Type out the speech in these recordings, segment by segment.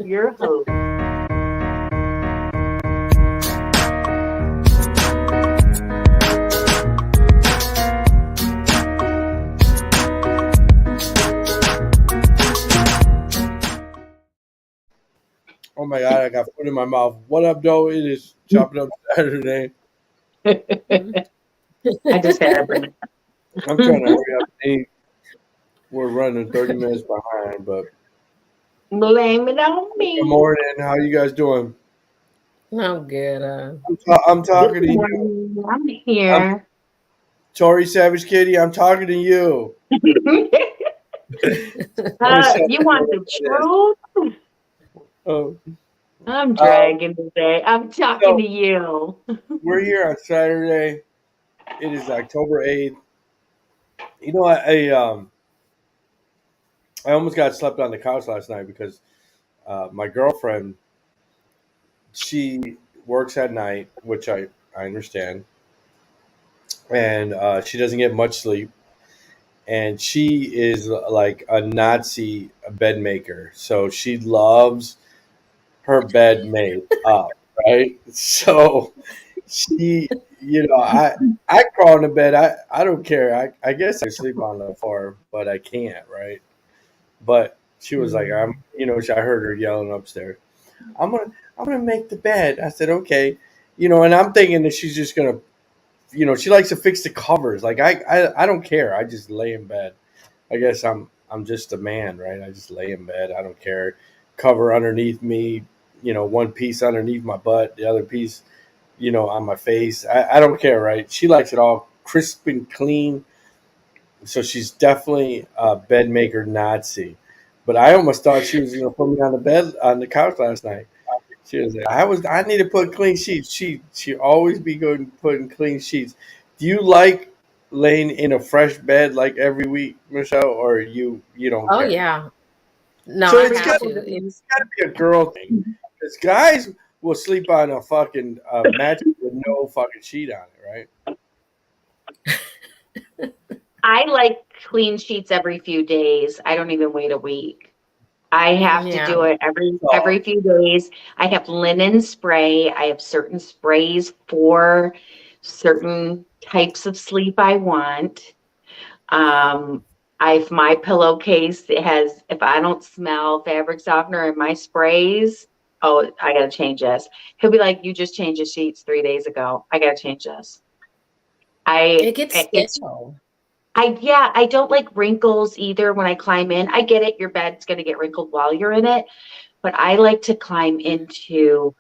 Your host. Oh my god, I got food in my mouth. What up, though? It is chopping up Saturday. I just had a banana. I'm trying to hurry up and eat. We're running 30 minutes behind, but Blame it on good me. morning. How you guys doing? I'm good. I'm Good talking to you. morning. I'm I'm here. Tori Savage Kitty. I'm talking to you. I'm gonna shut You up want the about this. truth? Oh, I'm um, dragging today. I'm talking so to you. we're here on Saturday. It is October 8th. You know, I almost got slept on the couch last night because my girlfriend, she works at night, which I understand, and she doesn't get much sleep. And she is like a Nazi bed maker, so she loves her bed made up, right? So she, I crawl into bed. I don't care. I guess I sleep on the floor, but I can't, right? But she was like, Mm. I heard her yelling upstairs. I'm gonna make the bed. I said, okay, and I'm thinking that she's just gonna, she likes to fix the covers. Like I don't care. I just lay in bed. I guess I'm just a man, right? I just lay in bed. I don't care. Cover underneath me, one piece underneath my butt, the other piece, on my face. I don't care, right? She likes it all crisp and clean. So she's definitely a bed maker Nazi. But I almost thought she was gonna put me on the bed on the couch last night. She was like, I need to put clean sheets. She always be good and putting clean sheets. Do you like laying in a fresh bed like every week, Michelle, or you don't Oh care? yeah. No, So I it's have got to. Preferably. It's to be a girl thing. Because guys will sleep on a fucking mattress with no fucking sheet on it, right? I like clean sheets every few days. I don't even wait a week. I have to yeah. do it every So few days. I have linen spray. I have certain sprays for certain types of sleep I want. Um, I've my pillowcase it has if I don't smell fabric softener in my sprays, oh, I gotta change this. He'll be like, "You just changed the sheets 3 days ago. I gotta change this." I It gets it's stale. yeah, I don't like wrinkles either when I climb in. I get it, your bed's gonna get wrinkled while you're in it, but I like to climb into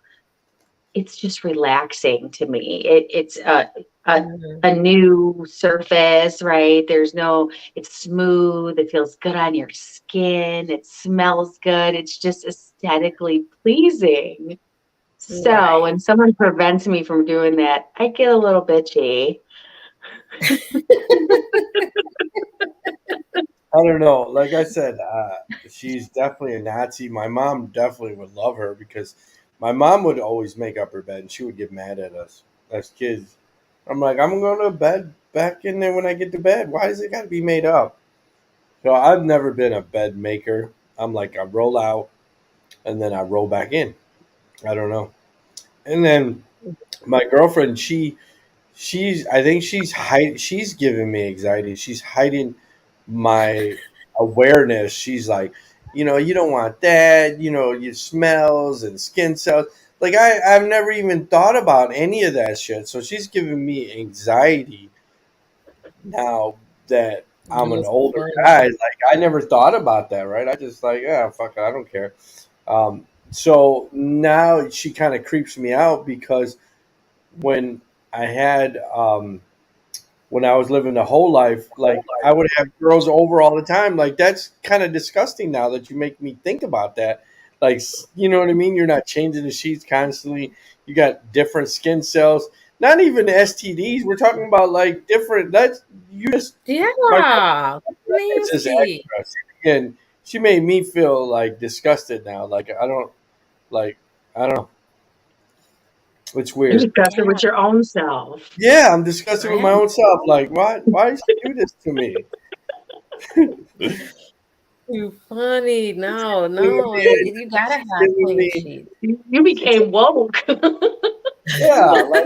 it's just relaxing to me. It's a Mhm. a new surface, right? There's no it's smooth, it feels good on your skin, it smells good, it's just aesthetically pleasing. So Right. when someone prevents me from doing that, I get a little bitchy. I don't know. Like I said, she's definitely a Nazi. My mom definitely would love her because my mom would always make up her bed and she would get mad at us as kids. I'm like, I'm going to bed back in there when I get to bed. Why does it got to be made up? So I've never been a bed maker. I'm like, I roll out and then I roll back in. I don't know. And then my girlfriend, I think she's giving me anxiety. She's hiding my awareness. She's like, you don't want that. Your smells and skin cells. Like I've never even thought about any of that shit. So she's giving me anxiety now that I'm an That's older guy. funny. Like I never thought about that. Right? I just like, yeah, fuck it, I don't care. So now she kind of creeps me out because when I had when I was living the whole life, like I would have girls over all the time. Like that's kind of disgusting now that you make me think about that. Like you know what I mean? You're not changing the sheets constantly. You got different skin cells. Not even STDs. We're talking about like different. That's you just my Yeah. it's just Nasty. extra. And she made me feel like disgusted now. Like like I don't know. It's You weird. discuss it Yeah. with your own self. Yeah, I'm disgusted I with my have. own self. Like, why? Why did she do this to me? You funny. No, you gotta have Giving clean me, sheets. You became woke. yeah, like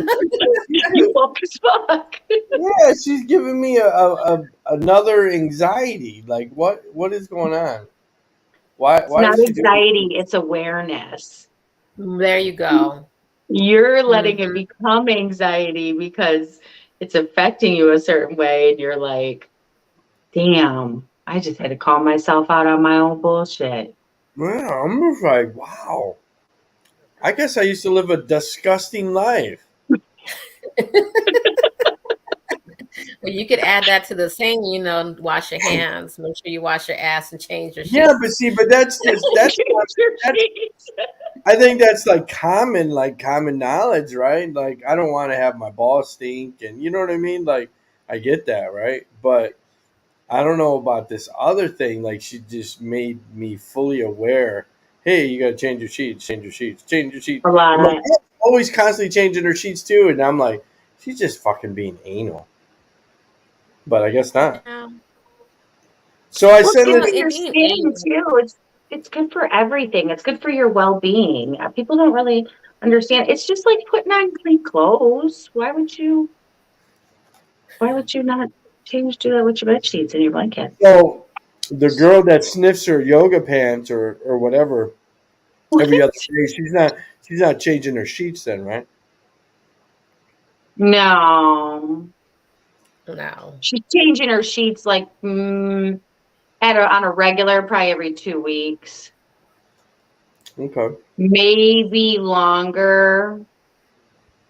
You woke as fuck. yeah, she's giving me a another anxiety. Like what is going on? It's Why not is she doing anxiety, it's awareness. There you go. You're letting it Mhm. become anxiety because it's affecting you a certain way, and you're like, damn, I just had to call myself out on my own bullshit. Yeah, I'm just like, wow. I guess I used to live a disgusting life. Well, you could add that to the saying, wash your hands, make sure you wash your ass and change your Yeah, but sheets. see, but that's just Change your that's sheets. I think that's like common knowledge, right? Like I don't want to have my balls stink, and you know what I mean. Like I get that, right? But I don't know about this other thing. Like she just made me fully aware. Hey, you got to change your sheets, change your sheets, change your sheets. A And my lot. mom's always constantly changing her sheets too, and I'm like, she's just fucking being anal. But I guess not. Yeah. So I Well, it's send good this. for It your being skin anal. too. It's good for everything. It's good for your well-being. People don't really understand. It's just like putting on clean clothes. Why would you not do that with your bed sheets and your blankets? So the girl that sniffs her yoga pants or whatever What? every other day, she's not changing her sheets then, right? No. No. She's changing her sheets like on a regular, probably every 2 weeks. Okay. Maybe longer,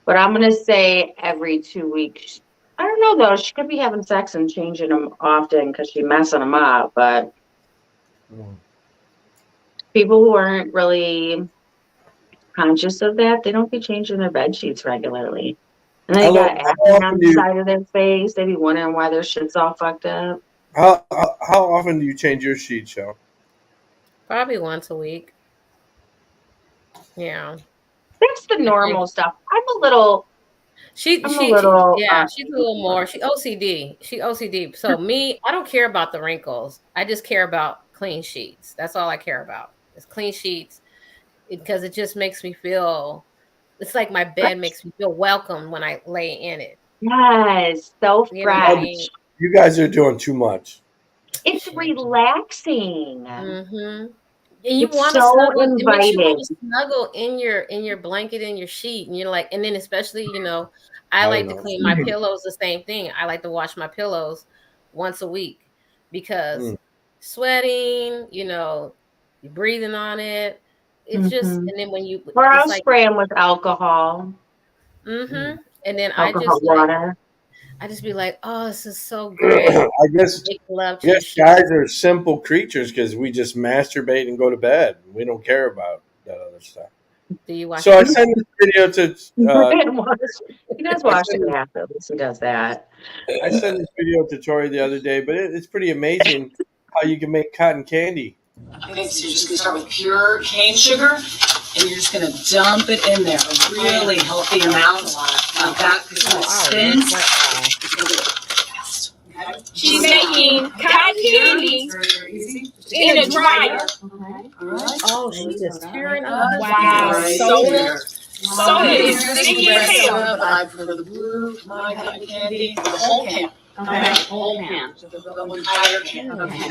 but I'm gonna say every 2 weeks. I don't know though. She could be having sex and changing them often because she's messing them up. But Mm. people who aren't really conscious of that, they don't be changing their bed sheets regularly. And they got How acne often on do the you side of their face. They be wondering why their shit's all fucked up. how often do you change your sheets, Shell? Probably once a week. Yeah. That's the I think normal stuff. I'm a little she's a little more. She OCD. She OCD. So me, I don't care about the wrinkles. I just care about clean sheets. That's all I care about. It's clean sheets because it just makes me feel. It's like my bed makes me feel welcome when I lay in it. yes, so You know what I mean? fresh. You guys are doing too much. It's relaxing. Mm-hmm. And you It's want to so snuggle. It makes you want inviting. to snuggle in your blanket in your sheet, and you're like, and then especially, I I don't like to know. clean my pillows the same thing. I like to wash my pillows once a week because Mm. sweating, you're breathing on it. It's just, Hmm. and then when you, Or I'll it's like, spray them with alcohol, mm-hmm. And then alcohol water. I just be like, oh, this is so great. I guess Make love I to your guess sheet. guys are simple creatures because we just masturbate and go to bed. We don't care about that other stuff. Do you wash So your I ass? sent this video to He does I wash sent it after. At least he does that. I sent this video to Tori the other day, but it's pretty amazing how you can make cotton candy. Okay, so you're just gonna start with pure cane sugar, and you're just gonna dump it in there, a really healthy amount of that, because when it spins, it's gonna go fast. Okay? She's making cotton candy Very, very easy. in a dryer. Okay, all right. Oh, she just tearing up. Wow, Right so there. so It's it's just sticky red as hell. soda, but I prefer the blue, my cotton candy, the whole can. Okay, whole can, so the entire can. Okay.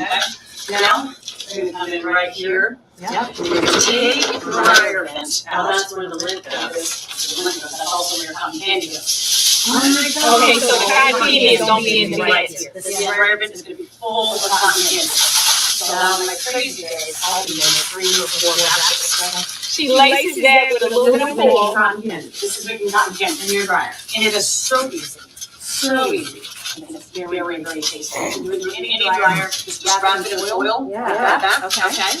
Now, we're gonna come in right here. Yep. We're gonna take the dryer vent out. That's where the lint goes. The lint goes. That's also where your cotton candy goes. Okay, so the cotton candy is gonna be in the right vent. here. This dryer vent is gonna be full of cotton candy. So on my crazy days, I'll be in 3 or 4 baskets. She laces that with aluminum foil. Cotton candy. This is making cotton candy in your dryer. And it is so easy. So easy. And it's very, very tasty. You would do any dryer, just wrap it in oil. Yeah. Like that. Okay.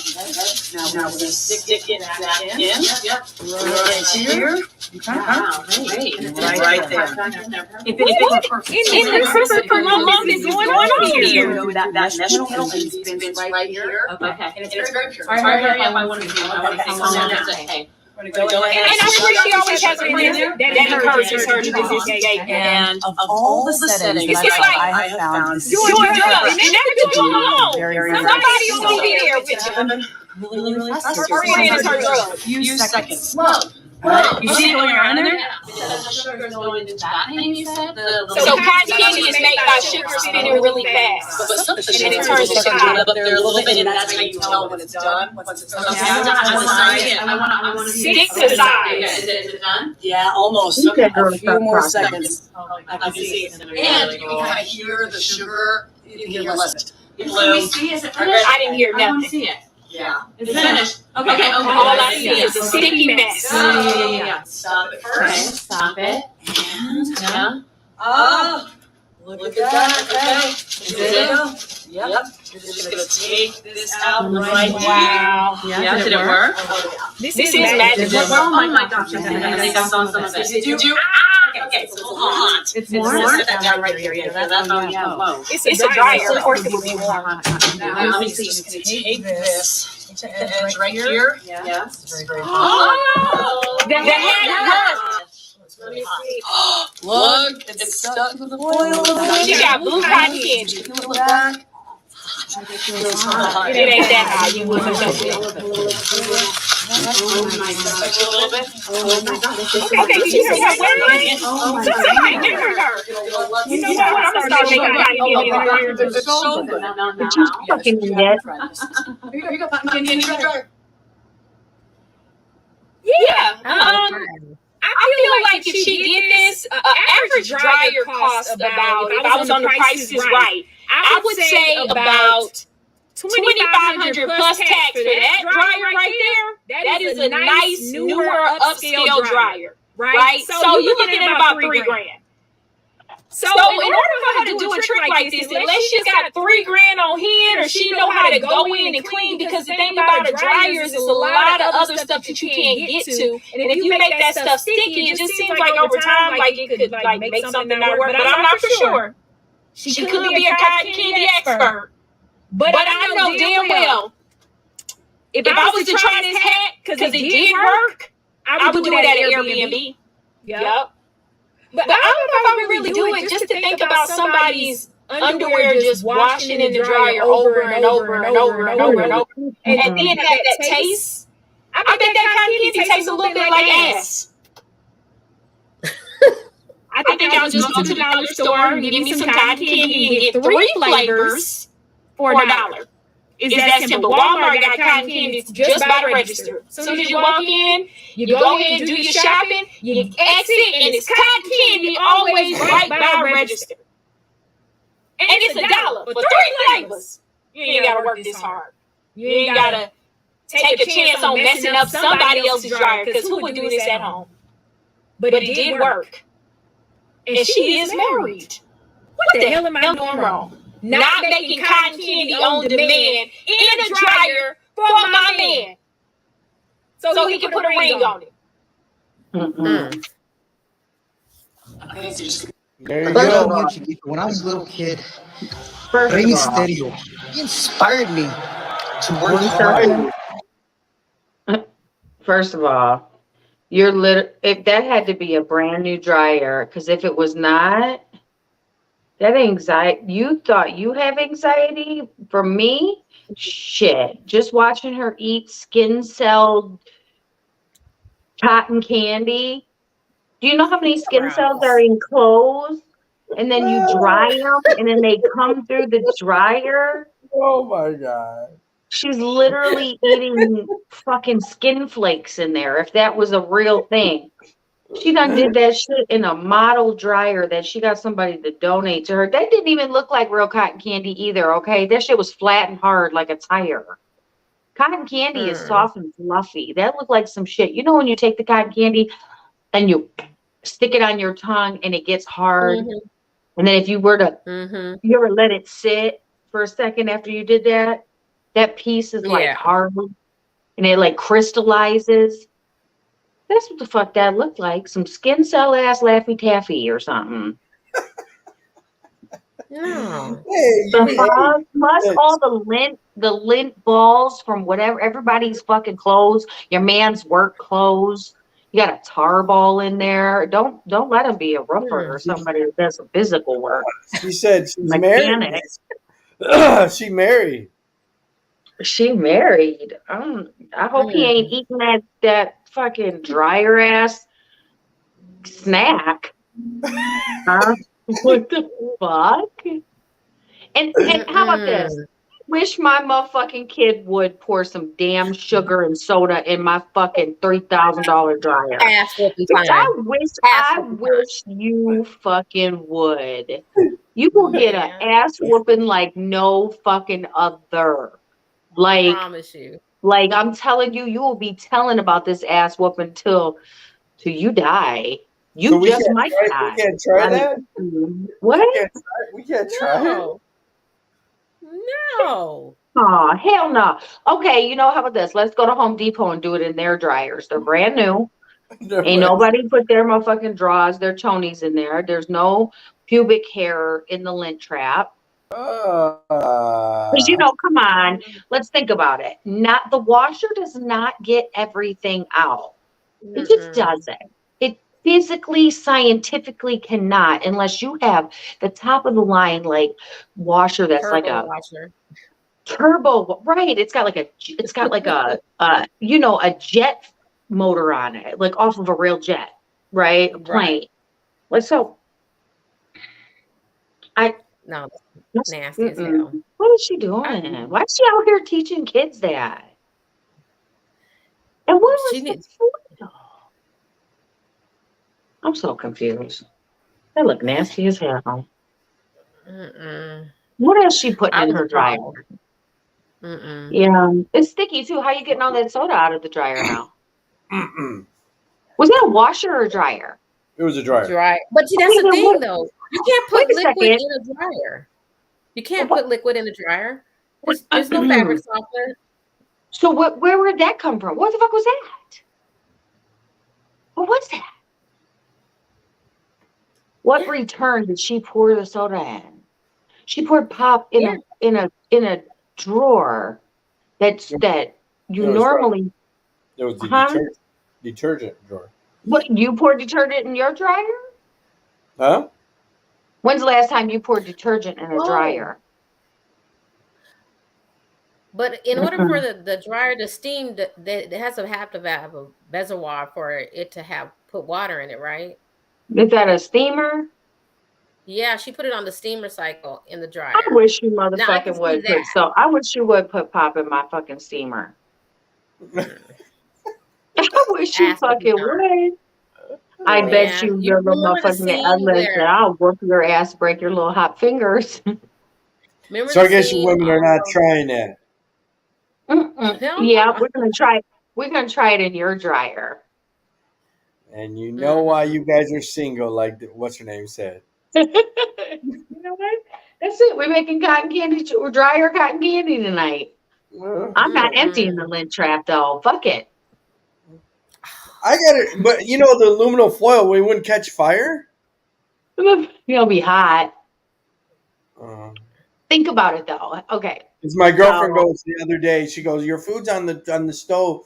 Now we're gonna stick it that in. Yep. Right here. Wow, great. Right there. If it were In the Christmas promotion is going on here. That mesh panel spins right here. Okay. And it's very pure. Hurry up, I want to see. Go ahead. And I'm sure she always has a friend that encourages her to do this day. And of all the settings It's just like I have found, doing drugs. You never do it alone. very Somebody will be there with you. really fast. Her friend is her drug. Few seconds. Whoa. Right? You see it going around in there? Because the sugar is going into that thing you said. So cotton candy is made by sugar spinning really fast. But sometimes And it turns to sugar sugar. up there a little bit, and that's how you tell when it's done. Once it's done. I want to Stick to size. Is it done? Yeah, almost. You said A few more process. seconds. I can see it. And you can kind of hear the sugar. You can hear less. Can we see? Is it finished? I didn't hear I want to nothing. see it. Yeah. It's finished. Okay. Okay. All I see is a sticky mess. Yeah. Stop it Okay. first. Stop it. Yeah. Oh, look at that. Okay. Is There you it? go. Yep. You're just gonna take this out right Wow. Yeah. Did it work? This is magic. Oh my gosh! I think I saw some of it. Did you? Okay, so it's a little hot. It's warm? Warm that down right here. Yeah, that's Yeah. Whoa. It's a dryer. Of course it would be warm. Now, I'm just gonna take this to the edge right here. Yeah. Oh, the hat worked. Let me see. Look, it's stuck to the foil. She got blue cotton candy. If you look back. It ain't that high. You wouldn't know it. Touch it a little bit. Okay, did you see her wearing it? Somebody measure her. You know what? I'm gonna start making cotton candy in her ears. No. Did you fucking get? Here you go, cotton candy in your jar. Yeah. I feel like if she did this, average dryer costs about, if I was on the prices right, I would say about $2,500 plus tax for that dryer right there. That is a nice, newer, upscale dryer, right? So you're looking at about $3,000. So in order for her to do a trick like this, unless she's got $3,000 on hand or she know how to go in and clean, because the thing about a dryer is it's a lot of other stuff that you can't get to. And if you make that stuff sticky, it just seems like over time, like it could like make something not work. But I'm not for sure. She could be a cotton candy expert. But I know damn well, if I was to try this hat, because it did work, I would do it at an Airbnb. Yep. But I don't know if I would really do it just to think about somebody's underwear just washing in the dryer over and over and over and over and over. And then have that taste. I bet that cotton candy tastes a little bit like ass. I think I'll just go to the dollar store and get me some cotton candy and get 3 flavors for $1. It's that simple. Walmart got cotton candy just by the register. As soon as you walk in, you go ahead and do your shopping, you exit, and it's cotton candy always right by register. And it's $1 for 3 flavors. You ain't gotta work this hard. You ain't gotta take a chance on messing up somebody else's dryer, because who would do this at home? But it did work. And she is married. What the hell am I doing wrong? Not making cotton candy on demand in a dryer for my man, so he can put a ring on it. There you First of go. all, when I was a little kid, First Rey of all, Mysterio, he inspired me to work hard. First of all, if that had to be a brand new dryer, because if it was not, that anxiety, you thought you have anxiety? For me, shit. Just watching her eat skin cell cotton candy. Do you know how many skin cells are in clothes? And then you dry them and then they come through the dryer. Oh my God. She's literally eating fucking skin flakes in there, if that was a real thing. She done did that shit in a model dryer that she got somebody to donate to her. That didn't even look like real cotton candy either, okay? That shit was flat and hard like a tire. Cotton candy is soft and fluffy. That looked like some shit. You know when you take the cotton candy and you stick it on your tongue and it gets hard? And then if you were to, you ever let it sit for a second after you did that? That piece is like hard and it like crystallizes. That's what the fuck that looked like. Some skin cell ass Laffy Taffy or something. No. Hey, The hey, fuck? Plus hey, all the lint balls from whatever everybody's fucking clothes, your man's work clothes. You got a tar ball in there. Don't let him be a roofer or somebody that does some physical work. she said she's married. Mechanic. She married. She married. I hope he ain't eating that fucking dryer ass snack. Huh? What the fuck? And how about this? Wish my motherfucking kid would pour some damn sugar and soda in my fucking $3,000 dryer. Ass whooping Bitch, time. I wish you fucking would. You will get an ass whooping like no fucking other. I promise you. Like I'm telling you, you will be telling about this ass whooping till you die. You So just might die. we can't try that? What? We can't try it? No. No. Aw, hell no. Okay, you know, how about this? Let's go to Home Depot and do it in their dryers. They're brand new. Ain't nobody put their motherfucking drawers, their chonies in there. There's no pubic hair in the lint trap. Because, you know, come on. Let's think about it. The washer does not get everything out. It just doesn't. It physically, scientifically cannot, unless you have the top of the line, like, washer that's Turbo like a washer. turbo, right? It's got like a you know, a jet motor on it, like off of a real jet, right? A plane. Like so. No, that's nasty as hell. What is she doing? Why is she out here teaching kids that? And what was the food? I'm so confused. They look nasty as hell. What else she putting in her dryer? Yeah, it's sticky too. How you getting all that soda out of the dryer now? Was that a washer or a dryer? It was a dryer. But see, that's the thing, though. You can't put liquid in a dryer. You can't put liquid in a dryer. There's no fabric softener. So where would that come from? What the fuck was that? What was that? What return did she pour the soda in? She poured pop in a drawer that you normally. It was the detergent drawer. What, you poured detergent in your dryer? Huh? When's the last time you poured detergent in a dryer? But in order for the dryer to steam, it has to have a reservoir for it to put water in it, right? Is that a steamer? Yeah, she put it on the steamer cycle in the dryer. I wish you motherfucking would. I wish you would put pop in my fucking steamer. I wish you fucking would. I bet you your little motherfucking I'll whoop your ass, break your little hot fingers. So I guess you women are not trying that. Yeah, we're gonna try. We're gonna try it in your dryer. And you know why you guys are single, like what's her name said. You know what? That's it. We're making cotton candy or dryer cotton candy tonight. I'm not emptying the lint trap though. Fuck it. I got it, but you know the aluminum foil, we wouldn't catch fire. It'll be hot. Think about it though. Okay. As my girlfriend goes the other day, she goes, "Your food's on the stove.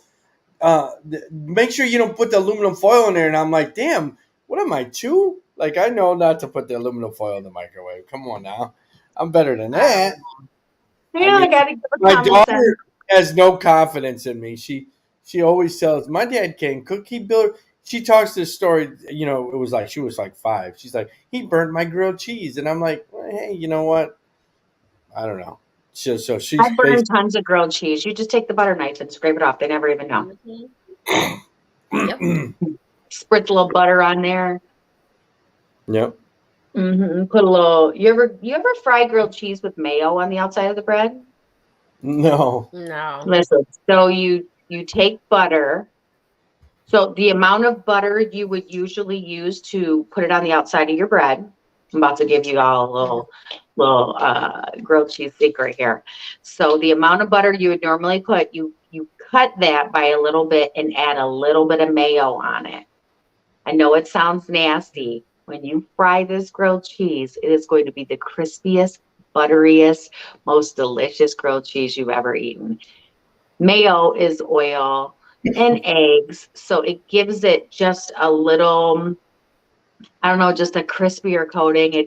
Make sure you don't put the aluminum foil in there." And I'm like, "Damn, what am I, 2? Like I know not to put the aluminum foil in the microwave. Come on now, I'm better than that." Yeah, I gotta. My daughter has no confidence in me. She always tells my dad can cook. He built. She talks this story. You know, it was like she was like 5. She's like, he burned my grilled cheese, and I'm like, well, hey, you know what? I don't know. So she's. I burn tons of grilled cheese. You just take the butter knife and scrape it off. They never even know. Yep. Spritz a little butter on there. Yep. Put a little. You ever fry grilled cheese with mayo on the outside of the bread? No. Listen. So you take butter. So the amount of butter you would usually use to put it on the outside of your bread. I'm about to give you all a little grilled cheese secret here. So the amount of butter you would normally put, you cut that by a little bit and add a little bit of mayo on it. I know it sounds nasty, when you fry this grilled cheese, it is going to be the crispiest, butteriest, most delicious grilled cheese you've ever eaten. Mayo is oil and eggs, so it gives it just a little, I don't know, just a crispier coating. You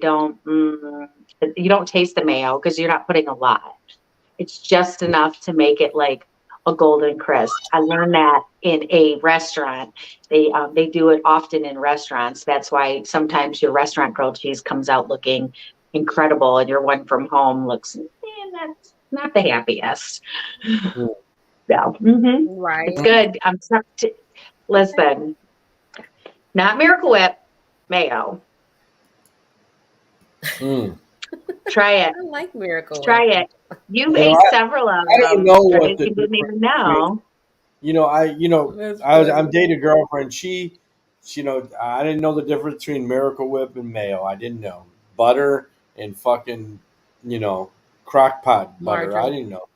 don't taste the mayo because you're not putting a lot. It's just enough to make it like a golden crisp. I learned that in a restaurant. They do it often in restaurants. That's why sometimes your restaurant grilled cheese comes out looking incredible, and your one from home looks, that's not the happiest. Mm. Yeah, Right. it's good. Listen, not Miracle Whip, mayo. Mm. Try it. I like Miracle Try Whip. it. You've You know, ate several of I don't them know that what you the didn't difference even between, know. That's I'm funny. dating a girlfriend. I didn't know the difference between Miracle Whip and mayo. I didn't know butter and fucking, crock pot butter. I Margarine. didn't know.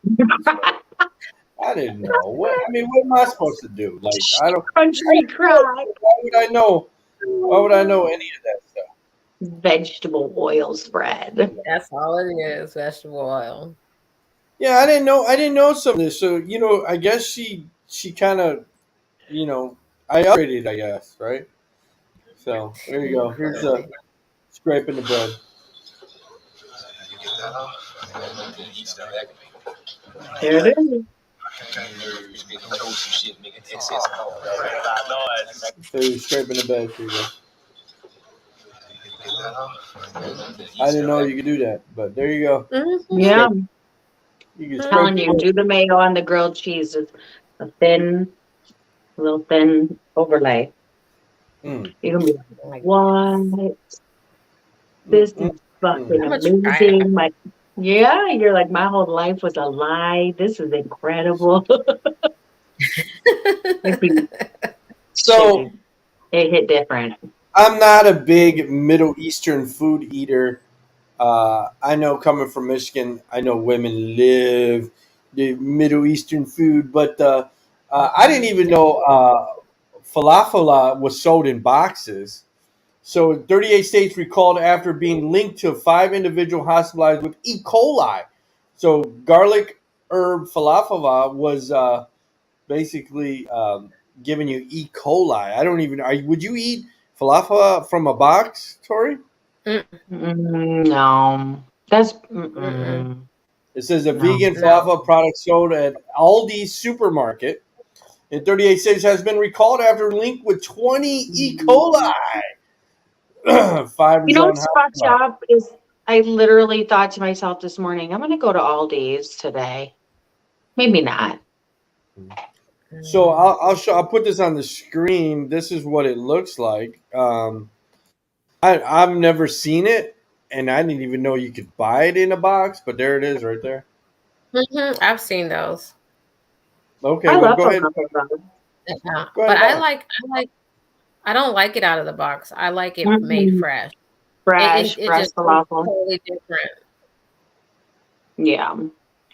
I didn't know. What am I supposed to do? Like, I don't. Country crock. Why would I know? Why would I know any of that stuff? Vegetable oil spread. That's all it is, vegetable oil. Yeah, I didn't know. I didn't know some of this. So I guess she kind of I upgraded. I guess, right. So there you go. Here's the scraping the bread. There it is. So you're scraping the bed. Here you go. I didn't know you could do that, but there you go. Mm-hmm. Yeah, You can I'm scrape telling the you, do the mayo on the grilled cheese. It's a little thin overlay. Mm. You're gonna be like, what? This is fucking I'm gonna try it. amazing. You're like, my whole life was a lie. This is incredible. So It hit different. I'm not a big Middle Eastern food eater. I know coming from Michigan, I know women live the Middle Eastern food, but I didn't even know falafel was sold in boxes. So 38 states recalled after being linked to 5 individuals hospitalized with E. coli. So garlic herb falafel was basically giving you E. coli. I don't even. Would you eat falafel from a box, Tori? No, that's. Mm-mm. It says a No. vegan falafel product sold at Aldi's supermarket in 38 states has been recalled after linked with 20 E. coli. 5 You know zone what's fucked hospitalized. up is I literally thought to myself this morning, I'm gonna go to Aldi's today. Maybe not. So I'll put this on the screen. This is what it looks like. I've never seen it, and I didn't even know you could buy it in a box. But there it is, right there. Mm-hmm. I've seen those. Okay, I well love go ahead. falafel. Yeah. Go But ahead. I don't like it out of the box. I like it made fresh. Fresh It just tastes falafel. totally different. Yeah,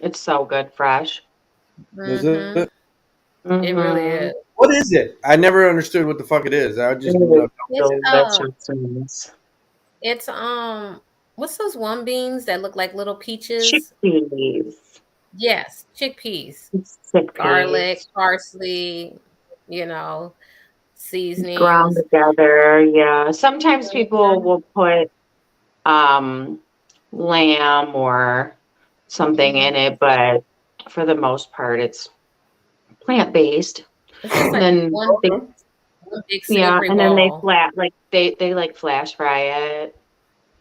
it's so good fresh. Is Mm-hmm. it? It really Mhm. is. What is it? I never understood what the fuck it is. I just It's what's those one beans that look like little peaches? Chickpeas. Yes, chickpeas, Chickpeas. garlic, parsley, Ground seasonings. together. Yeah. Sometimes people will put um lamb or something in it, but for the most part it's plant-based. It's just And like then one big savory and then they ball. they like flash fry it.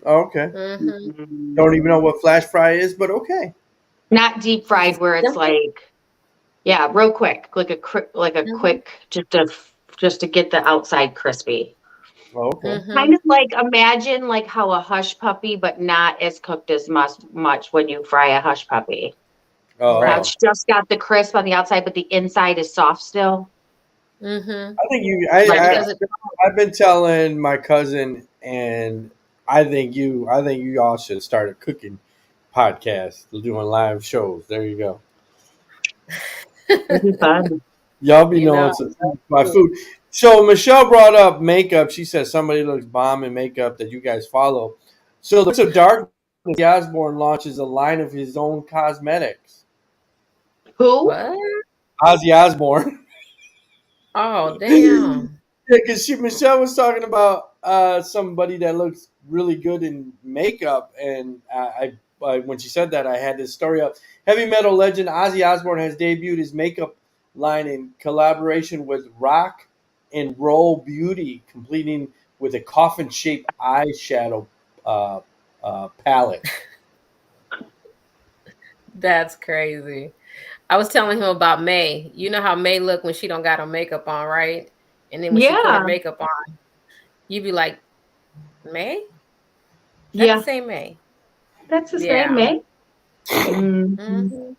Oh, okay. Mm-hmm. Don't even know what flash fry is, but okay. Not deep fried where it's Simple. like, yeah, real quick, like a quick, just to get the outside crispy. Oh, okay. Kind of like, imagine like how a hush puppy, but not as cooked as much when you fry a hush puppy. Oh, Now Right. it's just got the crisp on the outside, but the inside is soft still. Mm-hmm. I think Because I've been telling my cousin, and I think you all should start a cooking podcast, doing live shows. There you go. It'd be fun. Y'all be You know, knowing some my food. So Michelle brought up makeup. She says somebody looks bomb in makeup that you guys follow. So the Prince of Darkness, Ozzy Osbourne launches a line of his own cosmetics. Who? What? Ozzy Osbourne. Oh, damn. Yeah, because Michelle was talking about somebody that looks really good in makeup, and when she said that, I had this story up. Heavy metal legend Ozzy Osbourne has debuted his makeup line in collaboration with Rock and Roll Beauty, completing with a coffin-shaped eyeshadow uh, palette. That's crazy. I was telling him about May. You know how May look when she don't got her makeup on, right? And then when she put her Yeah. makeup on, you be like, May? Is that the Yeah. same May? That's the same, Yeah. May. Mm-hmm. Hmm.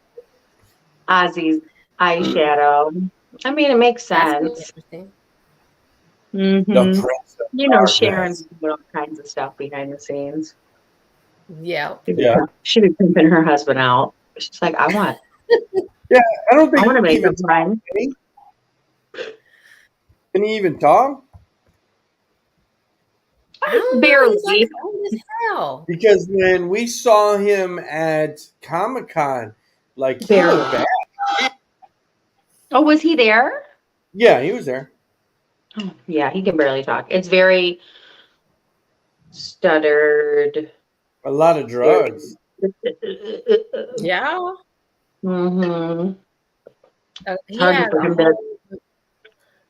Ozzy's eyeshadow. I mean, it makes That's pretty sense. interesting. The Mm-hmm. Prince of You know, Sharon's Darkness. doing all kinds of stuff behind the scenes. Yeah. Yeah, She be pimping her husband out. She's like, yeah. I don't I think want to he make even up mine. can he even talk. I don't know. He's like Barely. old as hell. Because when we saw him at Comic Con, like he looked Barely. bad. Oh, was he there? Yeah, he was there. Oh, yeah, he can barely talk. It's very stuttered. A lot of drugs. Yeah. Mm-hmm. It's He hard has for a him to. whole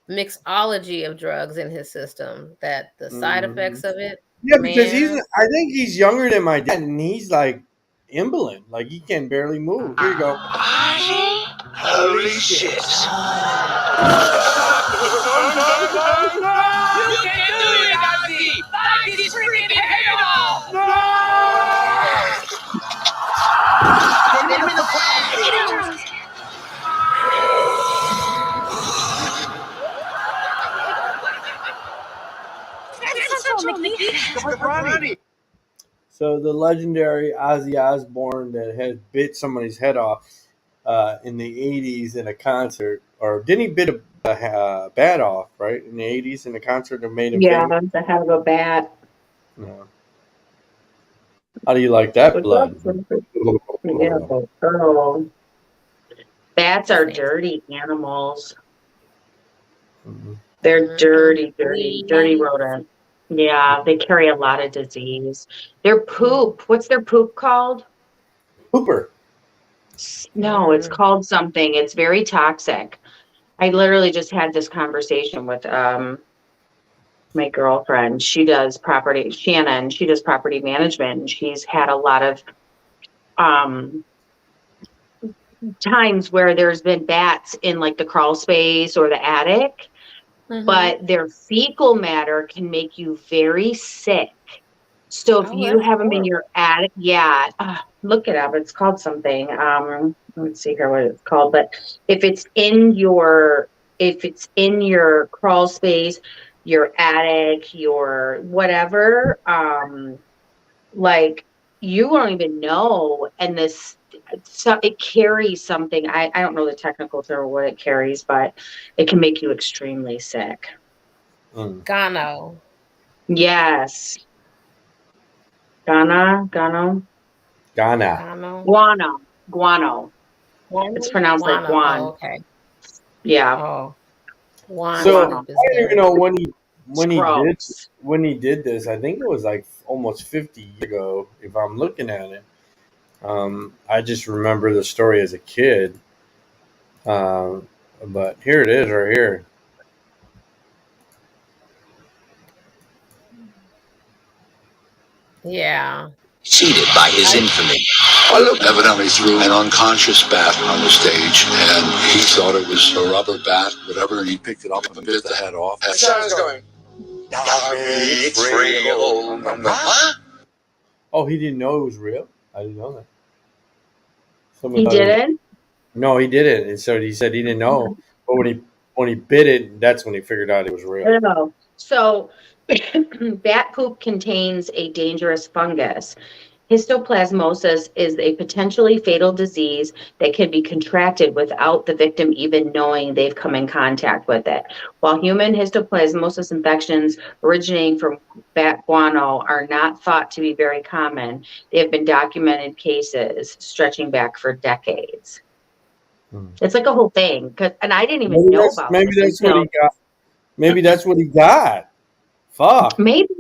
mixology of drugs in his system that the side effects of it, Yeah, because man. I think he's younger than my dad, and he's like invalid. Like he can barely move. Here you go. Holy shit. You can't do it, Ozzy! Bite his freaking head off! Get him in the plane. So the legendary Ozzy Osbourne that had bit somebody's head off in the '80s in a concert, or didn't he bit a bat off right in the '80s in a concert that made him Yeah, famous? the head of a bat. No. How do you like that But blood? yeah, oh, bats That's are nasty. dirty animals. Mhm. They're dirty, dirty, dirty Fleas. rodent. Yeah, they carry a lot of disease. Their poop, what's their poop called? Hooper. No, it's called something. It's very toxic. I literally just had this conversation with my girlfriend. She does property, Shannon, she does property management, and she's had a lot of um times where there's been bats in like the crawl space or the attic, but their fecal matter can make you very sick. So if Oh, you that's have them in horrible. your attic, yeah, look it up. It's called something. Let's see here what it's called. But if it's in your crawl space, your attic, your whatever, like you don't even know. And so it carries something. I don't know the technical term of what it carries, but it can make you extremely sick. Mm. Gano. Yes. Ghana, Ghana. Gano. guano. It's pronounced like Guano. Oh, guan. okay. Yeah, Oh, guan So I guano. soup is don't even good. know It's gross. when he did this. I think it was like almost 50 years ago. If I'm looking at it, I just remember the story as a kid. But here it is, right here. Yeah. Seated by his infamy. Evidently threw an unconscious bat on the stage, and he thought it was a rubber bat, whatever, and he picked it up and bit the head off. The sound's going. It's real. Huh? Oh, he didn't know it was real. I didn't know that. Somebody He thought it was. didn't? No, he didn't. And so he said he didn't know. But when he bit it, that's when he figured out it was real. No. So bat poop contains a dangerous fungus. Histoplasmosis is a potentially fatal disease that can be contracted without the victim even knowing they've come in contact with it. While human histoplasmosis infections originating from bat guano are not thought to be very common, they have been documented cases stretching back for decades. It's like a whole thing, and I didn't even know about maybe this that's what he got. Maybe that's what he got. Fuck. Maybe.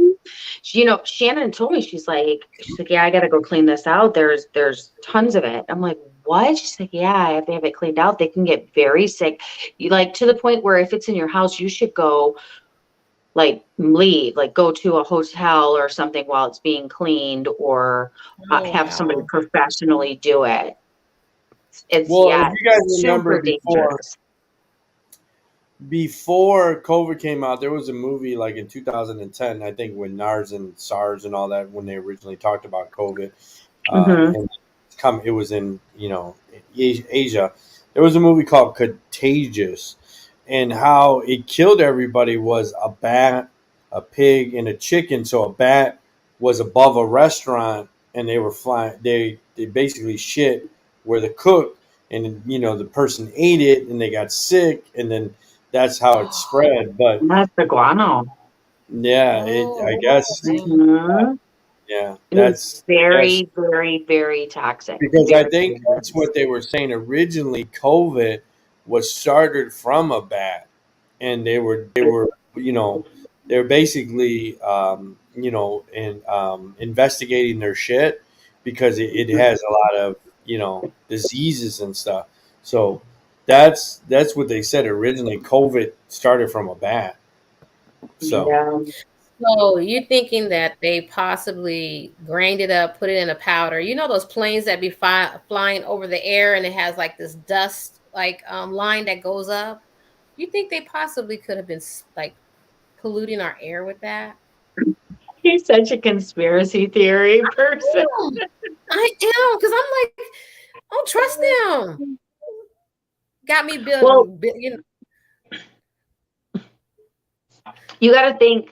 Shannon told me, she's like, yeah, I gotta go clean this out. There's tons of it. I'm like, what? She's like, yeah, I have to have it cleaned out. They can get very sick. You like to the point where if it's in your house, you should go leave, go to a hotel or something while it's being cleaned, or have somebody professionally do it. It's if you guys remember before COVID came out, there was a movie in 2010, I think, when NARS and SARS and all that, when they originally talked about COVID, and it was in Asia. There was a movie called Contagious, and how it killed everybody was a bat, a pig, and a chicken. So a bat was above a restaurant, and they were flying. They basically shit where the cook, and the person ate it, and they got sick, and then that's how it spread. But that's the guano. Yeah, I guess. Yeah, that's very, very, very toxic. Because I think that's what they were saying originally. COVID was started from a bat, and they were they're basically investigating their shit because it has a lot of diseases and stuff. So that's what they said originally. COVID started from a bat. So you're thinking that they possibly grind it up, put it in a powder. Those planes that be flying over the air, and it has this dust line that goes up. You think they possibly could have been polluting our air with that? He's such a conspiracy theory person. I am, because I'm like, I don't trust them. Got me building. You got to think.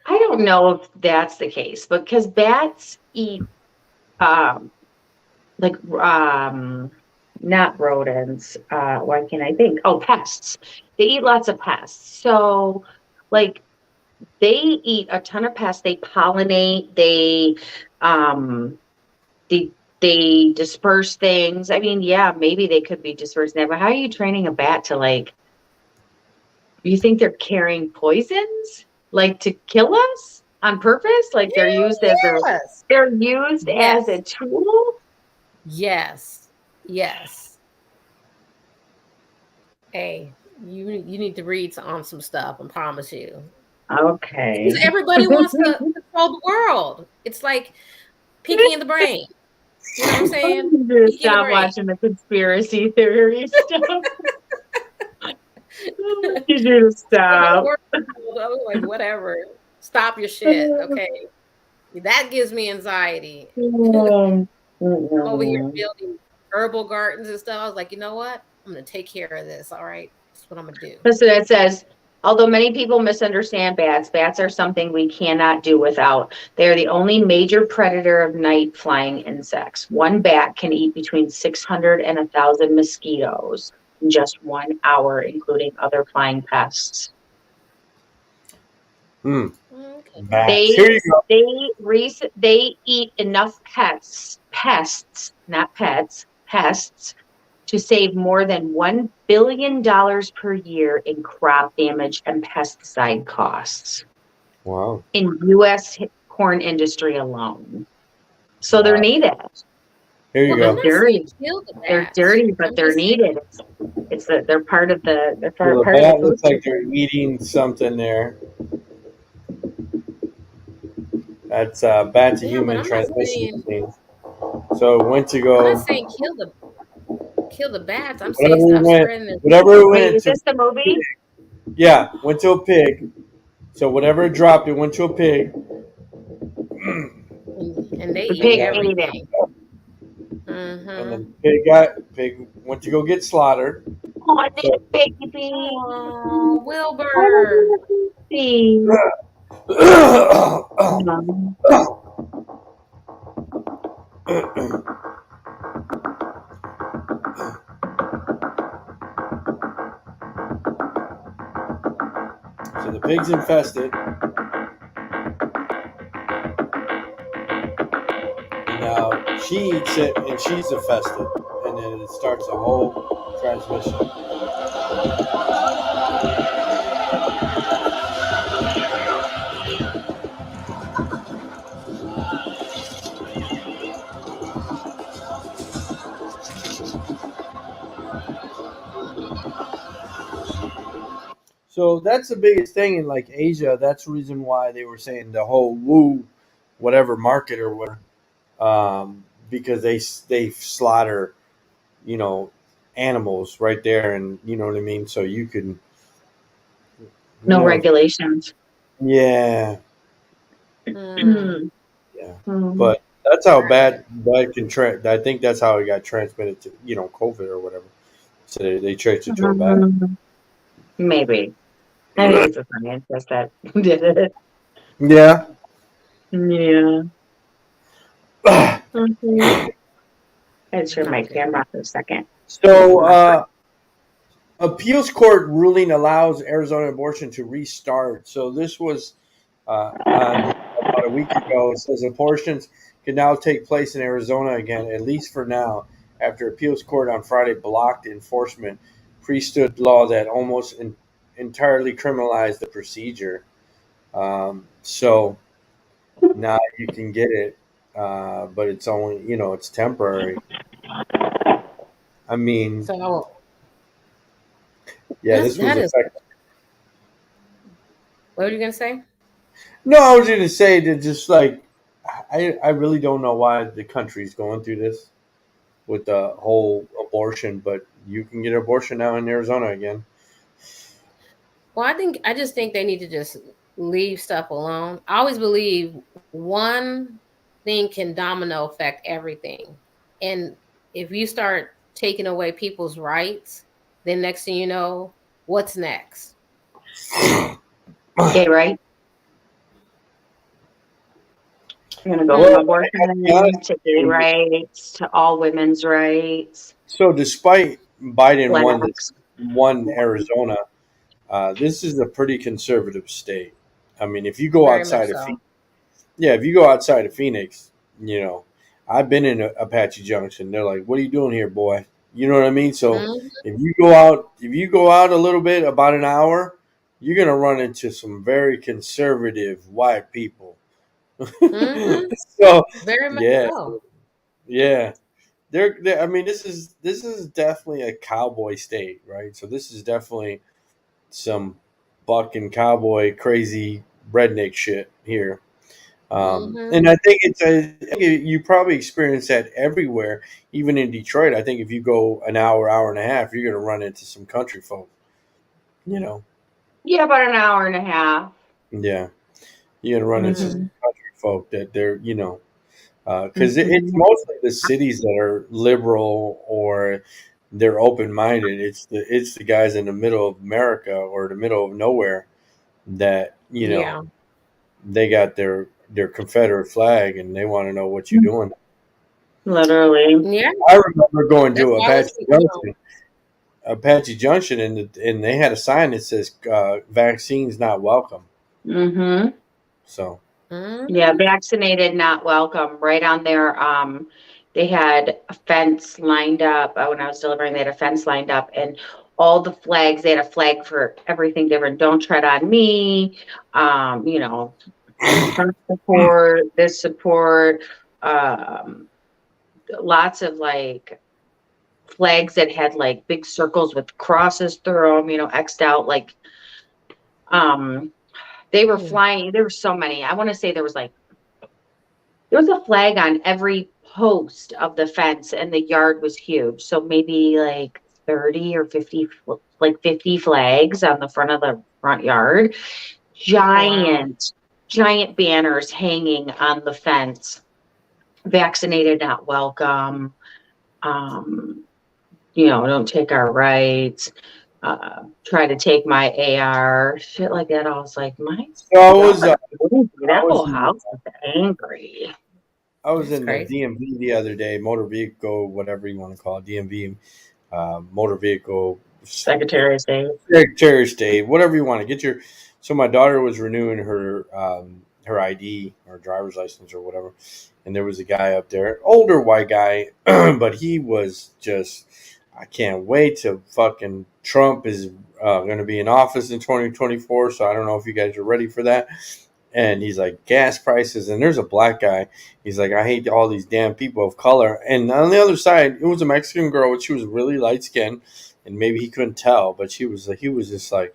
I don't know if that's the case, because bats eat, not rodents. Why can't I think? Oh, pests. They eat lots of pests. So, they eat a ton of pests. They pollinate. They disperse things. I mean, yeah, maybe they could be dispersing that, but how are you training a bat to you think they're carrying poisons? To kill us on purpose? They're used as a tool? Yes. Hey, you need to read on some stuff, I promise you. Okay. Because everybody wants to control the world. It's like Pinky in the Brain. You know what I'm saying? Just stop watching the conspiracy theory stuff. You do stop. Whatever. Stop your shit, okay? That gives me anxiety. Over here building herbal gardens and stuff. I was like, you know what? I'm going to take care of this, all right? That's what I'm going to do. So that says, although many people misunderstand bats are something we cannot do without. They are the only major predator of night flying insects. One bat can eat between 600 and 1,000 mosquitoes in just 1 hour, including other flying pests. Okay. They eat enough pests, not pets, pests, to save more than $1 billion per year in crop damage and pesticide costs. Wow. In U.S. corn industry alone. So they're needed. Here you go. They're dirty, but they're needed. They're part of the. They're part the of bat looks like they're eating something there. That's bat to human transmission thing. So it went to go. I'm not saying kill the bats. I'm saying stop spreading it. Whatever it went. Is this the movie? Yeah, went to a pig. So whatever it dropped, it went to a pig. And they eat everything. And then pig went to go get slaughtered. Oh, I need a baby. Oh, Wilbur. So the pig's infested. And now she eats it and she's infested. And then it starts a whole transmission. So that's the biggest thing in like Asia. That's the reason why they were saying the whole woo, whatever market or whatever, because they slaughter, you know, animals right there, and you know what I mean. So you can, No regulations. yeah, Mm. yeah. Mm. But that's how bad that can. I think that's how it got transmitted to COVID or whatever. So they traced it to a bat. Maybe. I think it's a scientist that did it. Yeah. Yeah. Mhm. I just turned my camera off for a second. So appeals court ruling allows Arizona abortion to restart. So this was on about a week ago. It says abortions can now take place in Arizona again, at least for now, after appeals court on Friday blocked enforcement priesthood law that almost entirely criminalized the procedure. So now you can get it, but it's only it's temporary. I mean, So yeah, this was that is. effective. What were you gonna say? No, I was going to say that just like I really don't know why the country's going through this with the whole abortion, but you can get an abortion now in Arizona again. Well, I just think they need to just leave stuff alone. I always believe one thing can domino affect everything. And if you start taking away people's rights, then next thing you know, what's next? Gay rights. I'm gonna go Well, from abortion to gay rights to all women's rights. so despite Biden Blacks. won Arizona, this is a pretty conservative state. I mean, if you go Very much outside of so. if you go outside of Phoenix, you know, I've been in Apache Junction. They're like, "What are you doing here, boy?" You know what I mean? So Mhm. if you go out a little bit, about an hour, you're gonna run into some very conservative white people. Mhm. So Very much yeah, so. yeah, I mean, this is definitely a cowboy state, right? So this is definitely some buck and cowboy crazy redneck shit here. Mhm. And I think I think you probably experience that everywhere, even in Detroit. I think if you go an hour and a half, you're going to run into some country folk. You know, Yeah, about an hour and a half. yeah, you're going to run into some Mhm. country folk that they're because it's Mhm. mostly the cities that are liberal or they're open minded. It's the guys in the middle of America or the middle of nowhere that Yeah. they got their Confederate flag and they want to know what you're doing. Literally. Yeah. I remember going That's to why I was, Apache Junction, and they had a sign that says "vaccines not welcome." Mm-hmm. So Yeah, Mhm. vaccinated, not welcome. Right on there. They had a fence lined up. When I was delivering, they had a fence lined up, and all the flags. They had a flag for everything different. Don't tread on me. You know, Trump support, this support. Um, Lots of like flags that had like big circles with crosses through them. You know, xed out like. Um, they were Mm. flying. There were so many. I want to say there was a flag on every post of the fence, and the yard was huge. So maybe like 30 or 50, like 50 flags on the front of the front yard. Oh wow. Giant, giant banners hanging on the fence. Vaccinated, not welcome. Um, don't take our rights. Try to take my AR, shit like that. I was like, my so God, I that was whole in house is angry. I was That's in the crazy. DMV the other day, motor vehicle, whatever you want to call it, DMV, motor vehicle, Secretary of State. Secretary of State, whatever you want to get your. So my daughter was renewing her ID or driver's license or whatever, and there was a guy up there, older white guy, but he was just. I can't wait till fucking Trump is going to be in office in 2024. So I don't know if you guys are ready for that. And he's like, gas prices. And there's a black guy. He's like, I hate all these damn people of color. And on the other side, it was a Mexican girl, but she was really light skinned, and maybe he couldn't tell, but he was just like,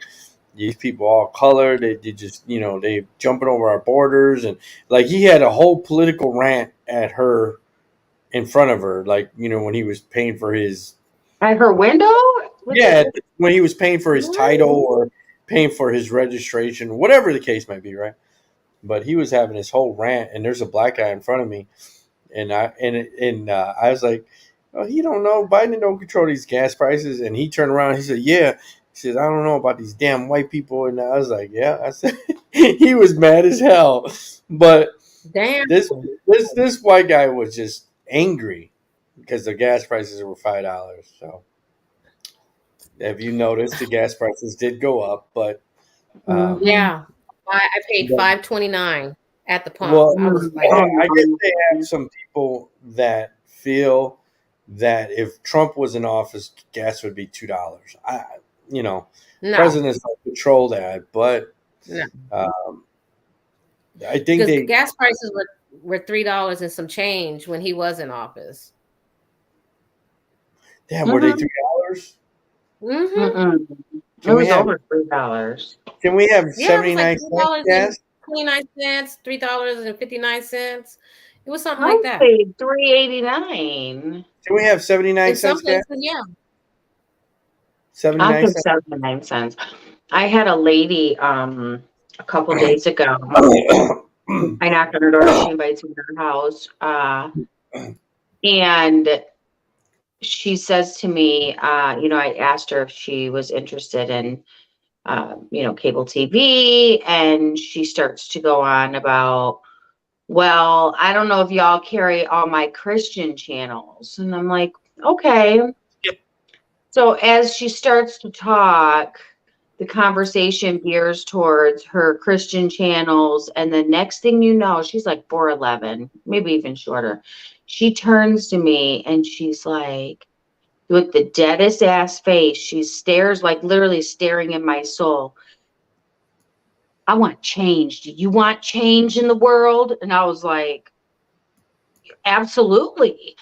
these people all colored. They just, they jumping over our borders, and like he had a whole political rant at her in front of her, like when he was paying for his At her window? yeah, when he was paying for his title or paying for his registration, whatever the case might be, right? But he was having his whole rant, and there's a black guy in front of me, and I was like, "Oh, you don't know Biden don't control these gas prices." And he turned around, and he said, "Yeah." He says, "I don't know about these damn white people." And I was like, "Yeah." I said, he was mad as hell, but Damn. this white guy was just angry because the gas prices were $5. So, have you noticed the gas prices did go up? But Yeah. I paid $5.29 at the pump. well, I was like, I guess they have some people that feel that if Trump was in office, gas would be $2. no, Presidents don't control that, but no. I think Because gas prices were $3 and some change when he was in office. damn, were they $3? Mm-hmm. It was over $3. Can we have Yeah, it was 79 like cents gas? $3.29, $3.59. It was something I like that. paid $3.89. Can we have 79 In some cents gas? places, yeah. 79 I'll take cents. 79 cents. I had a lady a couple days ago. I knocked on her door. She invites me to her house. And she says to me, I asked her if she was interested in, cable TV. And she starts to go on about, well, I don't know if y'all carry all my Christian channels. And I'm like, okay. So as she starts to talk, the conversation veers towards her Christian channels. And the next thing you know, she's like 4'11", maybe even shorter. She turns to me and she's like, with the deadest ass face, she stares, like literally staring in my soul. I want change. Do you want change in the world? And I was like, absolutely.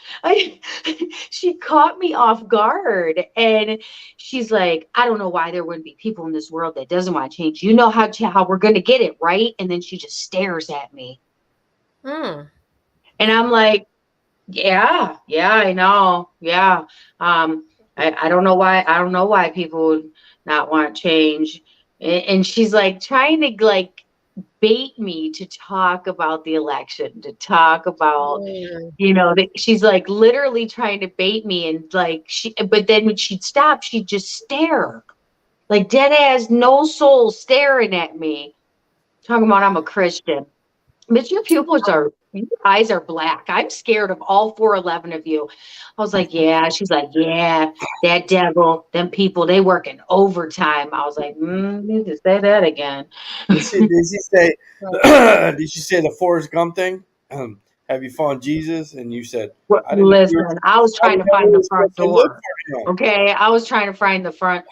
She caught me off guard, and she's like, I don't know why there wouldn't be people in this world that doesn't want to change. You know how we're going to get it, right? And then she just stares at me. And I'm like, yeah, I know. Yeah. I don't know why people would not want change. And she's like trying to like bait me to talk about the election, to talk about, she's like literally trying to bait me, and like but then when she'd stop, she'd just stare, like dead ass, no soul, staring at me, talking about I'm a Christian. But your eyes are black. I'm scared of all 411 of you. I was like, yeah. She's like, yeah, that devil, them people, they working overtime. I was like, need to say that again. Did she say the Forrest Gump thing? Have you found Jesus? And you said, listen, I was trying to find the front door. Okay, I was trying to find the front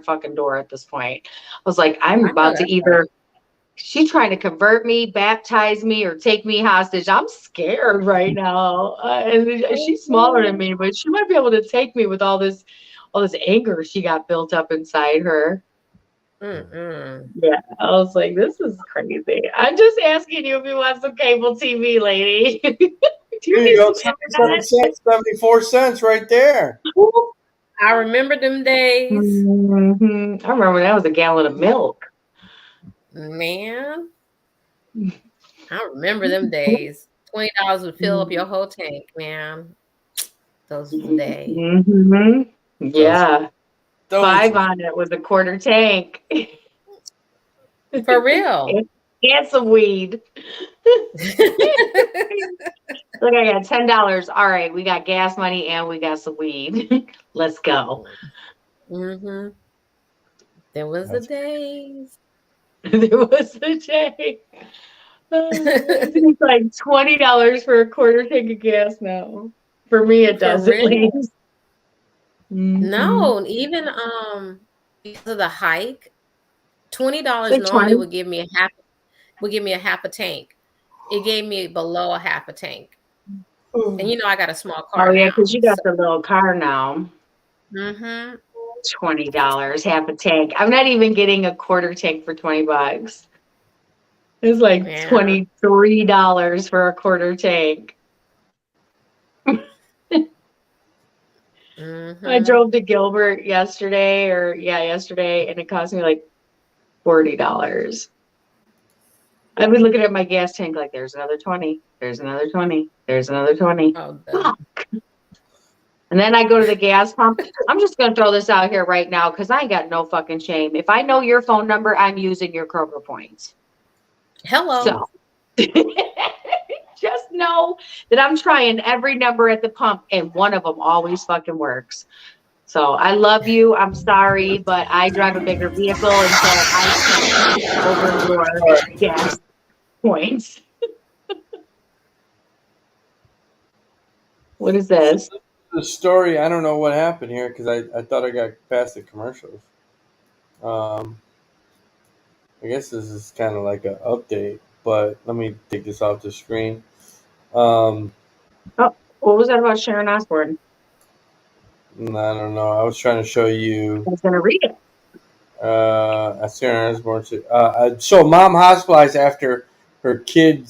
fucking door at this point. I was like, I'm about to either. She's trying to convert me, baptize me, or take me hostage. I'm scared right now. And she's smaller than me, but she might be able to take me with all this anger she got built up inside her. Yeah, I was like, this is crazy. I'm just asking you if you want some cable TV, lady. Here you go, 77 cents, 74 cents right there. I remember them days. Mm-hmm. I remember that was a gallon of milk. Man, I remember them days. $20 would fill up your whole tank, man. Those were the days. Mm-hmm. Yeah. $5 on it was a quarter tank. For real. Get some weed. Look, I got $10. All right, we got gas money and we got some weed. Let's go. Mm-hmm. There was the days. There was a day. It's like $20 for a quarter tank of gas now. For me, it For does at real? least. Mhm. No, even because of the hike, $20 Like normally 20. would give me a half a tank. It gave me below a half a tank. And I got a small car Oh yeah, because now. you got the little car now. Mm-hmm. $20, half a tank. I'm not even getting a quarter tank for $20. It's like Yeah. $23 for a quarter tank. I Mm-hmm. drove to Gilbert yesterday, and it cost me like $40. I've been looking at my gas tank like there's another 20, there's another 20, there's another 20. Oh, And then I go to the gas pump. I'm just gonna throw this out here right now because I ain't got no fucking shame. If I know your phone number, I'm using your Kroger points. hello. So just know that I'm trying every number at the pump and one of them always fucking works. So I love you. I'm sorry, but I drive a bigger vehicle and so I can't use over your gas points. What is this? The story, I don't know what happened here because I thought I got past the commercials. I guess this is kind of like an update, but let me take this off the screen. Um, Oh, what was that about Sharon Osbourne? I don't know. I was trying to show you. I was gonna read it. Sharon Osbourne. So mom hospitalized after her two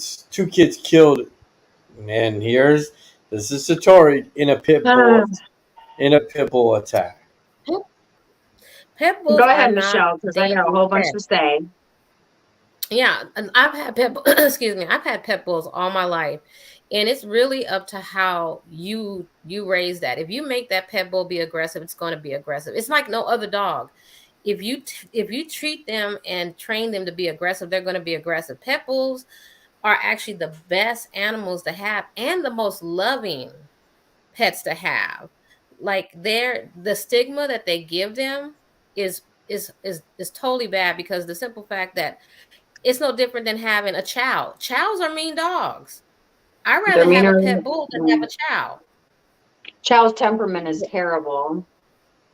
kids killed. And this is Satori in a pit bull attack. Pit bulls Go are ahead, not Michelle, because I got a dangerous whole bunch pets. to say. Yeah, and I've had excuse me, I've had pit bulls all my life, and it's really up to how you raise that. If you make that pit bull be aggressive, it's going to be aggressive. It's like no other dog. If you treat them and train them to be aggressive, they're going to be aggressive. Pit bulls are actually the best animals to have and the most loving pets to have. Like the stigma that they give them is totally bad because the simple fact that it's no different than having a chow. Chows are mean dogs. I'd They're rather have a meaner. pit bull than have a chow. Chow's temperament is terrible.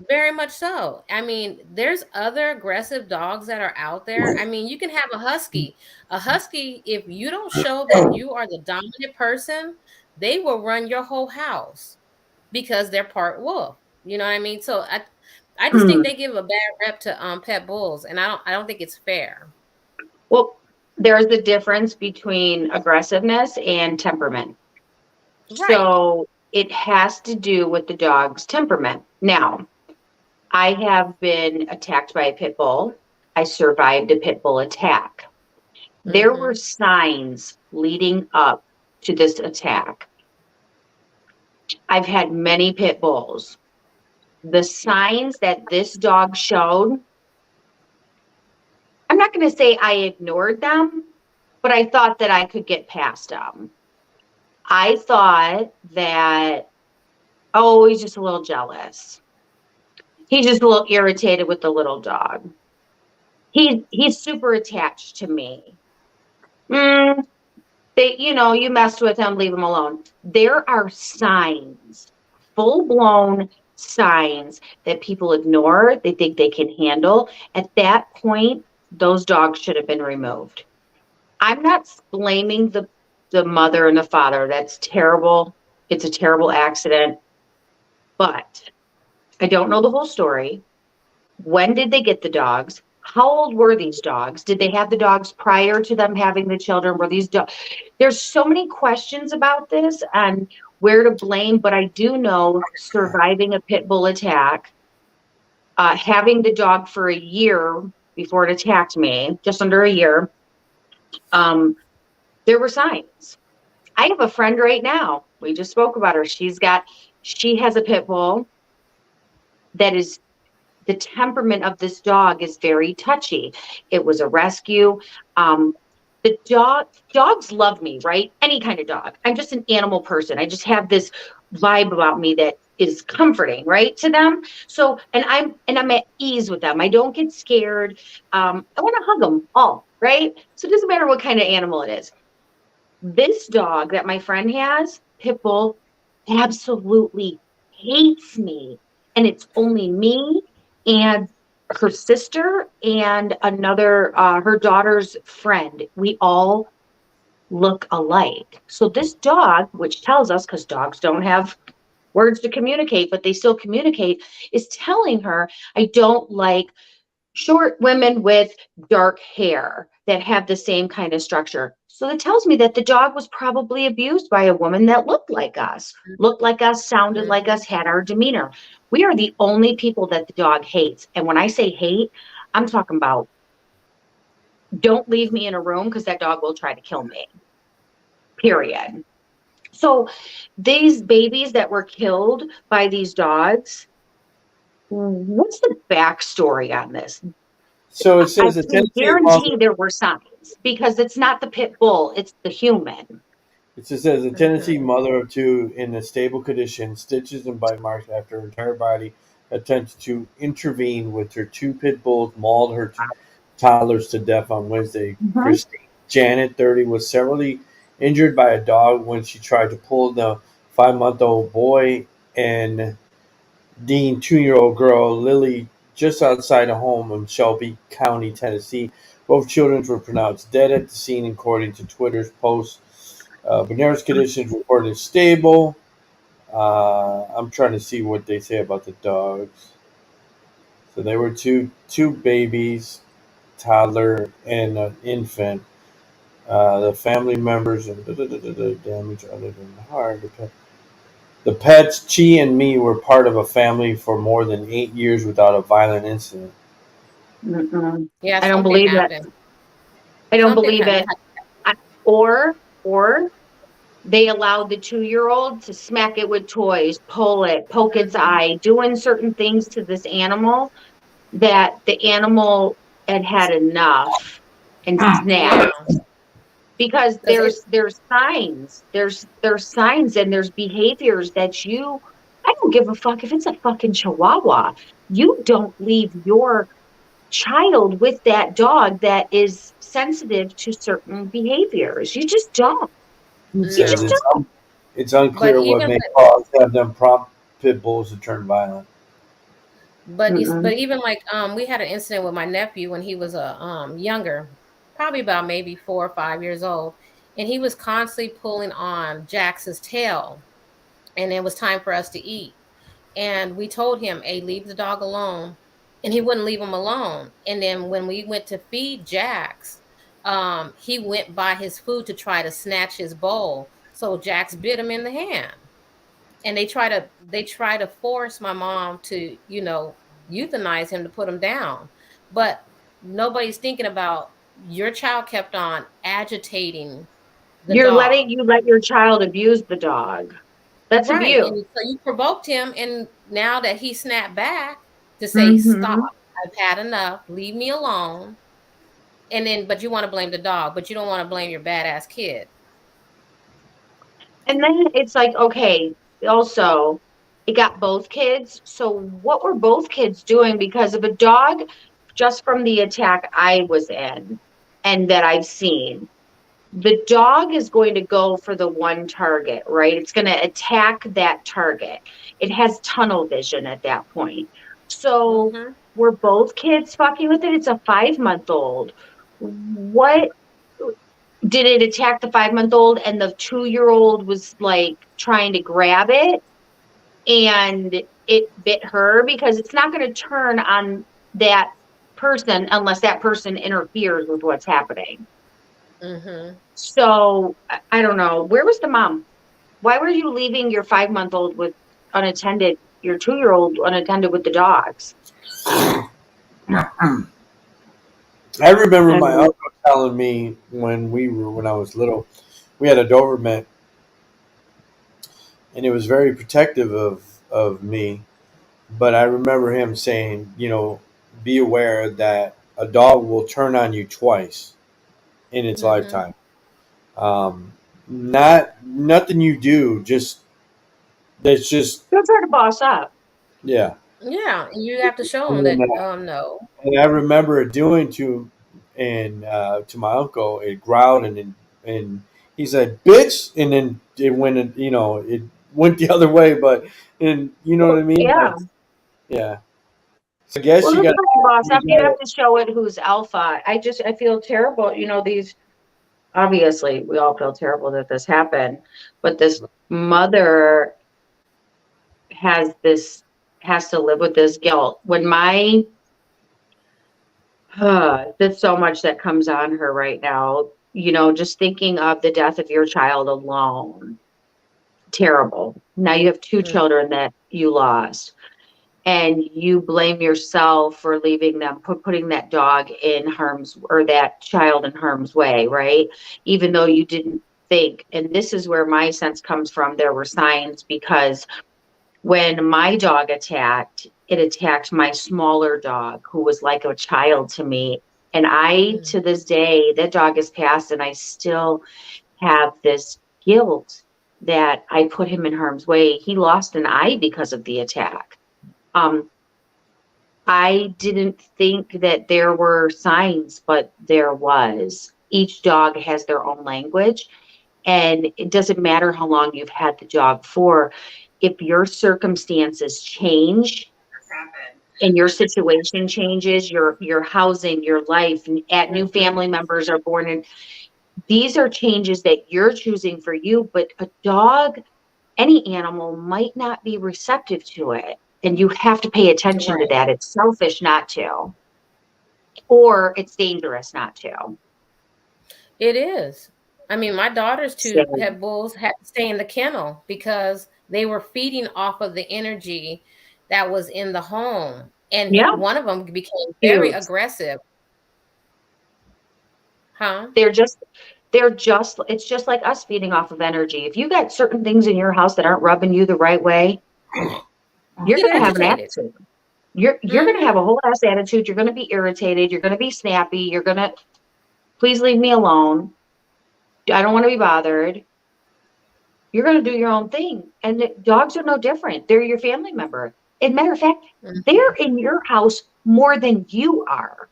Very much so. I mean, there's other aggressive dogs that are out there. I mean, you can have a husky. A husky, if you don't show that you are the dominant person, they will run your whole house because they're part wolf. You know what I mean? So I just think they give a bad rep to pet bulls, and I don't think it's fair. Well, there's a difference between aggressiveness and temperament. Right. So it has to do with the dog's temperament. Now, I have been attacked by a pit bull. I survived a pit bull attack. There were signs leading up to this attack. I've had many pit bulls. The signs that this dog showed, I'm not going to say I ignored them, but I thought that I could get past them. I thought that, oh, he's just a little jealous. He's just a little irritated with the little dog. He's super attached to me. You messed with him, leave him alone. There are signs, full-blown signs that people ignore, they think they can handle. At that point, those dogs should have been removed. I'm not blaming the mother and the father. That's terrible. It's a terrible accident. But I don't know the whole story. When did they get the dogs? How old were these dogs? Did they have the dogs prior to them having the children? Were these dogs? There's so many questions about this and where to blame, but I do know surviving a pit bull attack, having the dog for a year before it attacked me, just under a year, there were signs. I have a friend right now. We just spoke about her. She has a pit bull that is, the temperament of this dog is very touchy. It was a rescue. the dogs love me, right? Any kind of dog. I'm just an animal person. I just have this vibe about me that is comforting, right, to them. So, and I'm at ease with them. I don't get scared. I want to hug them all, right? So it doesn't matter what kind of animal it is. This dog that my friend has, pit bull, absolutely hates me. And it's only me and her sister and another, her daughter's friend. We all look alike. So this dog, which tells us, because dogs don't have words to communicate, but they still communicate, is telling her, I don't like short women with dark hair that have the same kind of structure. So that tells me that the dog was probably abused by a woman that looked like us, sounded like us, had our demeanor. We are the only people that the dog hates. And when I say hate, I'm talking about don't leave me in a room because that dog will try to kill me. Period. So these babies that were killed by these dogs, what's the backstory on this? So it I says a can Tennessee mother. guarantee there were signs because it's not the pit bull, it's the human. It says a Tennessee mother of two in a stable condition, stitches and bite marks after her entire body attempted to intervene with her two pit bulls, mauled her toddlers to death on Wednesday. Mhm. Christine Janet, 30, was severely injured by a dog when she tried to pull the 5-month-old boy and Dean 2-year-old girl Lily just outside a home in Shelby County, Tennessee. Both children were pronounced dead at the scene, according to Twitter's post. Bernard's conditions reported stable. I'm trying to see what they say about the dogs. So they were two babies, toddler, and an infant. The family members and damage other than the heart. The pets, Chi and me, were part of a family for more than 8 years without a violent incident. Mm-mm. Yeah, I don't something believe it. happened. I don't Something believe happened. it. I- or they allowed the 2-year-old to smack it with toys, pull it, poke its eye, doing certain things to this animal that the animal had enough and Yeah, snapped. Because because it. there's signs, there's signs and there's behaviors that I don't give a fuck if it's a fucking chihuahua. You don't leave your child with that dog that is sensitive to certain behaviors. You just don't. It You says just No, don't. it's but unclear what even may cause have them prompt pit bulls to turn violent. Mm-mm. but even like we had an incident with my nephew when he was a younger, probably about maybe 4 or 5 years old, and he was constantly pulling on Jax's tail, and it was time for us to eat. And we told him, hey, leave the dog alone. And he wouldn't leave him alone. And then when we went to feed Jax, he went by his food to try to snatch his bowl. So Jax bit him in the hand. And they try to force my mom to, euthanize him to put him down. But nobody's thinking about your child kept on agitating the dog. You let your child abuse the dog. That's Right, abuse. and so you provoked him, and now that he snapped back to say, "Stop, Hmm. I've had enough, leave me alone," and then but you wanna blame the dog, but you don't wanna blame your badass kid. And then it's like, okay, also, it got both kids. So what were both kids doing? Because of a dog, just from the attack I was in and that I've seen, the dog is going to go for the one target, right? It's going to attack that target. It has tunnel vision at that point. So Mhm. were both kids fucking with it? It's a 5-month old. What did it attack the 5-month old and the 2-year old was like trying to grab it and it bit her? Because it's not going to turn on that person unless that person interferes with what's happening. Mhm. So I don't know. Where was the mom? Why were you leaving your 5-month old with unattended, your 2-year old unattended with the dogs? I remember I my mean, uncle telling me when I was little, we had a Doberman, and it was very protective of me. But I remember him saying, be aware that a dog will turn on you twice, in its Mhm. lifetime. Nothing you do, just that's just That's hard to boss up. yeah. Yeah, and you have to show them And, that no. and I remember it doing to my uncle. It growled and he said "bitch," and then it went it went the other way. But and you know what I mean? Yeah. Yeah. So I guess Well, you that's got hard to boss up. You to have to show it who's alpha. I feel terrible. These, obviously, we all feel terrible that this happened, but this mother has to live with this guilt. There's so much that comes on her right now. Just thinking of the death of your child alone, terrible. Now you have two Mm. children that you lost, and you blame yourself for leaving them, putting that dog in harm's, or that child in harm's way, right? Even though you didn't think. And this is where my sense comes from. There were signs, because when my dog it attacked my smaller dog, who was like a child to me. And to this day, that dog has passed, and I still have this guilt that I put him in harm's way. He lost an eye because of the attack. I didn't think that there were signs, but there was. Each dog has their own language, and it doesn't matter how long you've had the dog for. If your circumstances change and your situation changes, your housing, your life, at new family members are born, and these are changes that you're choosing for you, but a dog, any animal, might not be receptive to it. And you have to pay attention to that. It's selfish not to, or it's dangerous not to. It is. I mean, my daughter's two So, pit bulls had to stay in the kennel because they were feeding off of the energy that was in the home. And yeah, one of them became very huge. aggressive. Huh? It's just like us feeding off of energy. If you got certain things in your house that aren't rubbing you the right way, you're Get going to have an agitated. attitude. You're going to have a whole ass attitude. You're going to be irritated. You're going to be snappy. You're going to, please leave me alone. I don't want to be bothered. You're going to do your own thing. And dogs are no different. They're your family member. As a matter of fact, they're in your house more than you are.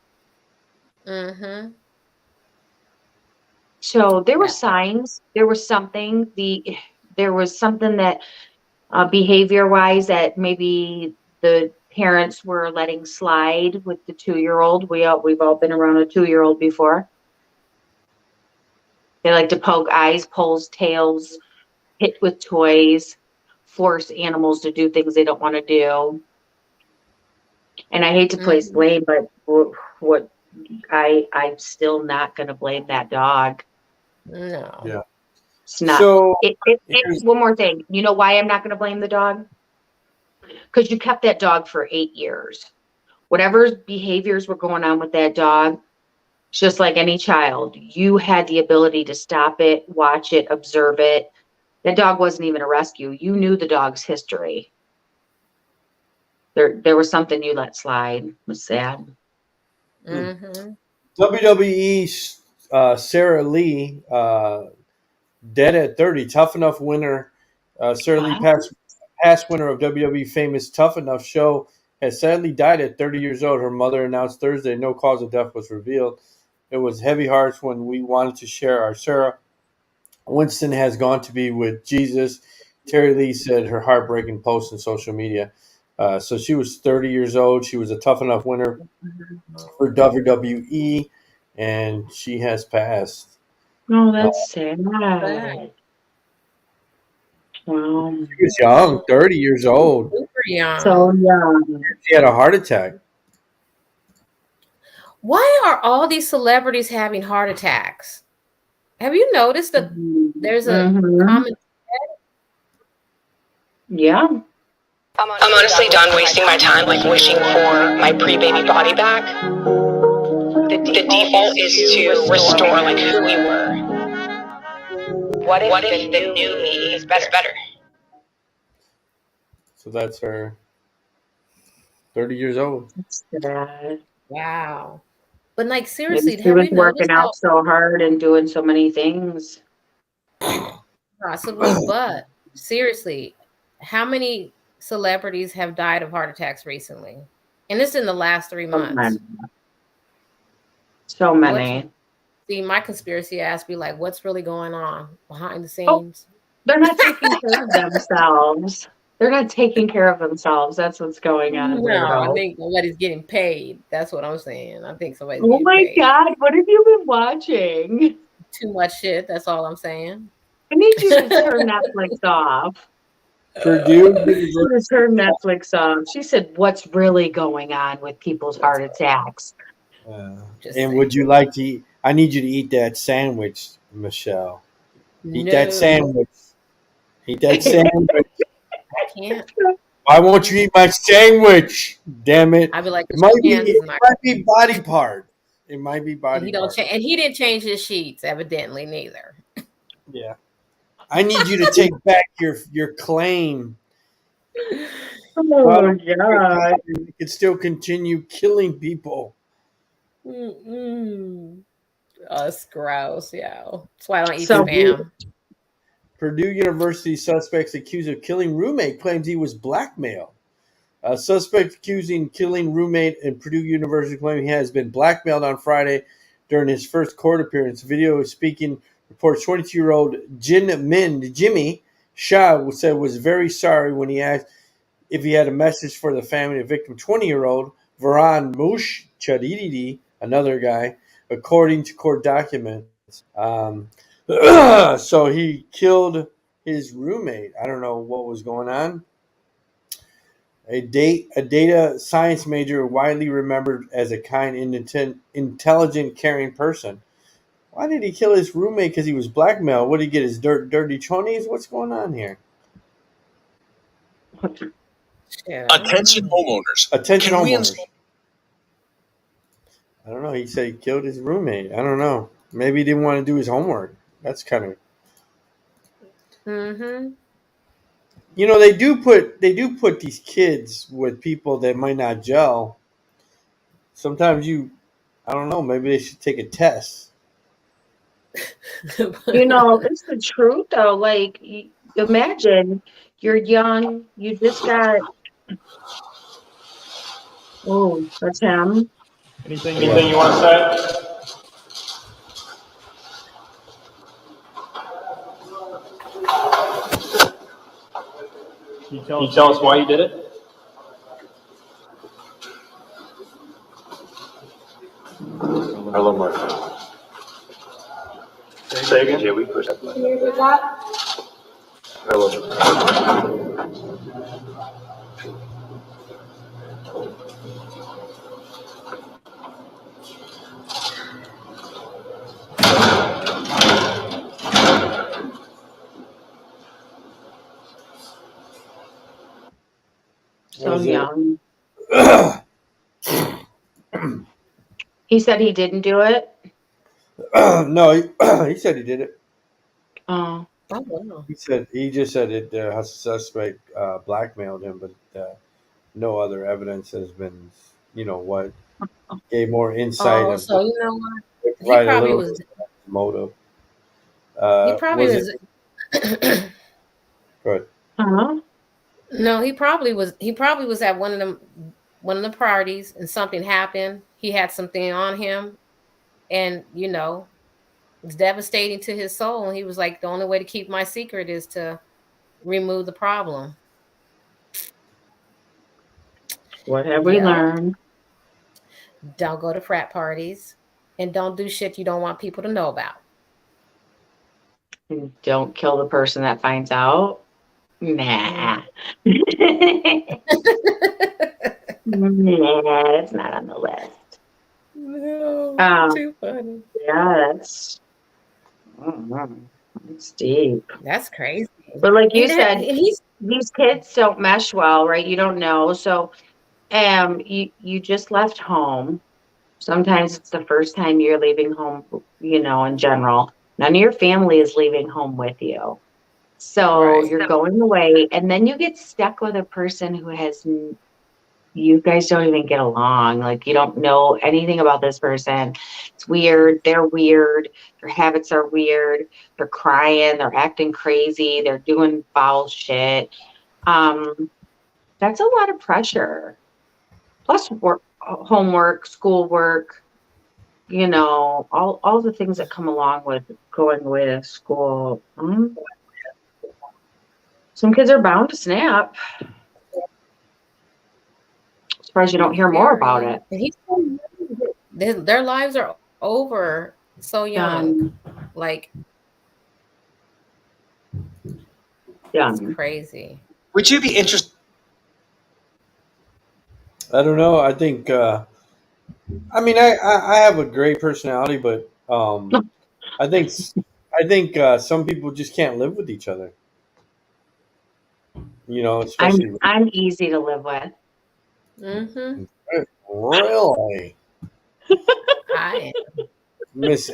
Mm-hmm. So there were signs. There was something. There was something that behavior wise that maybe the parents were letting slide with the 2-year-old. We've all been around a 2-year-old before. They like to poke eyes, pulls, tails, hit with toys, force animals to do things they don't want to do. And I hate to place blame, but what I'm still not going to blame that dog. No. Yeah. It's not. So One more thing. You know why I'm not going to blame the dog? Because you kept that dog for 8 years. Whatever behaviors were going on with that dog, just like any child, you had the ability to stop it, watch it, observe it. That dog wasn't even a rescue. You knew the dog's history. There was something you let slide. It was sad. Mm-hmm. WWE Sarah Lee dead at 30. Tough Enough winner. Sarah Lee, past winner of WWE famous Tough Enough show, has sadly died at 30 years old. Her mother announced Thursday no cause of death was revealed. It was heavy hearts when we wanted to share our Sarah. Winston has gone to be with Jesus. Terry Lee said her heartbreaking post on social media. So she was 30 years old. She was a Tough Enough winner for WWE, and she has passed. Oh, that's sad. Wow. She was young, 30 years old. Super young. So young. She had a heart attack. Why are all these celebrities having heart attacks? Have you noticed that there's a common? Yeah. I'm honestly done wasting my time like wishing for my pre-baby body back. The default is to restore like who we were. What if the new me is better? So that's her. 30 years old. That's sad. Wow. But like Maybe seriously, she have was you working noticed how out so hard and doing so many things. possibly, but seriously, how many celebrities have died of heart attacks recently? And this in the last 3 So many. months. So What's many. see my conspiracy ass be like, what's really going on behind the Oh, scenes? they're not taking care of themselves. They're not taking care of themselves. That's what's going on, No, I weirdo. think somebody's getting paid. That's what I'm saying. I think somebody's Oh getting my paid. God, what have you been watching? Too much shit. That's all I'm saying. I need you to turn Netflix off. Purdue I need you to University. turn Netflix off. She said, what's really going on with people's What's heart attacks? just And saying. would you like to eat? I need you to eat that sandwich, Michelle. Eat that No, sandwich. Eat that sandwich. I can't. Why won't you eat my sandwich? Damn it! I'd be like, It 'cause might your be. hands It is not. might be body part. It might be And body he don't part. change. And he didn't change his sheets, evidently neither. Yeah. I need you to take back your claim. Oh, God. You can still continue killing people. Mm-mm. Us gross, yeah. That's why I don't eat So, spam. Purdue University suspects accused of killing roommate claims he was blackmailed. A suspect accusing killing roommate at Purdue University claiming he has been blackmailed on Friday during his first court appearance. Video speaking reports 22-year-old Jimmy Shah said was very sorry when he asked if he had a message for the family of victim. 20-year-old Varan Mush Chadididi, another guy, according to court documents. So he killed his roommate. I don't know what was going on. A data science major, widely remembered as a kind, intelligent, caring person. Why did he kill his roommate? Because he was blackmailed. What did he get? His dirty chonies? What's going on here? Shit, I don't Attention know. homeowners. Attention Can we homeowners. install I don't know. He said he killed his roommate. I don't know. Maybe he didn't want to do his homework. That's kind of. Mm-hmm. You know, they do put these kids with people that might not gel. Sometimes I don't know. Maybe they should take a test. it's the truth, though. Like, imagine you're young, you just got, oh, that's him. Anything you want to say? Can you tell us why you did it? A little more. Say again? Yeah, we push that Can button. you repeat that? A little. So Was it? young. He said he didn't do it. No, he said he did it. Oh, Oh, wow. He just said it. A suspect blackmailed him, but no other evidence has been. What gave more insight Oh, of so you know what? He provide a probably little was. bit of motive. He probably Was it was. good? huh? No, he probably was. He probably was at one of the parties, and something happened. He had something on him, and it's devastating to his soul. And he was like, the only way to keep my secret is to remove the problem. What have we Yep. learned? Don't go to frat parties, and don't do shit you don't want people to know about. Don't kill the person that finds out. Nah. Nah, it's not on the list. No, too funny. Yeah, that's deep. That's crazy. But like you And said, he's these kids don't mesh well, right? You don't know. So you just left home. Sometimes it's the first time you're leaving home, in general. None of your family is leaving home with you. So right. you're going away, and then you get stuck with a person who has you guys don't even get along. Like, you don't know anything about this person. It's weird. They're weird. Their habits are weird. They're crying. They're acting crazy. They're doing foul shit. That's a lot of pressure. Plus work, homework, schoolwork, all the things that come along with going away to school. Some kids are bound to snap. Surprised you don't hear more about it. Their lives are over so young. Like, it's crazy. Would you be interested? I don't know. I think. I mean, I have a great personality, but I think some people just can't live with each other. Especially I'm easy to live with. Mm-hmm. Really, I am. Miss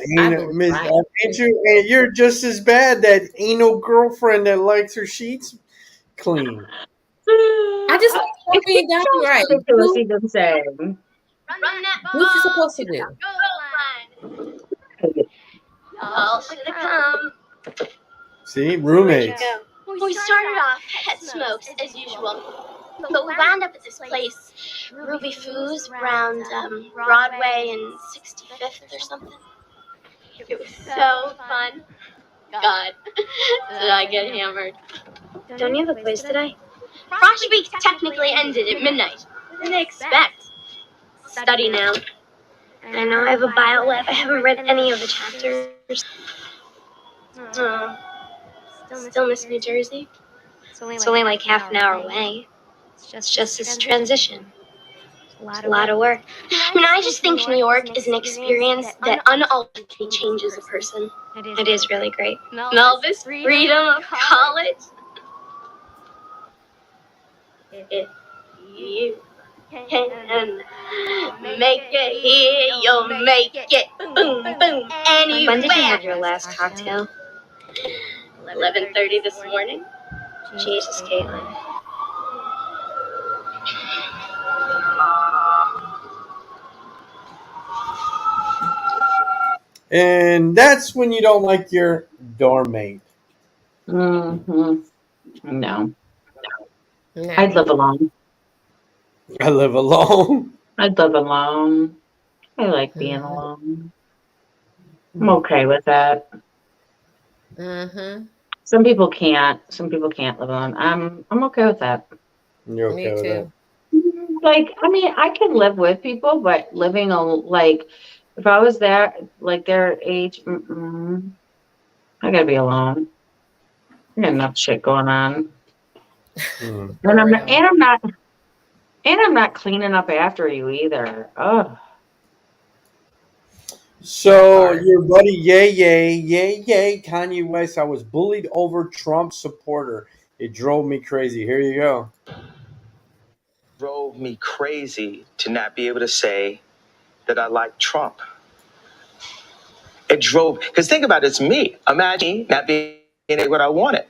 you're just as bad. That anal girlfriend that likes her sheets clean. I just like being done right. Ridiculous even saying. What you supposed to do? Y'all should have come. See, roommates. We started off at Smokes as usual, but we wound up at this place, Ruby Foo's, around Broadway and 65th or something. It was so fun. God, did I get hammered. Don't you have a quiz today? Frosh Week technically ended at midnight. What do they expect? Study now. I know I have a bio lab. I haven't read any of the chapters. Still miss New Jersey. It's only like half an hour away. It's just this transition. It's a lot of work. I mean, I just think New York is an experience that unalterably changes a person. It is really great. Melvis, freedom of college. If you can make it here, you'll make it. Boom, boom. Anyway. When did you have your last cocktail? 11:30 this morning. Jesus, Caitlin. And that's when you don't like your dorm mate. No. I'd live alone. I live alone. I'd live alone. I like being alone. I'm okay with that. Mm-hmm. Some people can't. Some people can't live alone. I'm okay with that. You're okay with that? Like, I mean, I can live with people, but living like, if I was their age, I gotta be alone. I got enough shit going on, and I'm not cleaning up after you either. Oh. So your buddy, yay, Kanye West. I was bullied over Trump supporter. It drove me crazy. Here you go. Drove me crazy to not be able to say that I like Trump. It drove, because think about it, it's me. Imagine not being what I wanted.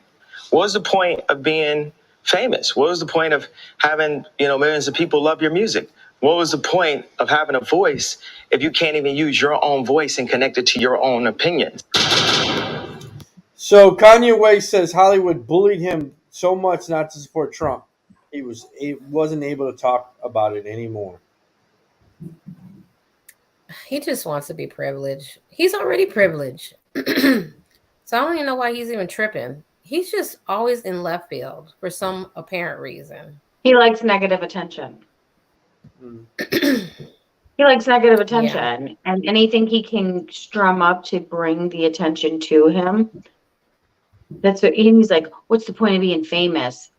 What was the point of being famous? What was the point of having, millions of people love your music? What was the point of having a voice if you can't even use your own voice and connect it to your own opinions? So Kanye West says Hollywood bullied him so much not to support Trump. He wasn't able to talk about it anymore. He just wants to be privileged. He's already privileged. So I don't even know why he's even tripping. He's just always in left field for some apparent reason. He likes negative attention. He likes negative attention, and anything he can strum up to bring the attention to him. That's what he's like. What's the point of being famous?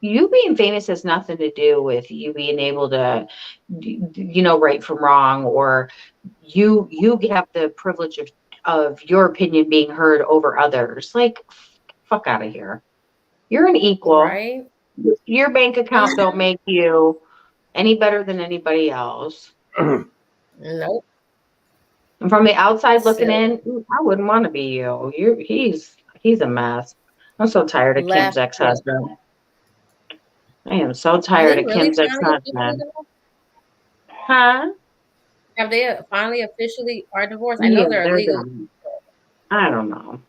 You being famous has nothing to do with you being able to, right from wrong, or you have the privilege of your opinion being heard over others. Like, fuck out of here. You're an equal. Right? Your bank account don't make you any better than anybody else. Nope. And from the outside looking in, I wouldn't want to be you. He's a mess. I'm so tired of Kim's ex-husband. I am so Have tired they of really Kim's finally officially ex-husband. divorced? Huh? Have they finally officially are divorced? I Yeah, know they're they're legally. done. I don't know.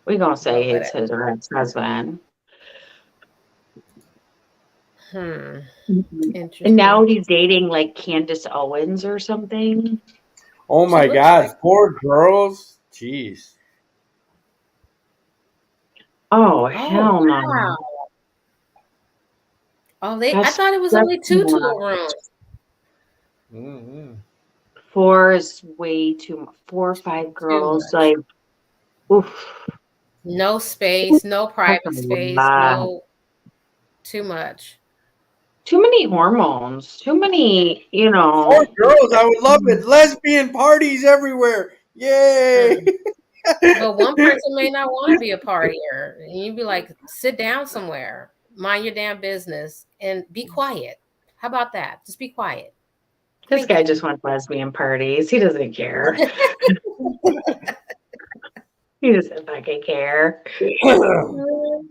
We're gonna say But it's his or ex-husband. hmm. And Interesting. now he's dating like Candace Owens or something. Oh She my looks God, like 4 girls. Jeez. Oh, oh hell no. wow. Oh, I That's thought it was only that's 2 to more. a room. Mm-hmm. 4 is way too much. 4 or 5 Too girls, much. like, oof. No space, no That's a private space, lot. no too much. Too many hormones. Too many, 4 girls, I would love it. Lesbian parties everywhere. Yay! But one person may not want to be a partier. And you'd be like, sit down somewhere, mind your damn business, and be quiet. How about that? Just be quiet. This Thank guy you. just wants lesbian parties. He doesn't care. He doesn't fucking care. No,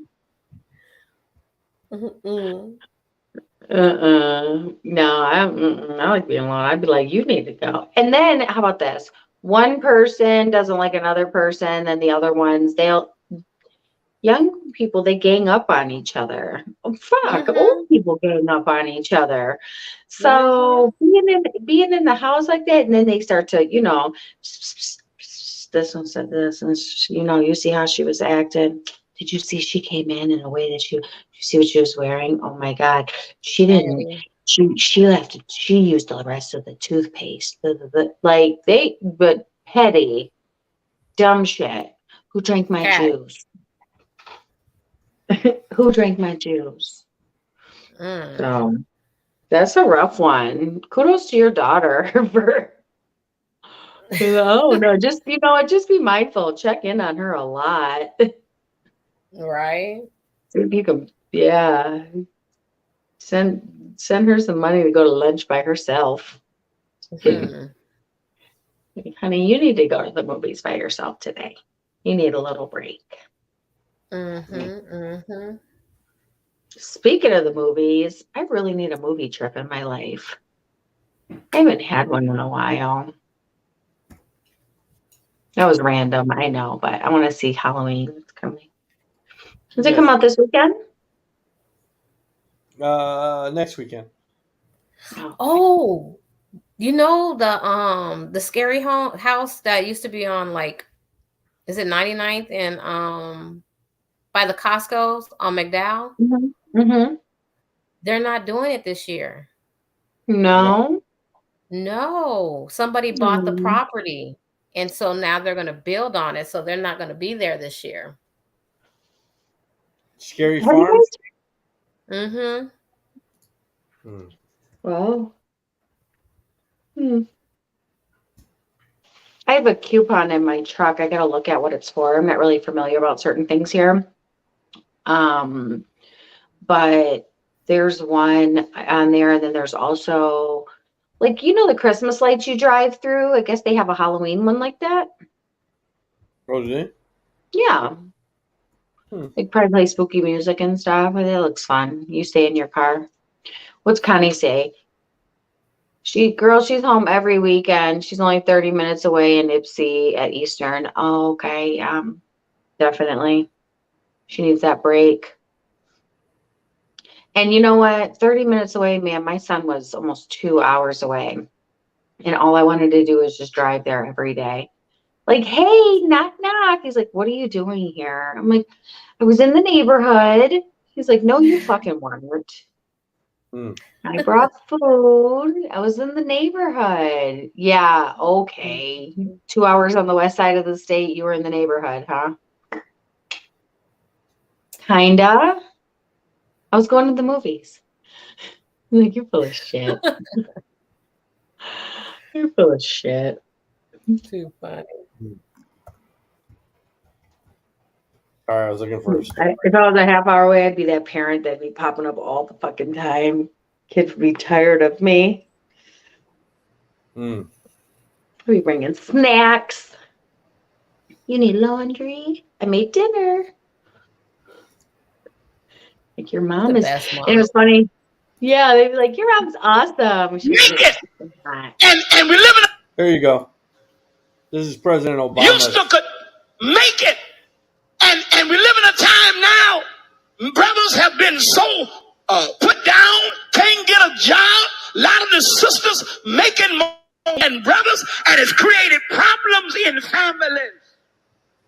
I like being alone. I'd be like, you need to go. And then how about this? One person doesn't like another person, and the other ones, young people, they gang up on each other. Oh, fuck, old people gang up on each other. So being in the house like that, and then they start to, this one said this, and you see how she was acting. Did you see she came in a way that you see what she was wearing? Oh my God, she didn't. She left. She used the rest of the toothpaste. But petty, dumb shit. Who drank my juice? Who drank my juice? So that's a rough one. Kudos to your daughter for. Oh no, just be mindful. Check in on her a lot. Right. See if you can, yeah. Send her some money to go to lunch by herself. Honey, you need to go to the movies by yourself today. You need a little break. Speaking of the movies, I really need a movie trip in my life. I haven't had one in a while. That was random, I know, but I want to see Halloween. It's coming. Does it come out this weekend? Next weekend. Oh, the scary house that used to be on is it 99th and by the Costco's on McDowell? Mm-hmm. They're not doing it this year. No. No. Somebody bought the property, and so now they're going to build on it. So they're not going to be there this year. Scary Farm. Well. I have a coupon in my truck. I got to look at what it's for. I'm not really familiar about certain things here. But there's one on there, and then there's also the Christmas lights you drive through. I guess they have a Halloween one like that. Oh, did they? Yeah. Like probably play spooky music and stuff. It looks fun. You stay in your car. What's Connie say? She's home every weekend. She's only 30 minutes away in Ipsy at Eastern. Oh, okay. Definitely. She needs that break. And you know what? 30 minutes away, man, my son was almost 2 hours away. And all I wanted to do was just drive there every day. Like, hey, knock, knock. He's like, what are you doing here? I'm like, I was in the neighborhood. He's like, no, you fucking weren't. I brought food. I was in the neighborhood. Yeah, okay. 2 hours on the west side of the state. You were in the neighborhood, huh? Kinda. I was going to the movies. I'm like, you're full of shit. You're full of shit. Too funny. All right, I was looking for a story. If I was a half hour away, I'd be that parent that'd be popping up all the fucking time. Kids would be tired of me. I'd be bringing snacks. You need laundry? I made dinner. Like, your mom The is, best and it mom. was funny. Yeah, they'd be like, your mom's awesome. She was Make it, hot. and we live in There you go. This is President Obama. Houston could make it, and we live in a time now. Brothers have been so put down, can't get a job. A lot of the sisters making more than brothers, and it's created problems in families.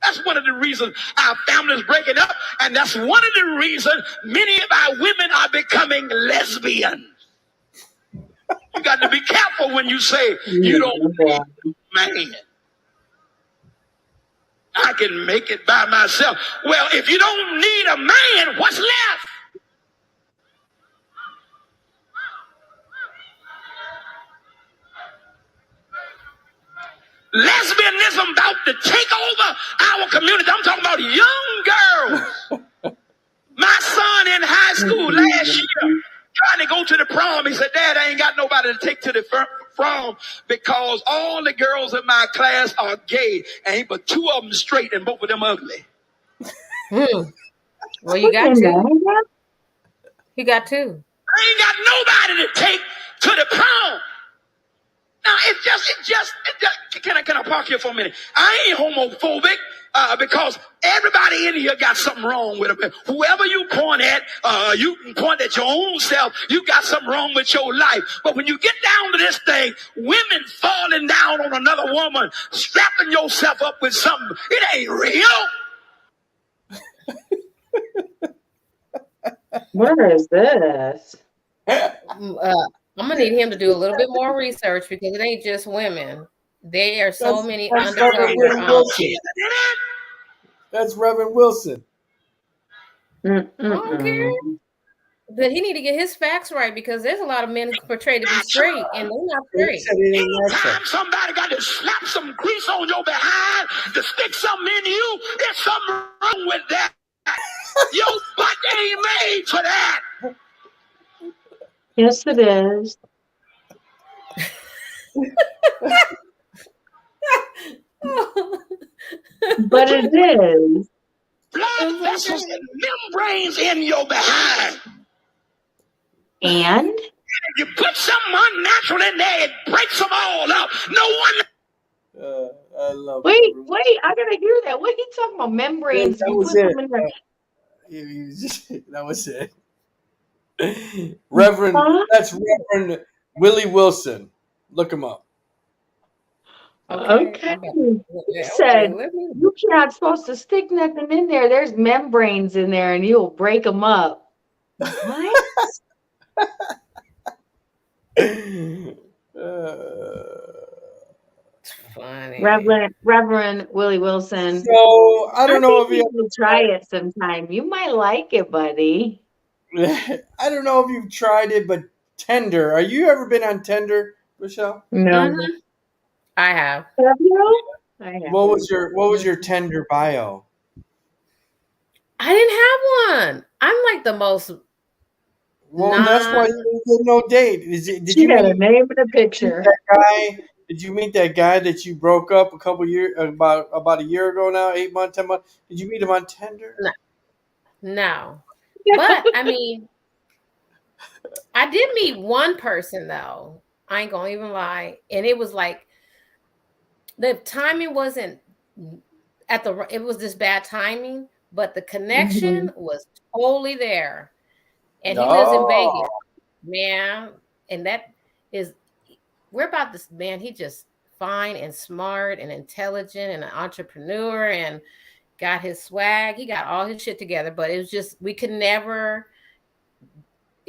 That's one of the reasons our families breaking up, and that's one of the reasons many of our women are becoming lesbians. You got to be careful when you say you don't need a man. I can make it by myself. Well, if you don't need a man, what's left? Lesbianism about to take over our community. I'm talking about young girls. My son in high school last year trying to go to the prom. He said, Dad, I ain't got nobody to take to the prom because all the girls in my class are gay. And but 2 of them straight and both of them ugly. Well, you got 2. You got 2. I ain't got nobody to take to the prom. Now, it just, can I park here for a minute? I ain't homophobic because everybody in here got something wrong with them. Whoever you point at, you can point at your own self. You got something wrong with your life. But when you get down to this thing, women falling down on another woman, strapping yourself up with something, it ain't real. Where is this? I'm gonna need him to do a little bit more research because it ain't just women. There are so many undercover. That's Reverend Wilson. I don't care. But he need to get his facts right because there's a lot of men who portray to be straight and they're not straight. Anytime somebody got to slap some grease on your behind to stick something in you, there's something wrong with that. Your butt ain't made for that. Yes, it is. But it is. Blood vessels and membranes in your behind. And? If you put something unnatural in there, it breaks them all up. No one. I love Wait, I gotta hear that. What are you talking about? Membranes? That You was put it. them in there. That was it. That's Reverend Willie Wilson. Look him up. Okay. He said you're not supposed to stick nothing in there. There's membranes in there and you'll break them up. What? Funny. Reverend Willie Wilson. So I don't know if you will try it sometime. You might like it, buddy. I don't know if you've tried it, but Tinder. Are you ever been on Tinder, Michelle? No. I have. Have you? I have. What was your Tinder bio? I didn't have one. I'm like the most. Well, that's why you didn't no date. Did she you had a name and a picture. That guy? Did you meet that guy that you broke up a couple years about a year ago now, 8 months, 10 months? Did you meet him on Tinder? No. But I mean, I did meet one person though. I ain't gonna even lie, and it was like the timing wasn't it was just bad timing, but the connection was totally there. And he lives in Vegas, man. And that is, we're about this man. He just fine and smart and intelligent and an entrepreneur and got his swag. He got all his shit together, but it was just, it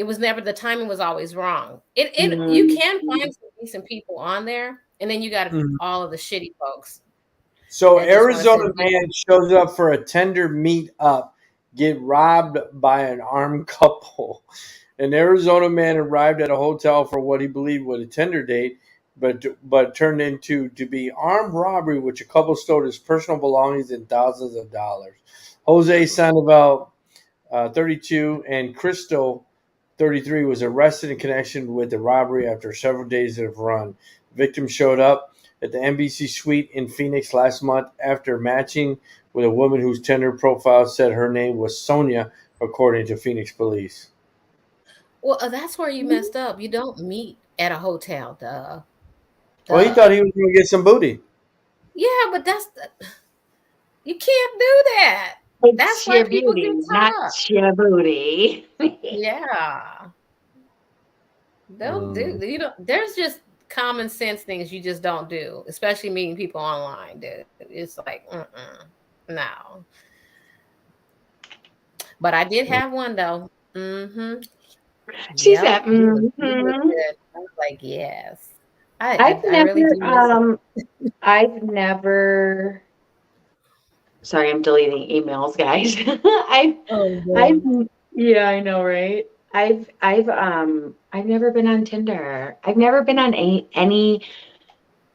was never, the timing was always wrong. You can find some decent people on there, and then you got all of the shitty folks. So Arizona man shows up for a Tinder meet-up, get robbed by an armed couple. An Arizona man arrived at a hotel for what he believed was a Tinder date, but turned into to be armed robbery, which a couple stole his personal belongings and thousands of dollars. Jose Sandoval, 32, and Cristo, 33, was arrested in connection with the robbery after several days of run. Victim showed up at the NBC suite in Phoenix last month after matching with a woman whose Tinder profile said her name was Sonia, according to Phoenix police. Well, that's where you messed up. You don't meet at a hotel, duh. Well, he thought he was going to get some booty. Yeah, but you can't do that. It's That's why your people get beauty, not stuck. your booty. Yeah. Don't do you know there's just common sense things you just don't do, especially meeting people online, dude. It's like no. But I did have one though. Mm-hmm. She Yep. said, He was mm-hmm. good. I was like, yes. I've I really do miss it. I've never, sorry, I'm deleting emails, guys. I've, yeah, I know, right? I've never been on Tinder. I've never been on any.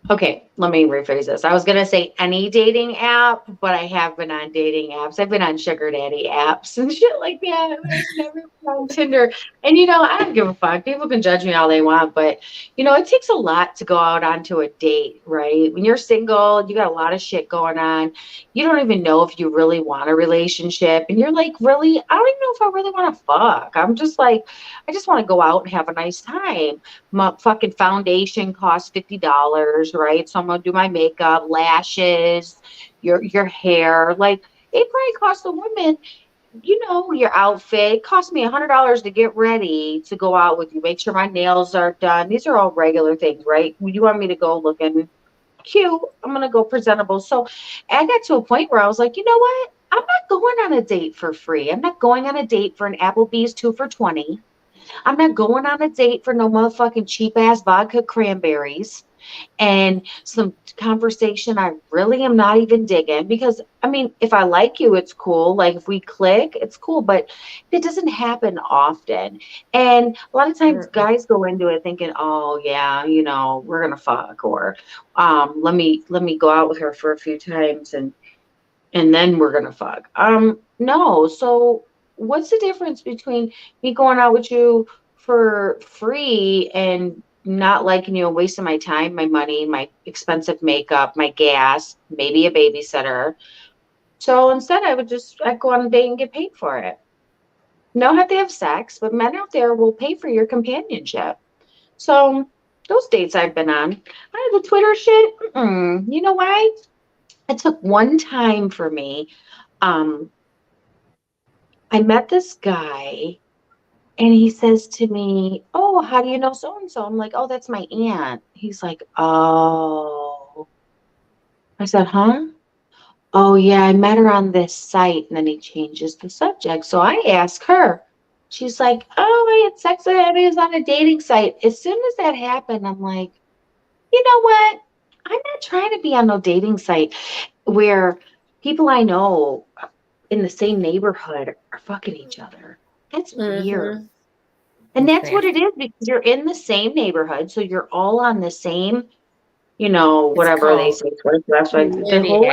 Okay, let me rephrase this. I was going to say any dating app, but I have been on dating apps. I've been on sugar daddy apps and shit like that. I've never been on Tinder. And, I don't give a fuck. People can judge me all they want, but, it takes a lot to go out onto a date, right? When you're single, you got a lot of shit going on. You don't even know if you really want a relationship. And you're like, really? I don't even know if I really want to fuck. I'm just like, I just want to go out and have a nice time. My fucking foundation costs $50, right? So I'm gonna do my makeup, lashes, your hair. Like it probably costs a woman, your outfit. It cost me $100 to get ready to go out with you. Make sure my nails are done. These are all regular things, right? You want me to go looking cute, I'm gonna go presentable. So I got to a point where I was like, you know what? I'm not going on a date for free. I'm not going on a date for an Applebee's 2 for $20. I'm not going on a date for no motherfucking cheap ass vodka cranberries and some conversation I really am not even digging because if I like you, it's cool. Like if we click, it's cool, but it doesn't happen often. And a lot of times guys go into it thinking, oh yeah, we're gonna fuck or let me go out with her for a few times and then we're gonna fuck. No. So what's the difference between me going out with you for free and not liking you and wasting my time, my money, my expensive makeup, my gas, maybe a babysitter? So instead I'd go on a date and get paid for it. No have to have sex, but men out there will pay for your companionship. So those dates I've been on, the Twitter shit, you know why? It took one time for me. I met this guy and he says to me, oh, how do you know so-and-so? I'm like, oh, that's my aunt. He's like, oh. I said, huh? Oh, yeah, I met her on this site. And then he changes the subject. So I ask her. She's like, oh, I had sex with him. He was on a dating site. As soon as that happened, I'm like, you know what? I'm not trying to be on no dating site where people I know in the same neighborhood are fucking each other. That's weird. And that's what it is because you're in the same neighborhood. So you're all on the same, whatever they say. That's like the whole.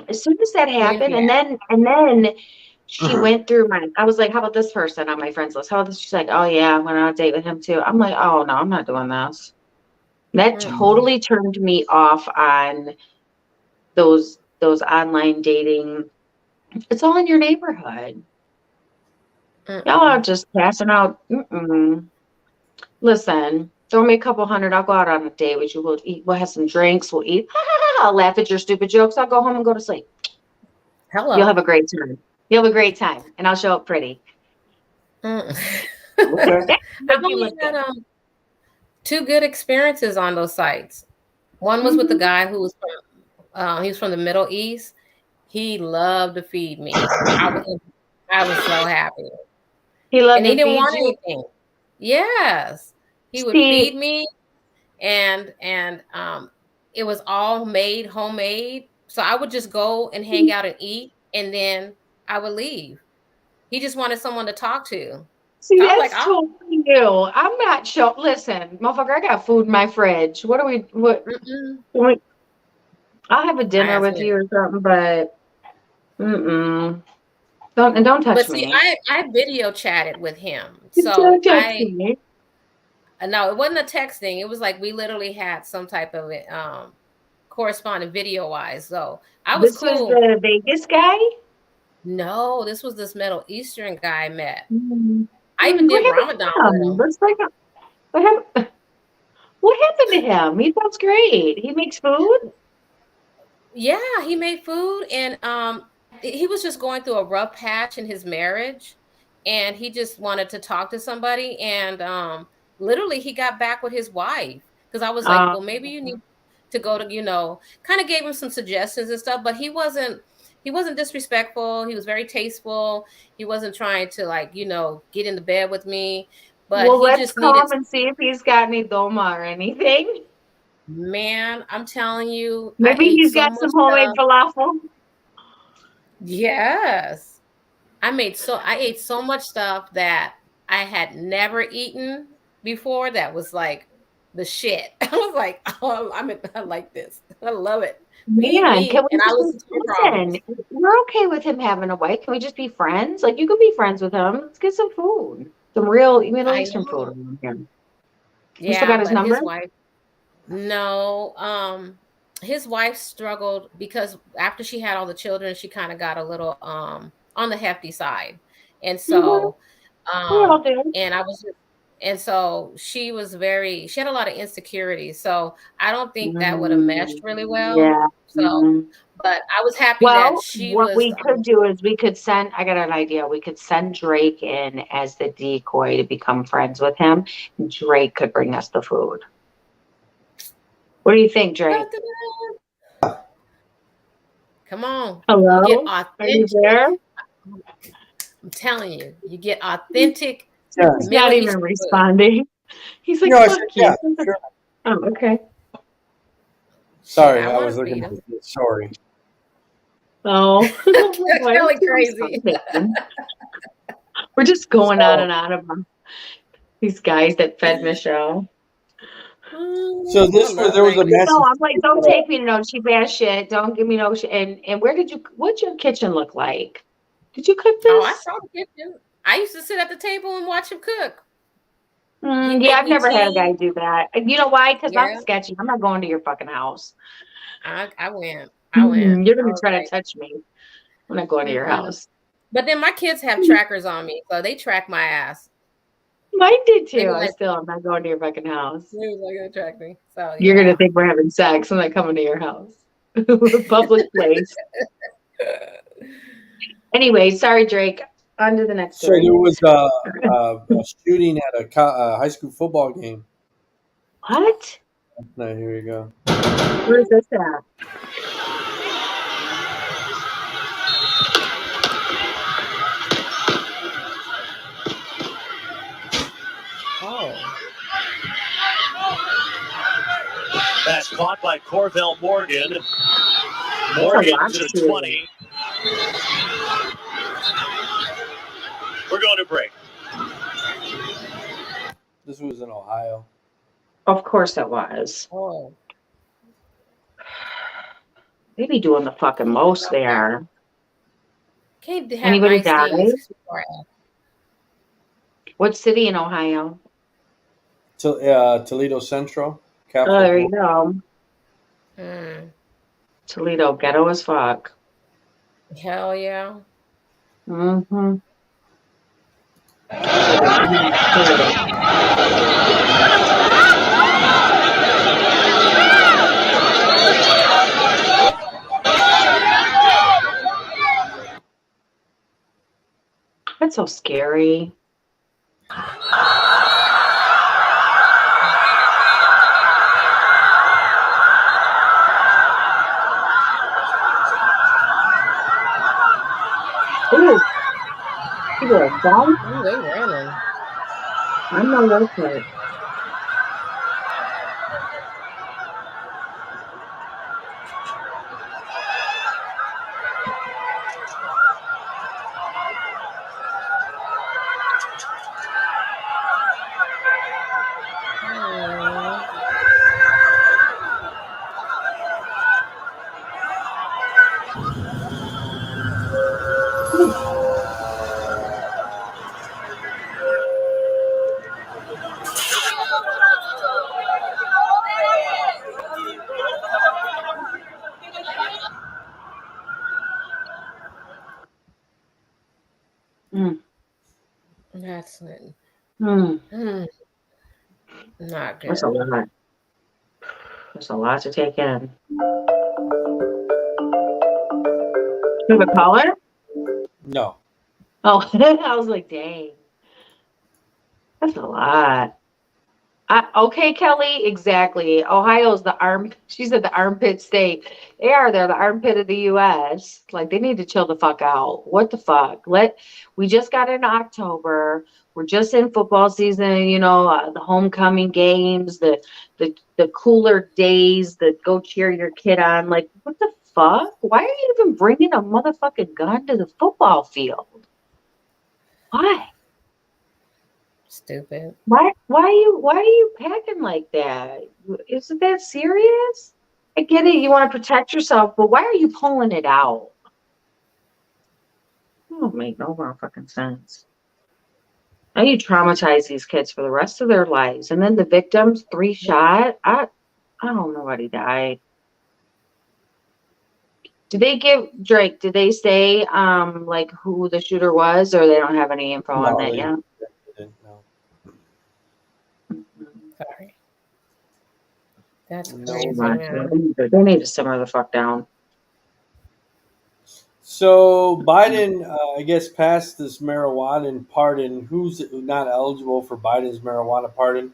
As soon as that happened, and then she went through I was like, how about this person on my friends list? How about this? She's like, oh yeah, I went on a date with him too. I'm like, oh no, I'm not doing this. That totally turned me off on those online dating. It's all in your neighborhood. Y'all are just passing out. Listen, throw me a couple hundred. I'll go out on a date with you. We'll eat. We'll have some drinks. We'll eat. I'll laugh at your stupid jokes. I'll go home and go to sleep. Hello. You'll have a great time. You'll have a great time, and I'll show up pretty. I've only had 2 good experiences on those sites. One was with the guy who was from the Middle East. He loved to feed me. I was so happy. He loved and he to didn't feed want you? anything. Yes, he would feed me, and it was all homemade. So I would just go and hang out and eat, and then I would leave. He just wanted someone to talk to. See, So I was that's like, totally new. I'm not sure. Listen, motherfucker, I got food in my fridge. What? I'll have a dinner with you or something, but don't touch But see, me. I video chatted with him. Don't So touch me. No, it wasn't a texting. It was like we literally had some type of corresponding video wise. So I was This cool. was the Vegas guy? No, this was this Middle Eastern guy I met. Mm. I even What did happened Ramadan to with him? him. Looks like what happened to him? He sounds great. He makes food. Yeah, he made food, and he was just going through a rough patch in his marriage, and he just wanted to talk to somebody, and literally he got back with his wife because I was like, well, maybe you need to go to, kind of gave him some suggestions and stuff, but he wasn't disrespectful. He was very tasteful. He wasn't trying to like, get in the bed with me, but Well, he let's just call needed. him and see if he's got any doma or anything. Man, I'm telling you, I Maybe ate he's so got much some homemade stuff. falafel. Yes. I ate so much stuff that I had never eaten before that was like the shit. I was like, oh, I like this. I love it. Feed Man, can me we and I just listen to your listen? problems. We're okay with him having a wife. Can we just be friends? Like you can be friends with him. Let's get some food. Some real Middle I Eastern food know. around here. You still Yeah, got his but number? his wife, no, his wife struggled because after she had all the children, she kind of got a little on the hefty side. And Mhm. so We all do. and I was and so she had a lot of insecurities. So I don't think that would have meshed really well. Yeah. So, but I was happy that Well, she what was we could do is I got an idea. We could send Drake in as the decoy to become friends with him. Drake could bring us the food. What do you think, Drake? Come on. You get Hello? Are you there? authentic. I'm telling you, you get authentic He's not Middle even Eastern food. responding. He's like, I fuck said, you. yeah, sure. Oh, okay. Sorry, I I want was to looking feed at him. the story. Oh, why Kelly don't you crazy. respond to him? We're just going on and on about these guys that fed Michelle. So I there was a love message. No, I'm like, don't take me to no cheap ass shit. Don't give me no shit. And what's your kitchen look like? Did you cook Oh, I this? saw the kitchen. I used to sit at the table and watch him cook. He'd Yeah, make I've me never had a guy tea. do that. You know why? Because I'm Yeah, sketchy. I'm not going to your fucking house. I went. I went. You're I gonna was try to like, touch me. I'm not going to your mm-mm. house. But then my kids have trackers on me, so they track my ass. Mine did They too. was like, I'm not going to your fucking house. they track me. So You're gonna yeah. think we're having sex. I'm not coming to your house. Public place. Anyway, sorry, Drake. On to the next So story. there was a shooting at a high school football game. What? No, here you go. Where's this at? Oh. That's caught by Corvell Morgan. That's a Morgan lot to the shooting. 20. We're going to break. This was in Ohio. Of course it was. Oh. They be doing the fucking most there. Can't have Anybody nice die? things. What city in Ohio? Toledo Central. Oh, there you go. Mm. Toledo, ghetto as fuck. Hell yeah. Mm-hmm. That's so scary. Ooh. People are dumb. Ooh, they running. I'm not like that. That's Hmm. Not That's a good. lot. That's a lot to take in. You have a caller? No. Oh, I was like, dang. That's a lot. Okay, Kelly, exactly. Ohio's the she said the armpit state. They're the armpit of the U.S. Like they need to chill the fuck out. What the fuck? We just got into October. We're just in football season. The homecoming games, the cooler days that go cheer your kid on. Like what the fuck? Why are you even bringing a motherfucking gun to the football field? Why? Stupid. Why are you packing like that? Isn't that serious? I get it, you want to protect yourself, but why are you pulling it out? It don't make no motherfucking sense. Now you traumatize these kids for the rest of their lives. And then the victims, 3 shot. I don't know what he died. Did they give Drake, did they say like who the shooter was, or they don't have any info on that yet? Didn't know. Sorry. That's No, crazy, Right. man. They need to simmer the fuck down. So Biden, I guess, passed this marijuana pardon. Who's not eligible for Biden's marijuana pardon?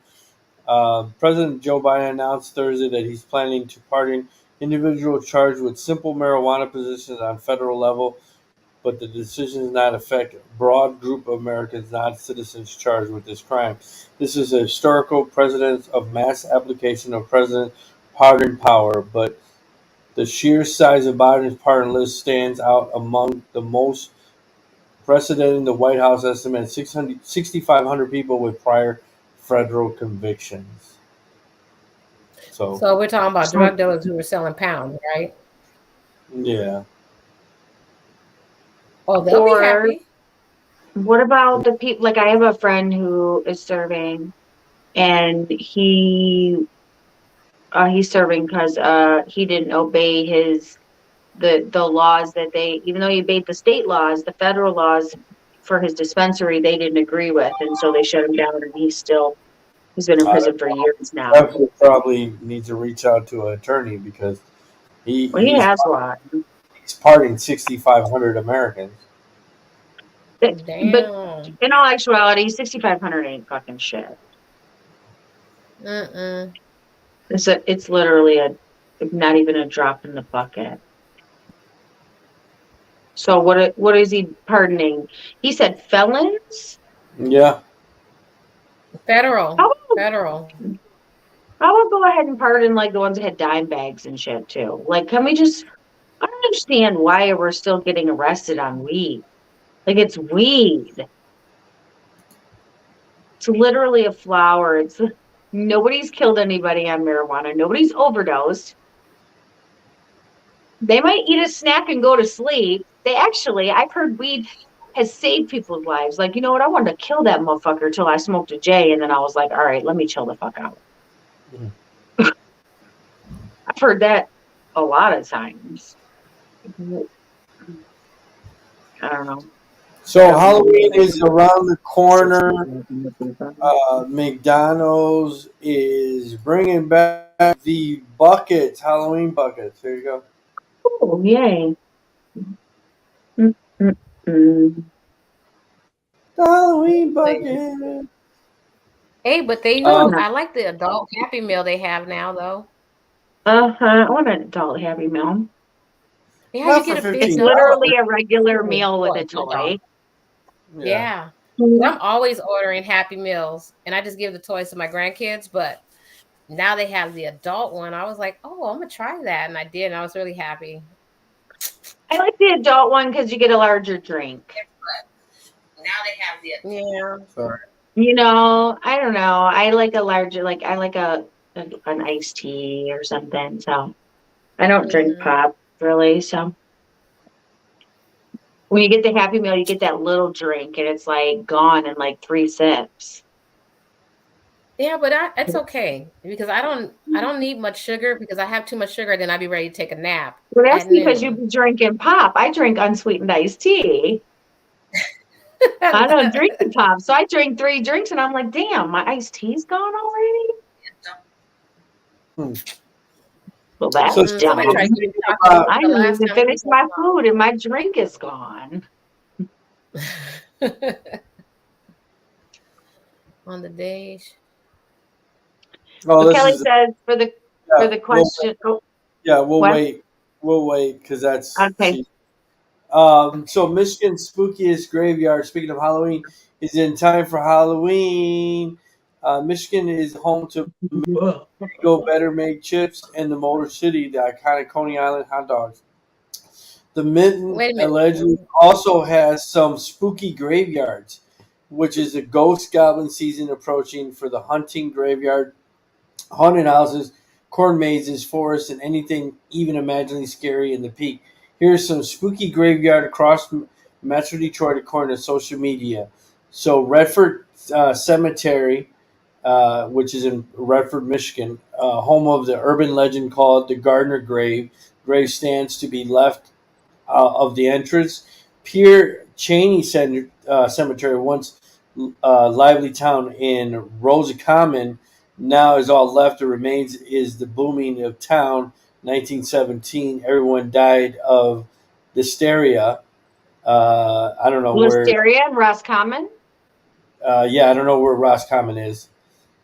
President Joe Biden announced Thursday that he's planning to pardon individuals charged with simple marijuana possessions on federal level, but the decision does not affect a broad group of Americans, not citizens charged with this crime. This is a historical precedent of mass application of president pardon power, but the sheer size of Biden's pardon list stands out among the most precedented. The White House estimated 6,500 people with prior federal convictions. So we're talking about drug dealers who were selling pounds, right? Yeah. Oh, they'll be happy. What about the people? Like I have a friend who is serving, and he's serving because he didn't obey the laws that even though he obeyed the state laws, the federal laws for his dispensary they didn't agree with, and so they shut him down, and he's been in prison for years now. Definitely probably needs to reach out to an attorney because He he's has one. He's pardoning 6,500 Americans. But Damn. in all actuality, 6,500 ain't fucking shit. It's literally not even a drop in the bucket. So what is he pardoning? He said felons? Yeah. Federal. I would go ahead and pardon like the ones that had dime bags and shit too. Like, can we just? I don't understand why we're still getting arrested on weed. Like it's weed. It's literally a flower. Nobody's killed anybody on marijuana. Nobody's overdosed. They might eat a snack and go to sleep. I've heard weed has saved people's lives. Like, you know what? I wanted to kill that motherfucker till I smoked a J, and then I was like, all right, let me chill the fuck out. I've heard that a lot of times. I don't know. So Halloween is around the corner. McDonald's is bringing back the buckets, Halloween buckets. There you go. Oh, yay. Halloween bucket. Hey, but I like the adult Happy Meal they have now, though. I want an adult Happy Meal. Yeah, you get a big. It's literally a regular meal with a toy. Yeah. I'm always ordering Happy Meals, and I just give the toys to my grandkids. But now they have the adult one. I was like, oh, I'm gonna try that, and I did, and I was really happy. I like the adult one because you get a larger drink. Now they have the Sorry. I don't know. I like a larger, I like an iced tea or something. So I don't drink pop really. So when you get the Happy Meal, you get that little drink, and it's like gone in like 3 sips. Yeah, but it's okay because I don't need much sugar because I have too much sugar, then I'd be ready to take a nap. Well, that's because you be drinking pop. I drink unsweetened iced tea. I don't drink the pop. So I drank 3 drinks and I'm like, damn, my iced tea's gone already? Well, that's So Somebody dumb. tried to give me chocolate I the didn't last even time. finish my food and my drink is gone. On the days. Oh, So this Kelly is says for the question. we'll What? wait. We'll wait because that's Okay. So Michigan's spookiest graveyard, speaking of Halloween, is in time for Halloween. Michigan is home to Go Better Made chips and the Motor City, the iconic Coney Island hot dogs. The Mitten Wait a minute. allegedly also has some spooky graveyards, which is the ghost goblin season approaching for the hunting graveyard, haunted houses, corn mazes, forests, and anything even imaginably scary in the peak. Here's some spooky graveyard across Metro Detroit according to social media. So Redford Cemetery, which is in Redford, Michigan, home of the urban legend called the Gardner Grave. Grave stands to be left of the entrance. Pierre Cheney Cemetery, once lively town in Rosa Common, now is all left that remains is the booming of town. 1917, everyone died of hysteria. I don't know where. Listeria and Roscommon. Yeah, I don't know where Roscommon is.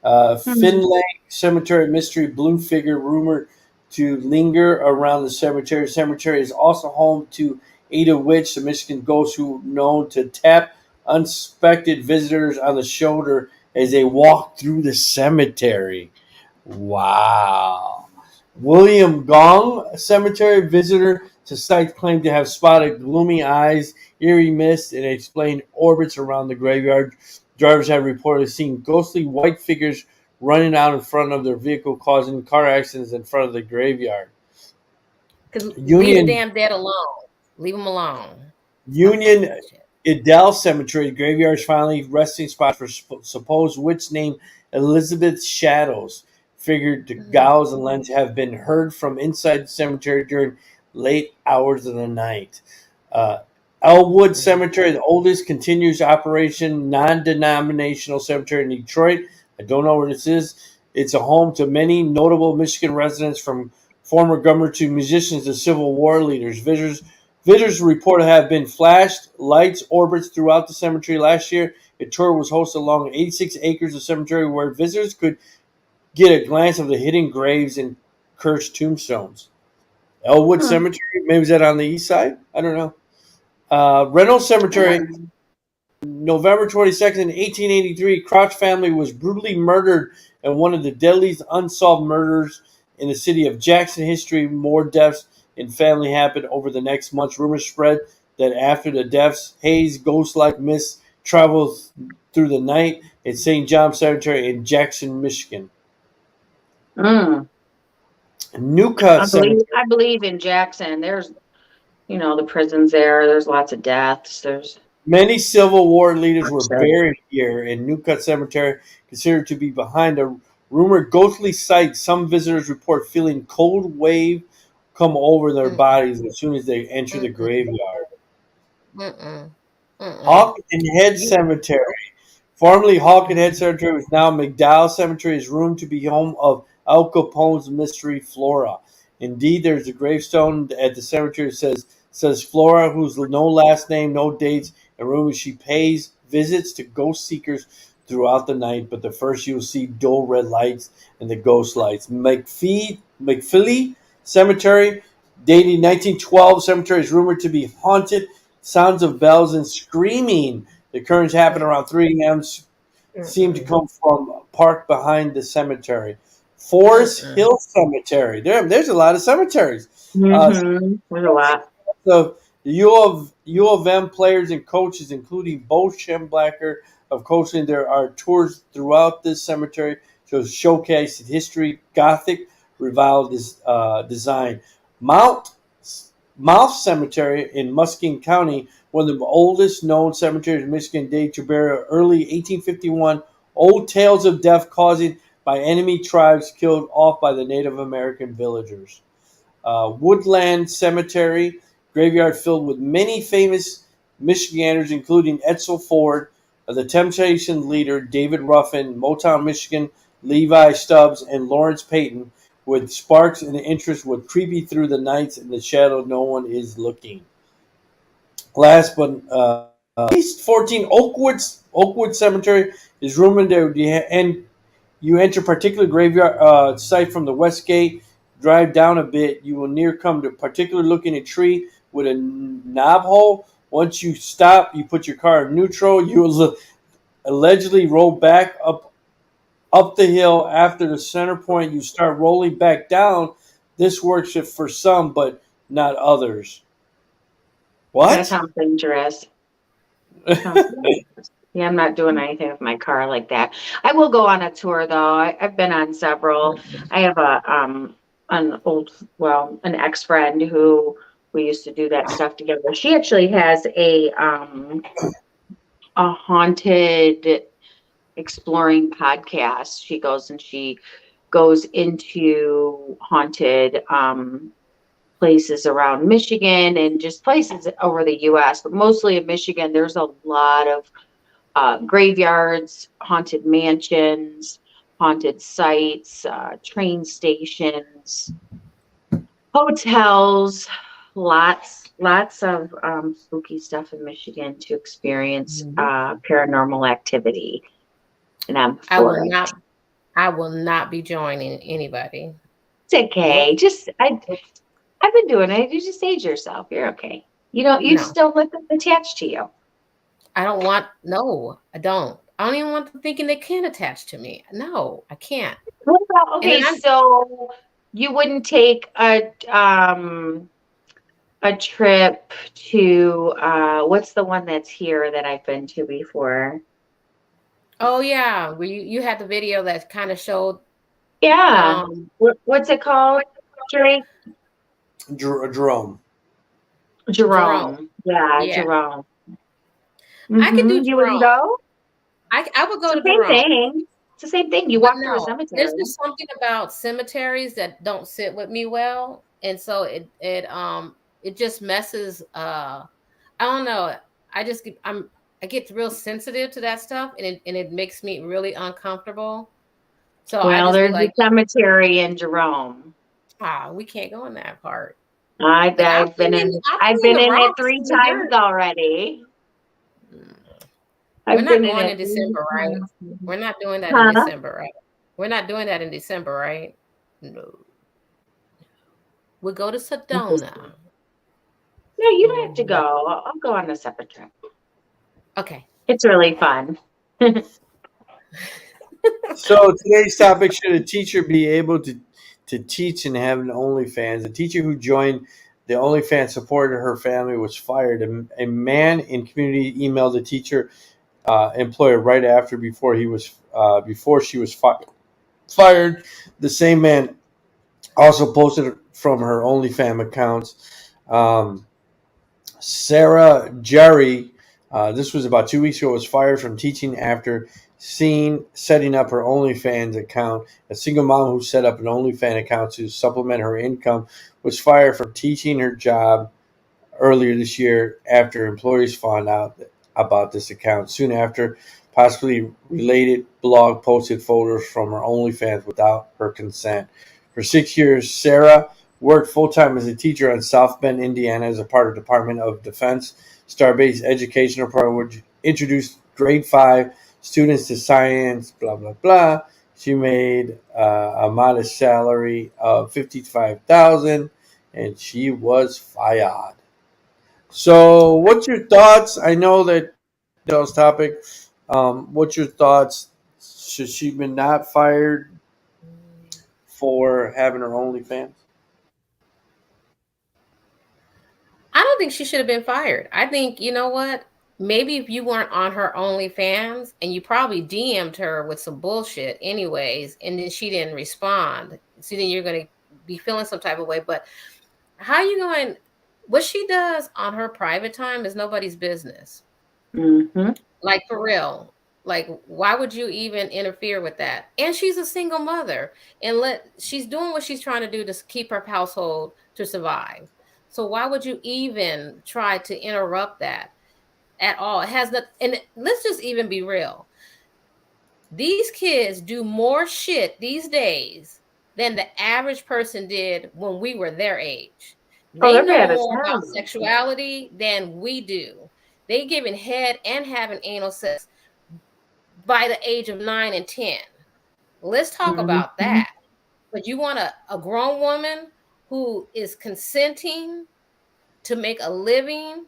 Finlay Cemetery mystery blue figure rumored to linger around the cemetery. The cemetery is also home to Ada Witch, the Michigan ghost who known to tap unsuspected visitors on the shoulder as they walk through the cemetery. Wow. William Gong Cemetery visitor to site claimed to have spotted gloomy eyes, eerie mist, and explained orbits around the graveyard. Drivers have reported seeing ghostly white figures running out in front of their vehicle, causing car accidents in front of the graveyard. Leave the Union damn dead alone. Leave them alone. Union Idell Cemetery graveyards finally resting spots for supposed witch named Elizabeth Shadows. Figured the gowls and lens have been heard from inside the cemetery during late hours of the night. Elwood Cemetery, the oldest continuous operation non-denominational cemetery in Detroit. I don't know where this is. It's a home to many notable Michigan residents, from former governor to musicians to Civil War leaders. Visitors reported have been flashed lights orbits throughout the cemetery. Last year, a tour was hosted along 86 acres of cemetery where visitors could get a glance of the hidden graves and cursed tombstones. Elwood Cemetery, maybe is that on the east side? I don't know. Reynolds Cemetery, November 22nd, 1883, Crouch family was brutally murdered in one of the deadliest unsolved murders in the city of Jackson history. More deaths in family happened over the next months. Rumors spread that after the deaths, haze, ghost-like mist traveled through the night at St. John Cemetery in Jackson, Michigan. Nuka Cemetery. I believe in Jackson. There's, the prisons there. There's lots of deaths. There's Many Civil War leaders were buried here in Newcut Cemetery, considered to be behind a rumored ghostly site. Some visitors report feeling cold wave come over their bodies as soon as they enter the graveyard. Hawk and Head Cemetery. Formerly Hawk and Head Cemetery is now McDowell Cemetery, is rumored to be home of Al Capone's mystery Flora. Indeed, there's a gravestone at the cemetery that says Flora, who's no last name, no dates, and rumored she pays visits to ghost seekers throughout the night. But the first you'll see dull red lights and the ghost lights. McPhilly Cemetery, dating 1912, cemetery is rumored to be haunted. Sounds of bells and screaming. The occurrence happened around 3 a.m. Seemed to come from a park behind the cemetery. Forest Hill Cemetery. There's a lot of cemeteries. there's a lot. So the U of M players and coaches, including Bo Schemblacker of coaching, there are tours throughout this cemetery to showcase history, Gothic revival design. Mouth Cemetery in Muscatine County, one of the oldest known cemeteries in Michigan, date to bury early 1851 old tales of death caused by enemy tribes killed off by the Native American villagers. Woodland Cemetery, graveyard filled with many famous Michiganders, including Edsel Ford, The Temptation leader David Ruffin, Motown Michigan Levi Stubbs, and Lawrence Payton, with sparks and interest with Creepy Through the Nights in the Shadow No One Is Looking. Last but least 14, Oakwood Cemetery is rumored that you enter particular graveyard site from the west gate. Drive down a bit, you will near come to a particular looking a tree with a knob hole. Once you stop, you put your car in neutral. You will allegedly roll back up the hill. After the center point, you start rolling back down. This works for some, but not others. What? That sounds dangerous. Yeah, I'm not doing anything with my car like that. I will go on a tour though. I've been on several. I have an ex-friend who we used to do that stuff together. She actually has a haunted exploring podcast. She goes into haunted places around Michigan and just places over the US, but mostly in Michigan. There's a lot of graveyards, haunted mansions, haunted sites, train stations, hotels, lots of spooky stuff in Michigan to experience paranormal activity. And I'm for it. I will not be joining anybody. It's okay. I've been doing it. You just age yourself. You're okay. You just don't let them attach to you. I don't want, no, I don't. I don't even want them thinking they can attach to me. No, I can't. What about, okay, so you wouldn't take a trip to, what's the one that's here that I've been to before? Oh yeah, where you had the video that kind of showed. Yeah. What's it called, Drake? Jerome. Yeah, Jerome. I could do Jerome. You wouldn't go? I would go to Jerome. Thing. It's the same thing. You walk through a cemetery. There's just something about cemeteries that don't sit with me well, and so it just messes. I don't know. I get real sensitive to that stuff, and it makes me really uncomfortable. So there's a cemetery in Jerome. We can't go in that part. I've been in it 3 times already. We're not going in December, right? We're not doing that in December, right? We're not doing that in December, right? No. We'll go to Sedona. No, you don't have to go. I'll go on a separate trip. Okay. It's really fun. So today's topic: should a teacher be able to teach and have an OnlyFans? A teacher who joined the OnlyFans supported her family was fired. A man in community emailed the teacher employer right after before she was fired. The same man also posted from her OnlyFans accounts. Sarah Jerry, this was about 2 weeks ago, was fired from teaching after setting up her OnlyFans account. A single mom who set up an OnlyFans account to supplement her income was fired from teaching her job earlier this year after employees found out about this account. Soon after, possibly related blog posted photos from her OnlyFans without her consent. For 6 years, Sarah worked full-time as a teacher in South Bend, Indiana, as a part of the Department of Defense Star-Based Educational Program, which introduced grade 5 students to science, blah, blah, blah. She made a modest salary of $55,000, and she was fired. So what's your thoughts? I know that was topic. What's your thoughts? Should she be not fired for having her OnlyFans? I don't think she should have been fired. I think, you know what? Maybe if you weren't on her OnlyFans and you probably DM'd her with some bullshit anyways, and then she didn't respond. So then you're going to be feeling some type of way. But how are you going? What she does on her private time is nobody's business. Mm-hmm. Like, for real. Like, why would you even interfere with that? And she's a single mother, and she's doing what she's trying to do to keep her household to survive. So why would you even try to interrupt that? at all. It has not, and let's just even be real. These kids do more shit these days than the average person did when we were their age. Oh, They they're know bad as more about hell. sexuality than we do. They giving head and having anal sex by the age of 9 and 10. Let's talk about that. But you want a grown woman who is consenting to make a living,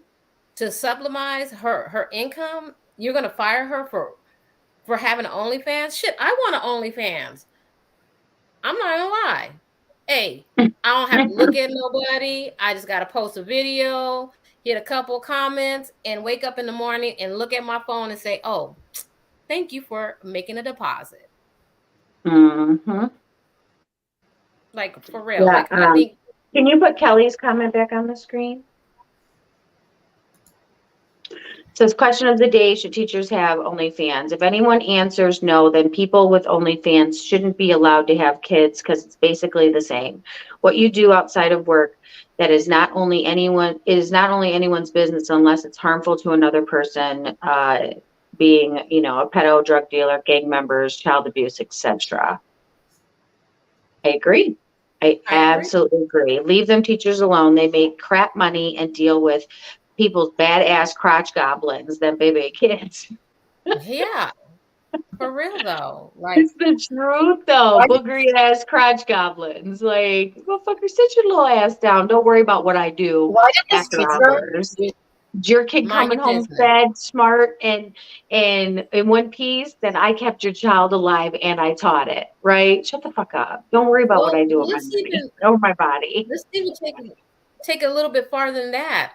to sublimize her income, you're gonna fire her for having an OnlyFans? Shit, I want an OnlyFans. I'm not gonna lie. Hey, I don't have to look at nobody. I just gotta post a video, get a couple comments, and wake up in the morning and look at my phone and say, "Oh, thank you for making a deposit." Mm-hmm. Like for real. Yeah. Like I think. Can you put Kelly's comment back on the screen? It says, question of the day, should teachers have OnlyFans? If anyone answers no, then people with OnlyFans shouldn't be allowed to have kids because it's basically the same. What you do outside of work that is not only anyone's business unless it's harmful to another person, being, a pedo, drug dealer, gang members, child abuse, etc. I agree. I absolutely agree. Leave them teachers alone. They make crap money and deal with people's badass crotch goblins than baby kids. Yeah, for real though. Like It's the truth though. Boogery ass crotch goblins. Like, motherfucker, sit your little ass down. Don't worry about what I do after hours. Is your kid coming home fed, smart, and in one piece? Then I kept your child alive and I taught it. Right? Shut the fuck up. Don't worry about what I do with my money or my body. Let's even take it a little bit farther than that.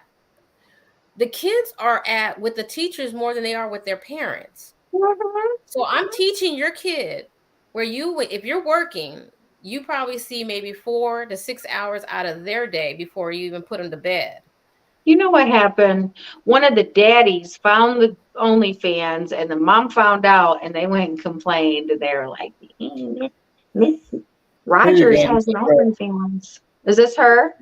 The kids are with the teachers more than they are with their parents. So I'm teaching your kid where if you're working, you probably see maybe 4 to 6 hours out of their day before you even put them to bed. You know what happened? One of the daddies found the OnlyFans and the mom found out and they went and complained. And they were like, Miss Rogers has an OnlyFans. Is this her?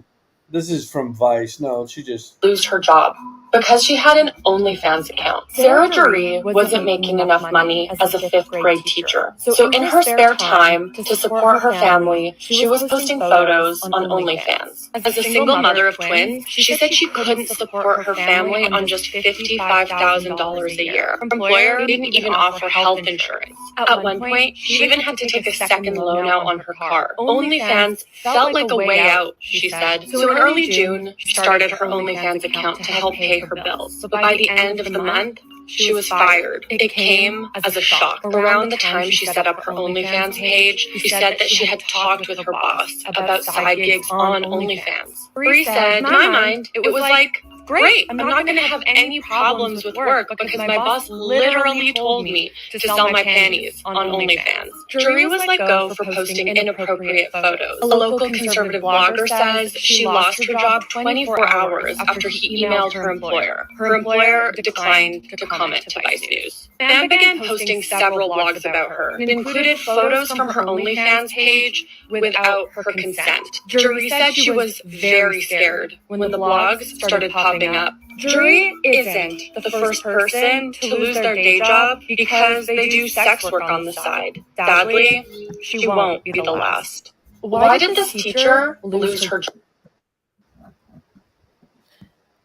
This is from Vice. No, she just lose her job because she had an OnlyFans account. Sarah Dury wasn't making enough money as a 5th grade teacher. So in her spare time, to support her family, she was posting photos on OnlyFans. As a single mother of twins, she said she couldn't support her family on just $55,000 a year. Her employer didn't even offer health insurance. At one point, she even had to take a second loan out on her car. OnlyFans felt like a way out, she said. So in early June, she started her OnlyFans account to help pay her bills. But by the end of the month, she was fired. It came as a shock. Around the time she set up her OnlyFans page, she said that she had talked with her boss about side gigs on OnlyFans. Bree said, in my mind, it was like, great, I'm not going to have any problems with work because my boss literally told me to sell my panties on OnlyFans. Drury was let go for posting inappropriate photos. A local conservative blogger says she lost her job 24 hours after he emailed her employer. Her employer declined to comment to Vice News. Fan began posting several blogs about her. It included photos from her OnlyFans page without her consent. Drury said she was very scared when the blogs started popping up. Drury isn't the first person to lose their day job because they do sex work on the side. Sadly, she won't be the last. Why did this teacher lose her job?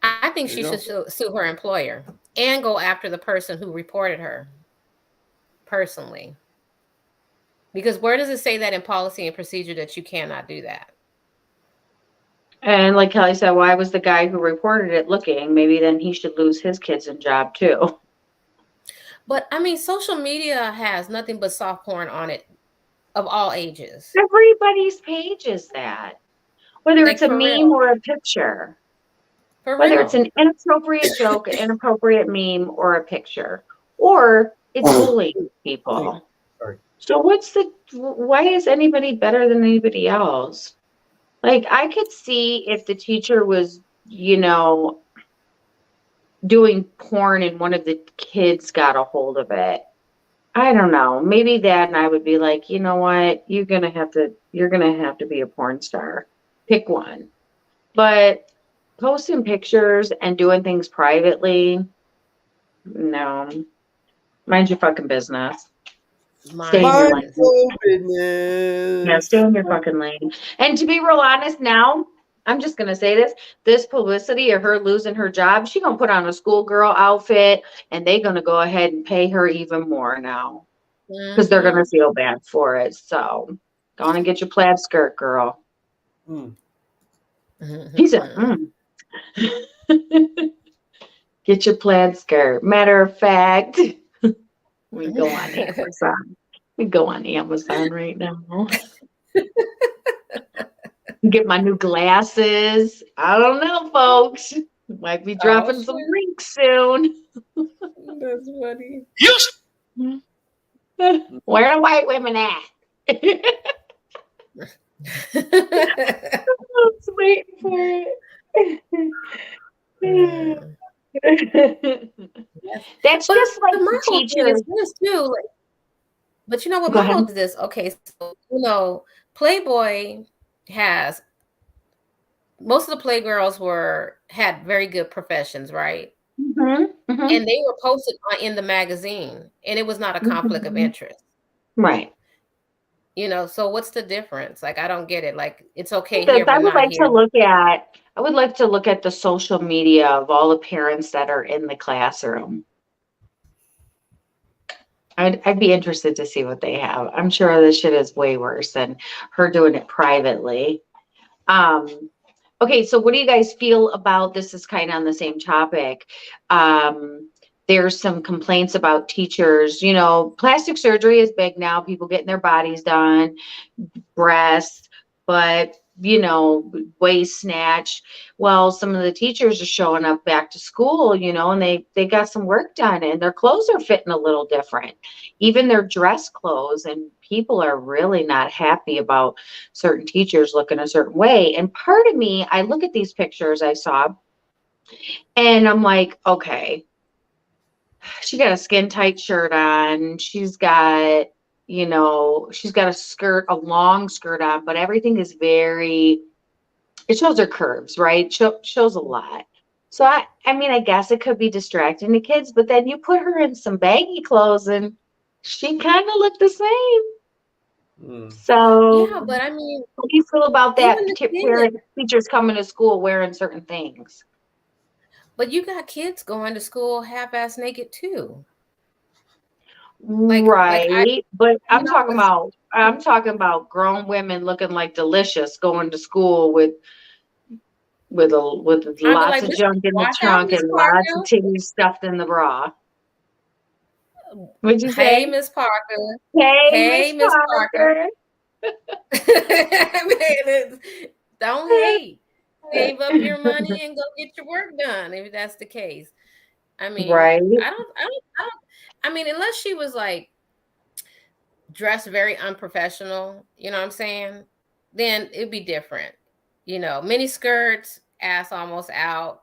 I think she should sue her employer and go after the person who reported her personally. Because where does it say that in policy and procedure that you cannot do that? And like Kelly said, why was the guy who reported it looking? Maybe then he should lose his kids and job too. But I mean, social media has nothing but soft porn on it of all ages. Everybody's page is that. Whether it's a meme or a picture. Whether it's an inappropriate joke, an inappropriate meme, or a picture. Or it's bullying people. So why is anybody better than anybody else? Like, I could see if the teacher was, doing porn and one of the kids got a hold of it. I don't know. Maybe then I would be like, you know what? You're gonna have to be a porn star. Pick one. But posting pictures and doing things privately, No. Mind your fucking business. Stay in Mind your your Mind lane. business. your Yeah, stay business. in your fucking lane. And to be real honest now, I'm just gonna say this publicity of her losing her job, she gonna put on a schoolgirl outfit and they gonna go ahead and pay her even more now. Because they're gonna feel bad for it. So go on and get your plaid skirt, girl. Mm. He said, get your plaid skirt. Matter of fact, we go on Amazon. We go on Amazon right now. Get my new glasses. I don't know, folks. Might be dropping some links soon. That's funny. Where the white women at? I was waiting for it. That's But just like my the whole thing is teacher. this too. Like, but you know what? Go My whole ahead. thing is this. Okay, so Playboy has most of the Playgirls had very good professions, right? And they were posted in the magazine, and it was not a conflict of interest. Right. You know, so what's the difference? Like, I don't get it. Like, it's okay Because here, but not here. I would like to look at the social media of all the parents that are in the classroom. I'd be interested to see what they have. I'm sure this shit is way worse than her doing it privately. Okay, so what do you guys feel about this? Is kind of on the same topic. There's some complaints about teachers. You know, plastic surgery is big now. People getting their bodies done, breasts, but you know, waist snatch. Well, some of the teachers are showing up back to school, you know, and they got some work done and their clothes are fitting a little different, even their dress clothes, and people are really not happy about certain teachers looking a certain way. And part of me, I look at these pictures I saw and I'm like, okay, she got a skin tight shirt on, she's got, you know, she's got a long skirt on, but everything is it shows her curves, right? Shows a lot. So I mean, I guess it could be distracting to kids, but then you put her in some baggy clothes and she kind of looked the same. So Yeah, but I mean, how do you feel about that? even the kids. Teachers coming to school wearing certain things. But you got kids going to school half-ass naked too. Right, but you know, I'm talking about grown women looking like delicious going to school with I'd be lots like, of Miss, junk in the watch out, trunk Miss and lots of Parker. titties stuffed in the bra. What'd you Hey, say? Miss Parker. Hey, Hey, Miss Miss Parker. Parker. Don't hate. Save up your money and go get your work done if that's the case. I mean, Right. I mean, unless she was like dressed very unprofessional, you know what I'm saying? Then it'd be different. You know, mini skirts, ass almost out,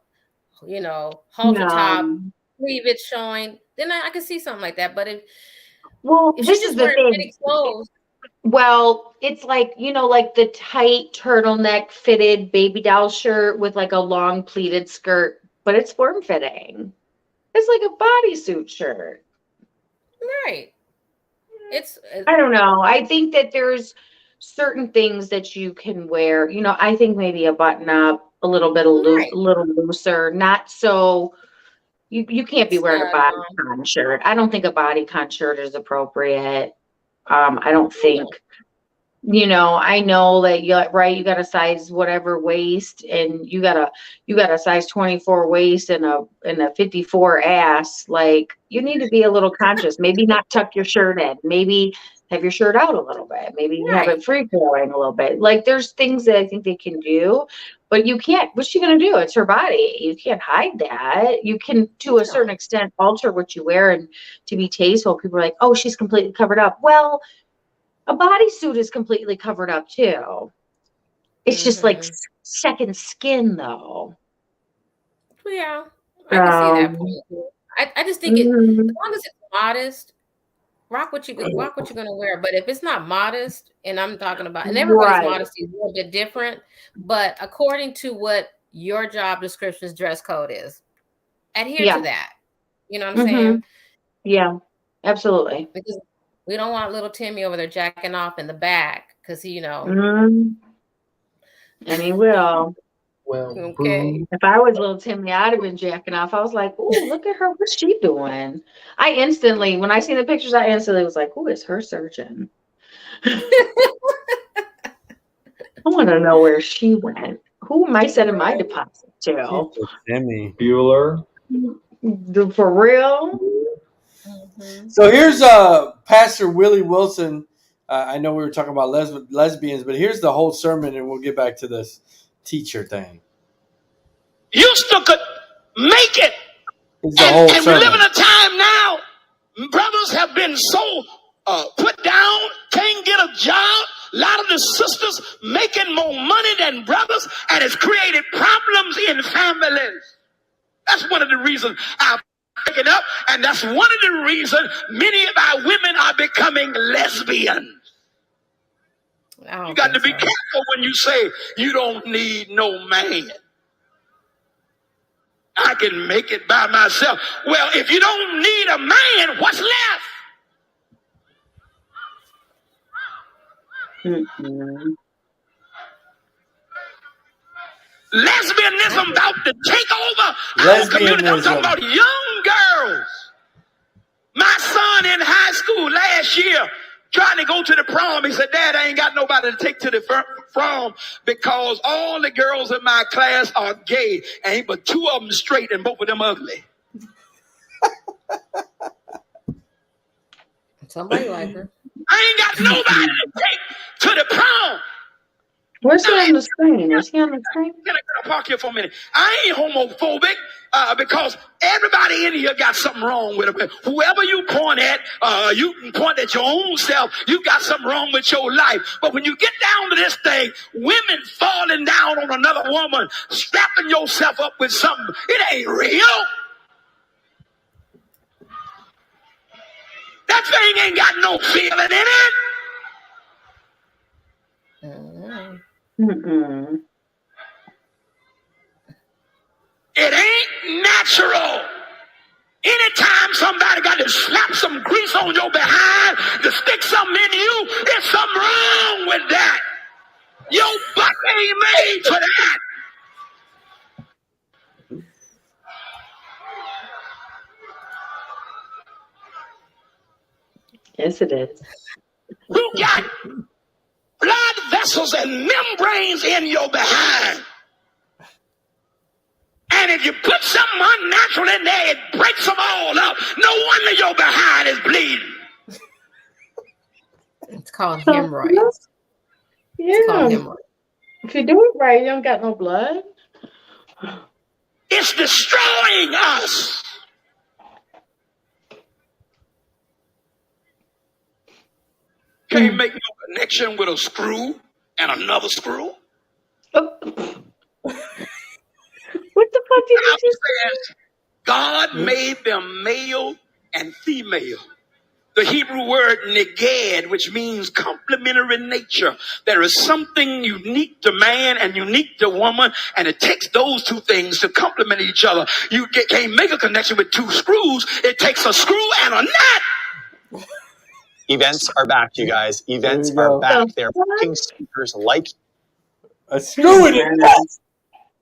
you know, halter top, No. cleavage showing, then I could see something like that. But if she's This is just the wearing thing. pretty clothes. Well, it's like, you know, like the tight turtleneck fitted baby doll shirt with like a long pleated skirt, but it's form fitting. It's like a bodysuit shirt. Right. I don't know. I think that there's certain things that you can wear. You know, I think maybe a button up, a little bit of Right. a little looser, not so. You can't be wearing a bodycon shirt. I don't think a bodycon shirt is appropriate. I don't think. You know, I know that you got a size whatever waist and you got a size 24 waist and a 54 ass. Like, you need to be a little conscious. Maybe not tuck your shirt in. Maybe have your shirt out a little bit. Maybe have it free flowing a little bit. Like, there's things that I think they can do, but you can't. What's she gonna do? It's her body. You can't hide that. You can, to a certain extent, alter what you wear and to be tasteful. People are like, oh, she's completely covered up. Well, a bodysuit is completely covered up too. It's just like second skin, though. Yeah, I can see that point. I just think as long as it's modest, rock what you're gonna wear. But if it's not modest, and I'm talking about, and everybody's modesty is a little bit different, but according to what your job description's dress code is, adhere to that. You know what I'm saying? Yeah, absolutely. Because we don't want little Timmy over there jacking off in the back because he, And he will. Well, okay. If I was little Timmy, I'd have been jacking off. I was like, "Oh, look at her! What's she doing?" When I seen the pictures, I instantly was like, "Who is her surgeon?" I want to know where she went. Who am I sending my deposit to? Timmy Bueller. For real? So here's Pastor Willie Wilson. I know we were talking about lesbians, but here's the whole sermon, and we'll get back to this teacher thing. You still could make it. It's the whole And we live sermon. in a time now, brothers have been so put down, can't get a job. A lot of the sisters making more money than brothers, and it's created problems in families. That's one of the reasons I've taken up, and that's one of the reasons many of our women are becoming lesbians. You got to be careful when you say you don't need no man. I can make it by myself. Well, if you don't need a man, what's left? Lesbianism about to take over our community. I'm talking about young girls. My son in high school last year trying to go to the prom. He said, "Dad, I ain't got nobody to take to the prom because all the girls in my class are gay. Ain't but two of them straight and both of them ugly." Somebody like her. I ain't got nobody to take to the prom. Where's he on the screen? Is he on the screen? Can I park here for a minute? I ain't homophobic because everybody in here got something wrong with them. Whoever you point at, you can point at your own self. You got something wrong with your life. But when you get down to this thing, women falling down on another woman, strapping yourself up with something, it ain't real. That thing ain't got no feeling in it. It ain't natural. Anytime somebody got to slap some grease on your behind to stick something in you, there's something wrong with that. Your butt ain't made for that. Yes, it is. You got blood vessels and membranes in your behind. And if you put something unnatural in there, it breaks them all up. No wonder your behind is bleeding. It's called hemorrhoids. Yeah. It's called hemorrhoids. If you do it right, you don't got no blood. It's destroying us. Can't make no connection with a screw and another screw. What the fuck did you just say? God made them male and female. The Hebrew word neged, which means complementary nature. There is something unique to man and unique to woman, and it takes those two things to complement each other. You can't make a connection with two screws. It takes a screw and a nut. Events are back, you guys. Events are back. They're booking speakers like a screw in it.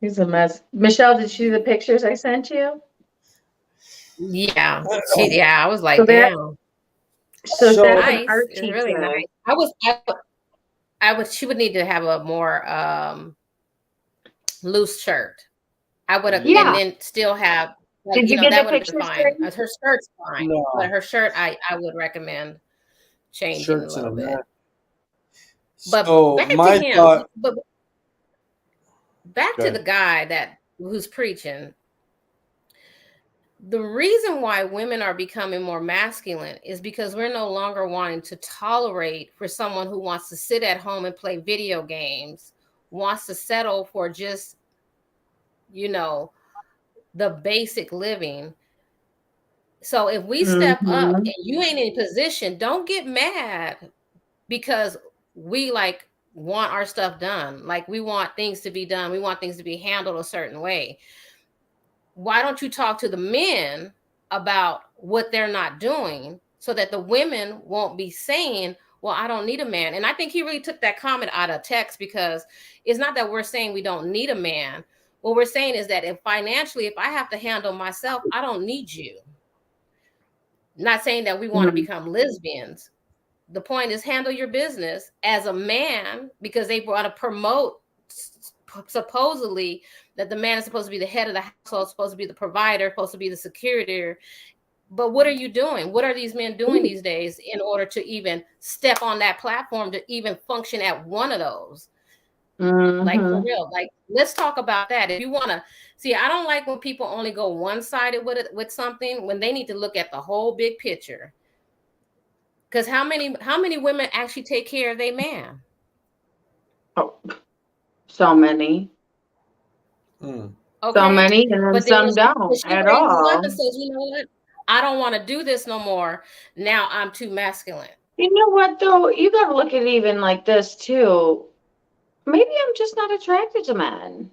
He's a mess. Michelle, did you see the pictures I sent you? Yeah. I was like, so damn. So that's nice. an art It's teacher. really nice. She would need to have a more loose shirt. I would have, and then still have. Like, Did you get the pictures? Fine. Her shirt's fine, but her shirt, I would recommend changing a little bit. But so back my to him. thought. But back to the guy who's preaching. The reason why women are becoming more masculine is because we're no longer wanting to tolerate for someone who wants to sit at home and play video games, wants to settle for just, the basic living. So if we step up and you ain't in position, don't get mad because we want our stuff done. Like we want things to be done. We want things to be handled a certain way. Why don't you talk to the men about what they're not doing so that the women won't be saying, well, I don't need a man. And I think he really took that comment out of text, because it's not that we're saying we don't need a man. What we're saying is that if financially, if I have to handle myself, I don't need you. Not saying that we want to become lesbians. The point is, handle your business as a man, because they want to promote supposedly that the man is supposed to be the head of the household, supposed to be the provider, supposed to be the security. But what are you doing? What are these men doing these days in order to even step on that platform to even function at one of those? Like, for real, like, let's talk about that. If you want to see, I don't like when people only go one-sided with it, with something, when they need to look at the whole big picture. Because how many women actually take care of their man? Oh, so many. Okay. So many, and then But some when don't she at raises up all. and says, you know what, I don't want to do this no more. Now I'm too masculine. You know what, though? You got to look at it even like this, too. Maybe I'm just not attracted to men.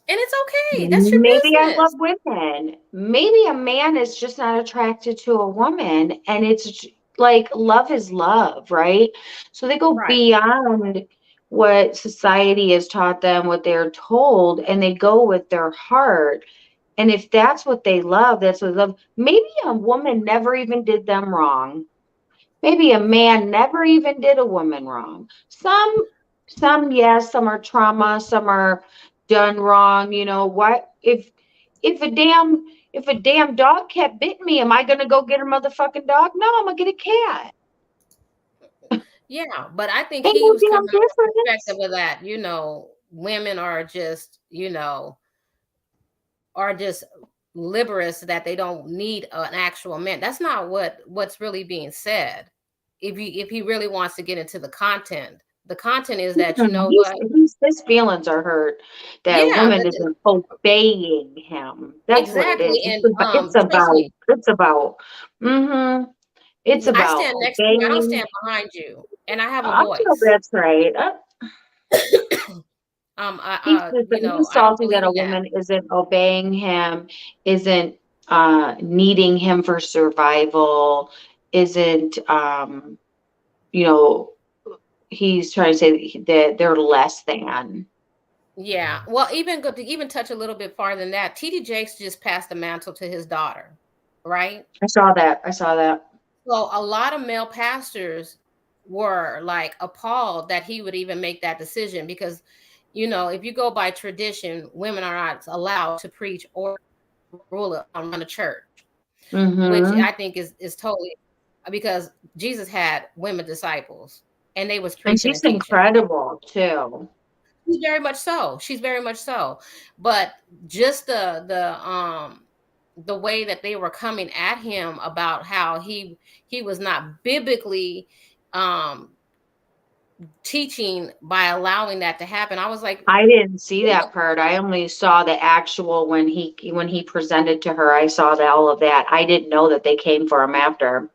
And it's okay. That's your Maybe I love business. women. Maybe a man is just not attracted to a woman, and it's like love is love, right? So they go Right. beyond what society has taught them, what they're told, and they go with their heart. And if that's what they love, that's what they love. Maybe a woman never even did them wrong. Maybe a man never even did a woman wrong. Some, yes, some are trauma, some are done wrong. You know what? If a damn dog kept bitten me, am I gonna go get a motherfucking dog? No, I'm gonna get a cat. Yeah, but I think Ain't he no was damn coming from the difference. perspective of that, women are just, are just liberous, that they don't need an actual man. That's not what's really being said. If he really wants to get into the content is that, you know what? His feelings are hurt that a Yeah, woman isn't obeying him. That's what it is. exactly. And It's trust about me, it's about it's I about stand next to you. I don't obeying. stand behind you, and I have a I know voice. that's right. He's I don't salty that believe a in that. woman isn't obeying him, isn't needing him for survival, isn't you know, he's trying to say that they're less than. Yeah. Well, even to even touch a little bit farther than that, TD Jakes just passed the mantle to his daughter, right? I saw that. So a lot of male pastors were like appalled that he would even make that decision, because, if you go by tradition, women are not allowed to preach or run a church, which Mm-hmm. I think is totally, because Jesus had women disciples and they was And preaching she's and teaching. incredible too. She's very much so. She's very much so. But just the way that they were coming at him about how he was not biblically teaching by allowing that to happen. I was like, I didn't see that part. I only saw the actual when he presented to her. I saw all of that. I didn't know that they came for him after.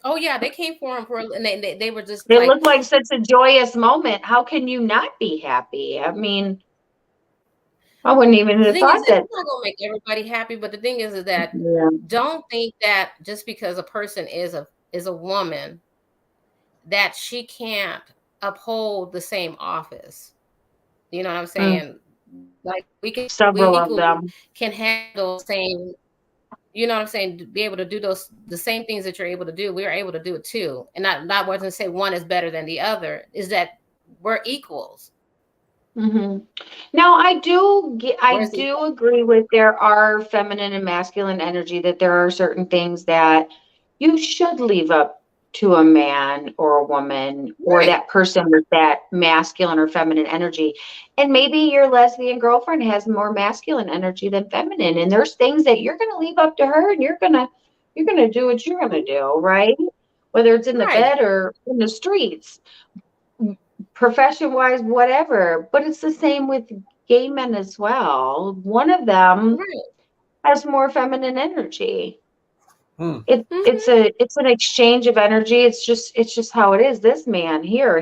oh yeah, they came for him and they were just It like, looked like such a joyous moment. How can you not be happy? I mean, I wouldn't even the have thing is, thought it's that. not gonna make everybody happy, but the thing is that Yeah. don't think that just because a person is a woman, that she can't uphold the same office. You know what I'm Mm. saying? Like we Several of equally them. can handle the same, you know what I'm saying, be able to do the same things that you're able to do. We are able to do it too. And not wasn't say one is better than the other, is that we're equals. Mm-hmm. Now, I Where's the do agree with there are feminine and masculine energy, that there are certain things that you should leave up to a man or a woman or right? that person with that masculine or feminine energy. And maybe your lesbian girlfriend has more masculine energy than feminine. And there's things that you're going to leave up to her, and you're going to do what you're going to do, right? Whether it's in the Right. bed or in the streets, profession wise, whatever. But it's the same with gay men as well. One of them Right. has more feminine energy. It's Mm-hmm. it's an exchange of energy. It's just how it is. This man here,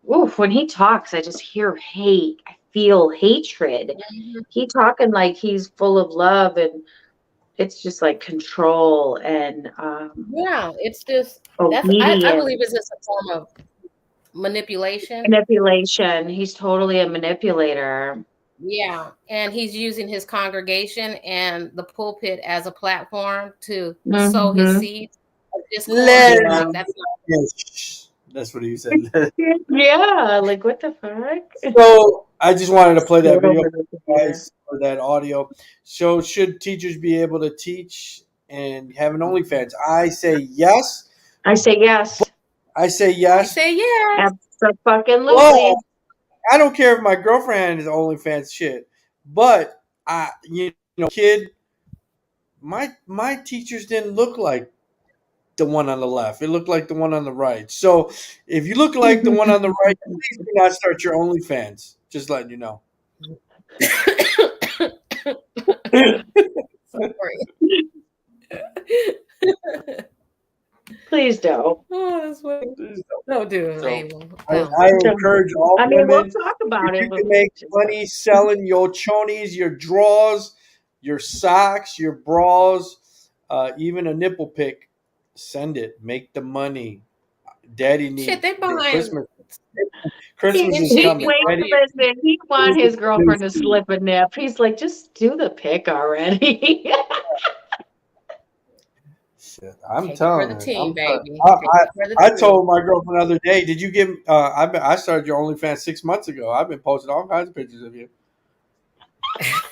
when he talks, I just hear hate. I feel hatred. Mm-hmm. He talking like he's full of love, and it's just like control and Yeah, it's just I obedience. believe it's just a form of manipulation. Manipulation. He's totally a manipulator. Yeah, and he's using his congregation and the pulpit as a platform to sow his seeds of discord. That's what he said. Yeah, like what the fuck? So I just wanted to play that video guys, or that audio. So should teachers be able to teach and have an OnlyFans? I say yes. I say yes. I say yes. I say yes. Absolutely. Well, I don't care if my girlfriend is OnlyFans shit, but kid, my teachers didn't look like the one on the left. It looked like the one on the right. So if you look like the one on the right, please do not start your OnlyFans. Just letting you know. Sorry. Please don't. Oh, that's funny. Don't do it, Abel. I encourage all women. We'll talk about it. You can make money selling your chonies, your drawers, your socks, your bras, even a nipple pic. Send it. Make the money. Daddy needs Shit, they behind Christmas. Christmas is coming. Listen, he want his girlfriend to slip a nip. He's like, just do the pic already. Shit, I'm Take telling it for the you. team, baby. I told my girlfriend the other day, did you give I started your OnlyFans 6 months ago. I've been posting all kinds of pictures of you. He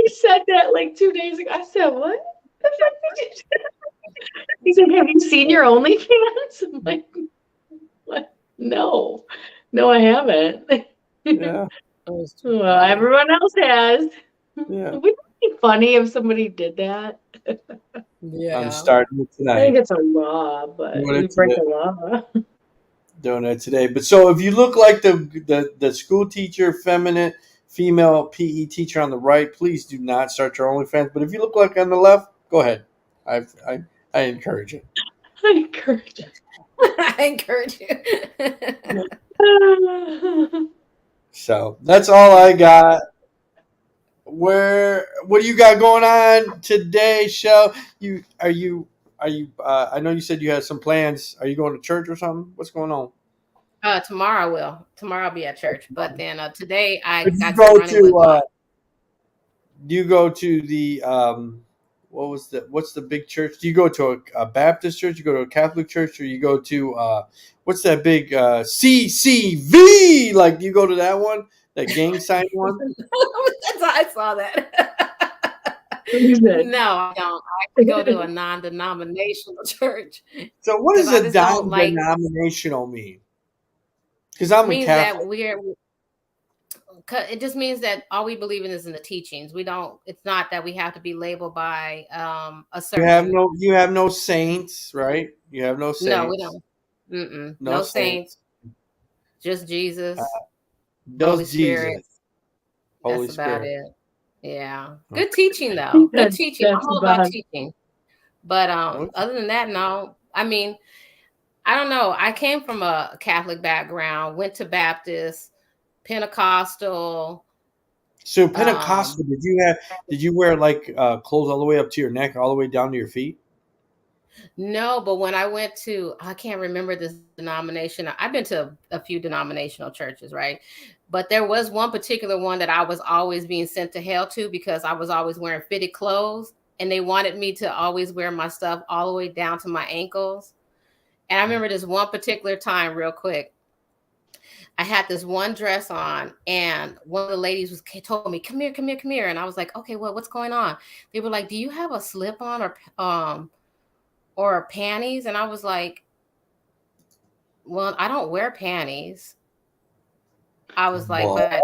said that like 2 days ago. I said, what? The fuck did you do? He said, have you seen your OnlyFans? I'm like, what? No, I haven't. Yeah. Well, everyone else has. Yeah. Wouldn't it be funny if somebody did that? Yeah. I'm starting it tonight. I think it's a law, but we break the law. Doing it today. But so if you look like the school teacher, female PE teacher on the right, please do not start your OnlyFans. But if you look like on the left, go ahead. I encourage it. I encourage it. I encourage you. So that's all I got. What do you got going on today, Shell? I know you said you had some plans. Are you going to church or something? What's going on? Tomorrow I will. Tomorrow I'll be at church. But then today I Did you got go running with do you go to the what's the big church? Do you go to a Baptist church? You go to a Catholic church, or you go to what's that big CCV? Like, do you go to that one, that gang sign one? I saw that. No, I don't. I actually go to a non-denominational church. So what does a non-denominational mean? Because I'm a Catholic. It just means that all we believe in is in the teachings. We don't. It's not that we have to be labeled by a certain. You have no saints, right? You have no saints. No, we don't. Mm-mm. No saints. Just Jesus. Holy Spirit. Holy That's Spirit. about it. Yeah. Good teaching though. Good teaching. I'm all about teaching. But other than that, no. I mean, I don't know. I came from a Catholic background, went to Baptist, Pentecostal. So Pentecostal, did you wear like clothes all the way up to your neck, all the way down to your feet? No, but when I went to, I can't remember this denomination. I've been to a few denominational churches, right? But there was one particular one that I was always being sent to hell to because I was always wearing fitted clothes, and they wanted me to always wear my stuff all the way down to my ankles. And I remember this one particular time, real quick. I had this one dress on, and one of the ladies told me, "Come here, come here, come here." And I was like, "Okay, well, what's going on?" They were like, "Do you have a slip on or panties?" And I was like, "Well, I don't wear panties." I was like, "But I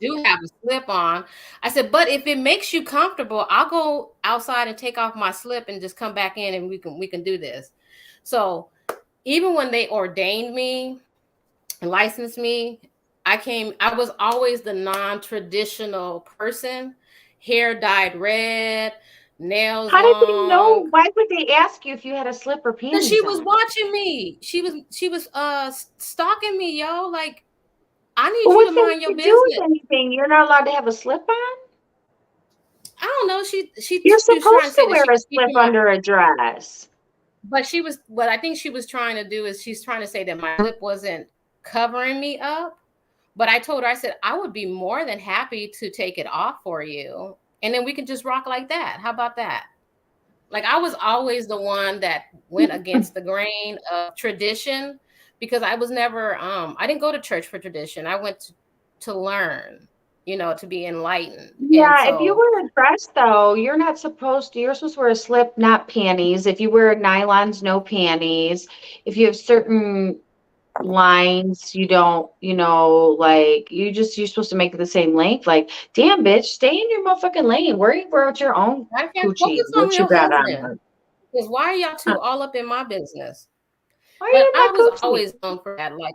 do have a slip on." I said, "But if it makes you comfortable, I'll go outside and take off my slip and just come back in, and we can do this." So even when they ordained me and licensed me, I was always the non-traditional person, hair dyed red, nails How did long. they know? Why would they ask you if you had a slip or panties? Because she was watching me. She was stalking me, yo. Like, I need you to mind your business. Do anything. You're not allowed to have a slip on? I don't know. She You're was trying to supposed say to that wear she a was slip keeping my. under a dress. But what I think she was trying to do is she's trying to say that my slip wasn't covering me up. But I told her, I said, I would be more than happy to take it off for you. And then we can just rock like that. How about that? Like, I was always the one that went against the grain of tradition because I was never, I didn't go to church for tradition. I went to learn, to be enlightened. And Yeah, if you so, wear a dress though, you're not supposed to. You're supposed to wear a slip, not panties. If you wear nylons, no panties. If you have certain lines, you don't, like you're supposed to make it the same length. Like, damn, bitch, stay in your motherfucking lane. Worry about your own I can't coochie, focus on what you your got husband on. because why are y'all two all up in my business? Why are But you in I my was coochie? always known for that. Like,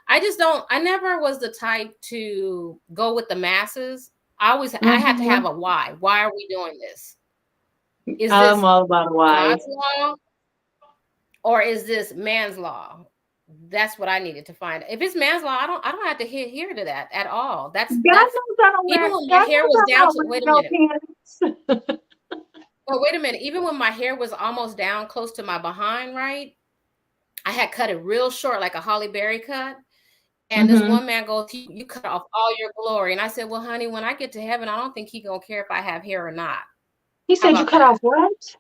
I just don't, I never was the type to go with the masses. I had to have a why. Why are we doing this? Is I'm this all about why. God's law or is this man's law? That's what I needed to find. If it's man's law, I don't have to hear to that at all. God knows I don't Even wear. when my God hair knows was I'm down not to wearing wait a no minute. pants. Well, wait a minute. Even when my hair was almost down close to my behind, right? I had cut it real short, like a Holly Berry cut. And this one man goes, you cut off all your glory. And I said, well, honey, when I get to heaven, I don't think he's going to care if I have hair or not. He How said you about cut that? off what?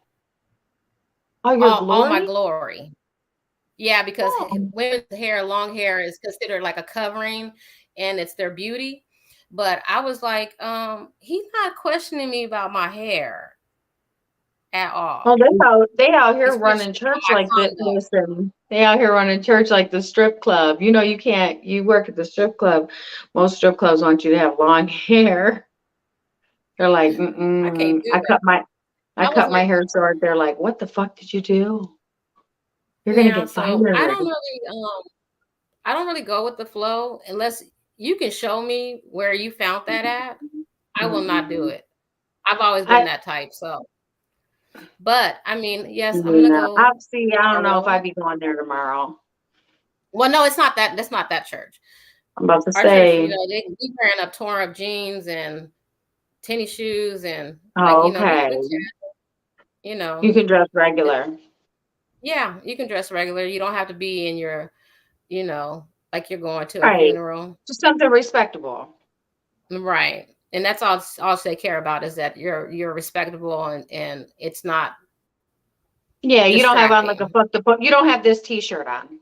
All your All my glory? glory. Yeah, because Oh. women's hair, long hair is considered like a covering and it's their beauty. But I was like, he's not questioning me about my hair at all. Oh, they out here running Especially church my like this. conduct. Listen, they out here running church like the strip club. You work at the strip club. Most strip clubs want you to have long hair. They're like, I can't do I that. I I was cut my like, hair short. They're like, what the fuck did you do? You're gonna yeah, get so fired. I don't really go with the flow unless you can show me where you found that at. I will not do it. I've always been that type. So, but I mean, yes, I'm gonna Yeah, go I don't know if tomorrow. I'd be going there tomorrow. Well, no, it's not that. That's not that church. I'm about to Our church, say, they be wearing up torn up jeans and tennis shoes and like oh, okay. You can dress regular. Yeah, you can dress regular. You don't have to be in your, like you're going to a Right. funeral. Just something respectable. Right. And that's all they care about is that you're respectable and it's not. Yeah, you don't have on like distracting. you don't have this t-shirt on.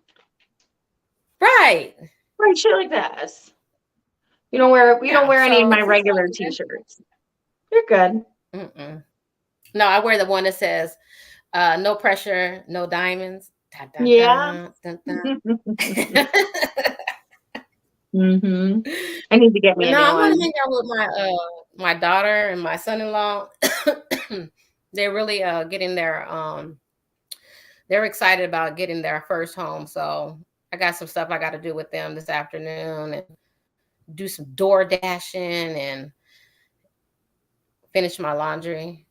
Right. Right, shit like this. You don't wear any of So my it's regular like t-shirts. You're good. No, I wear the one that says, no pressure, no diamonds. Dun, dun, Yeah. dun, dun, I need to get me a new I'm one. gonna hang out with my daughter and my son-in-law. They're really getting their they're excited about getting their first home. So I got some stuff I got to do with them this afternoon and do some door dashing and finish my laundry.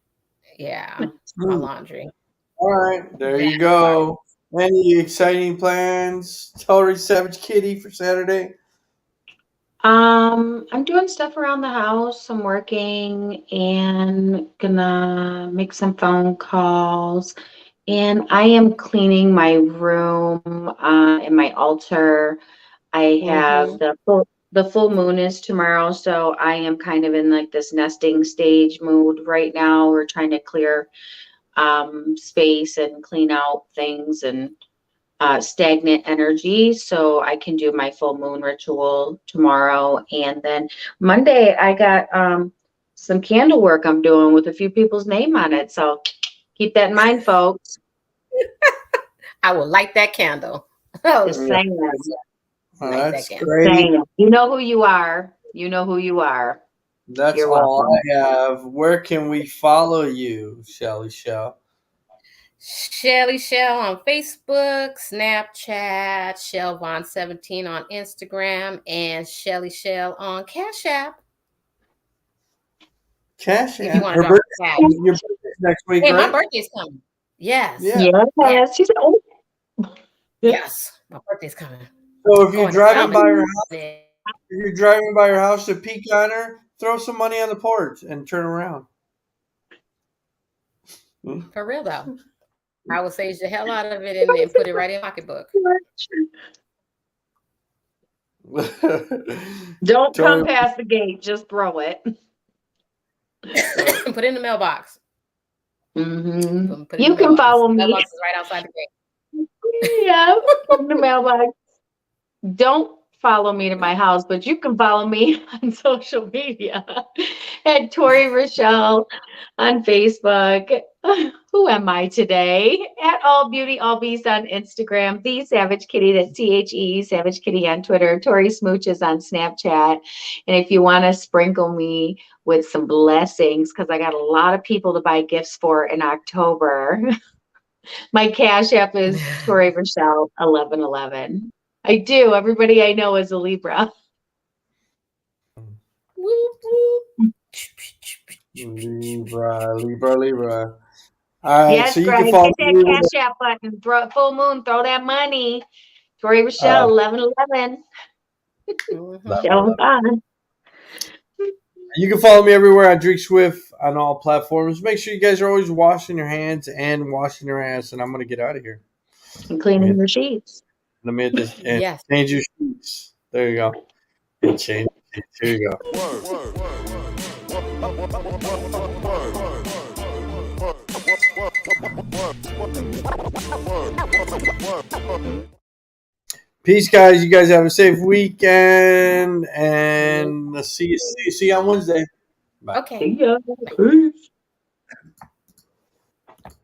Yeah, my laundry. All right, there you go. Any exciting plans, Tolerate Savage Kitty, for Saturday? I'm doing stuff around the house. I'm working and gonna make some phone calls. And I am cleaning my room and my altar. I have the full moon is tomorrow, so I am kind of in like this nesting stage mood right now. We're trying to clear space and clean out things and stagnant energy, so I can do my full moon ritual tomorrow. And then Monday I got some candle work I'm doing with a few people's name on it, so keep that in mind, folks. I will light that candle. Just saying. That's great. Saying. You know who you are. You know who you are. That's You're all welcome. I have. Where can we follow you, Shelly Shell? Shelly Shell on Facebook, Snapchat, Shellvon17 on Instagram, and Shelly Shell on Cash App. Cash If App. you want to drop cash. Your birthday's next week, Hey, right? my birthday's coming. Yes. Yes. She said, oh. Yes, my birthday's coming. So if you're driving by her house, to peek on her, throw some money on the porch and turn around. For real though. I would sage the hell out of it and then put it right in my pocketbook. Don't Tori- come past the gate. Just throw it. Put it in the mailbox. Mm-hmm. Put it You in the can mailbox. follow The me. mailbox is right outside the gate. Yeah, put in the mailbox. Don't follow me to my house, but you can follow me on social media at Tori Rochelle on Facebook. Who am I today? At All Beauty All Beast on Instagram, The Savage Kitty, that's THE Savage Kitty on Twitter, Tori Smooches on Snapchat. And if you want to sprinkle me with some blessings, because I got a lot of people to buy gifts for in October, my Cash App is Tori Rochelle 1111. I do. Everybody I know is a Libra. Libra. All right, Yes, so you Greg. can follow Hit that me. Cash App button. Throw full moon. Throw that money. Tori Rochelle 1111. Show on. You can follow me everywhere at Drink Swift on all platforms. Make sure you guys are always washing your hands and washing your ass. And I'm gonna get out of here. And cleaning your sheets. Let me hit this and Yes. change your sheets. There you go. And change your sheets. Here you go. Peace, guys. You guys have a safe weekend, and see you on Wednesday. Bye. Okay. See ya. Peace.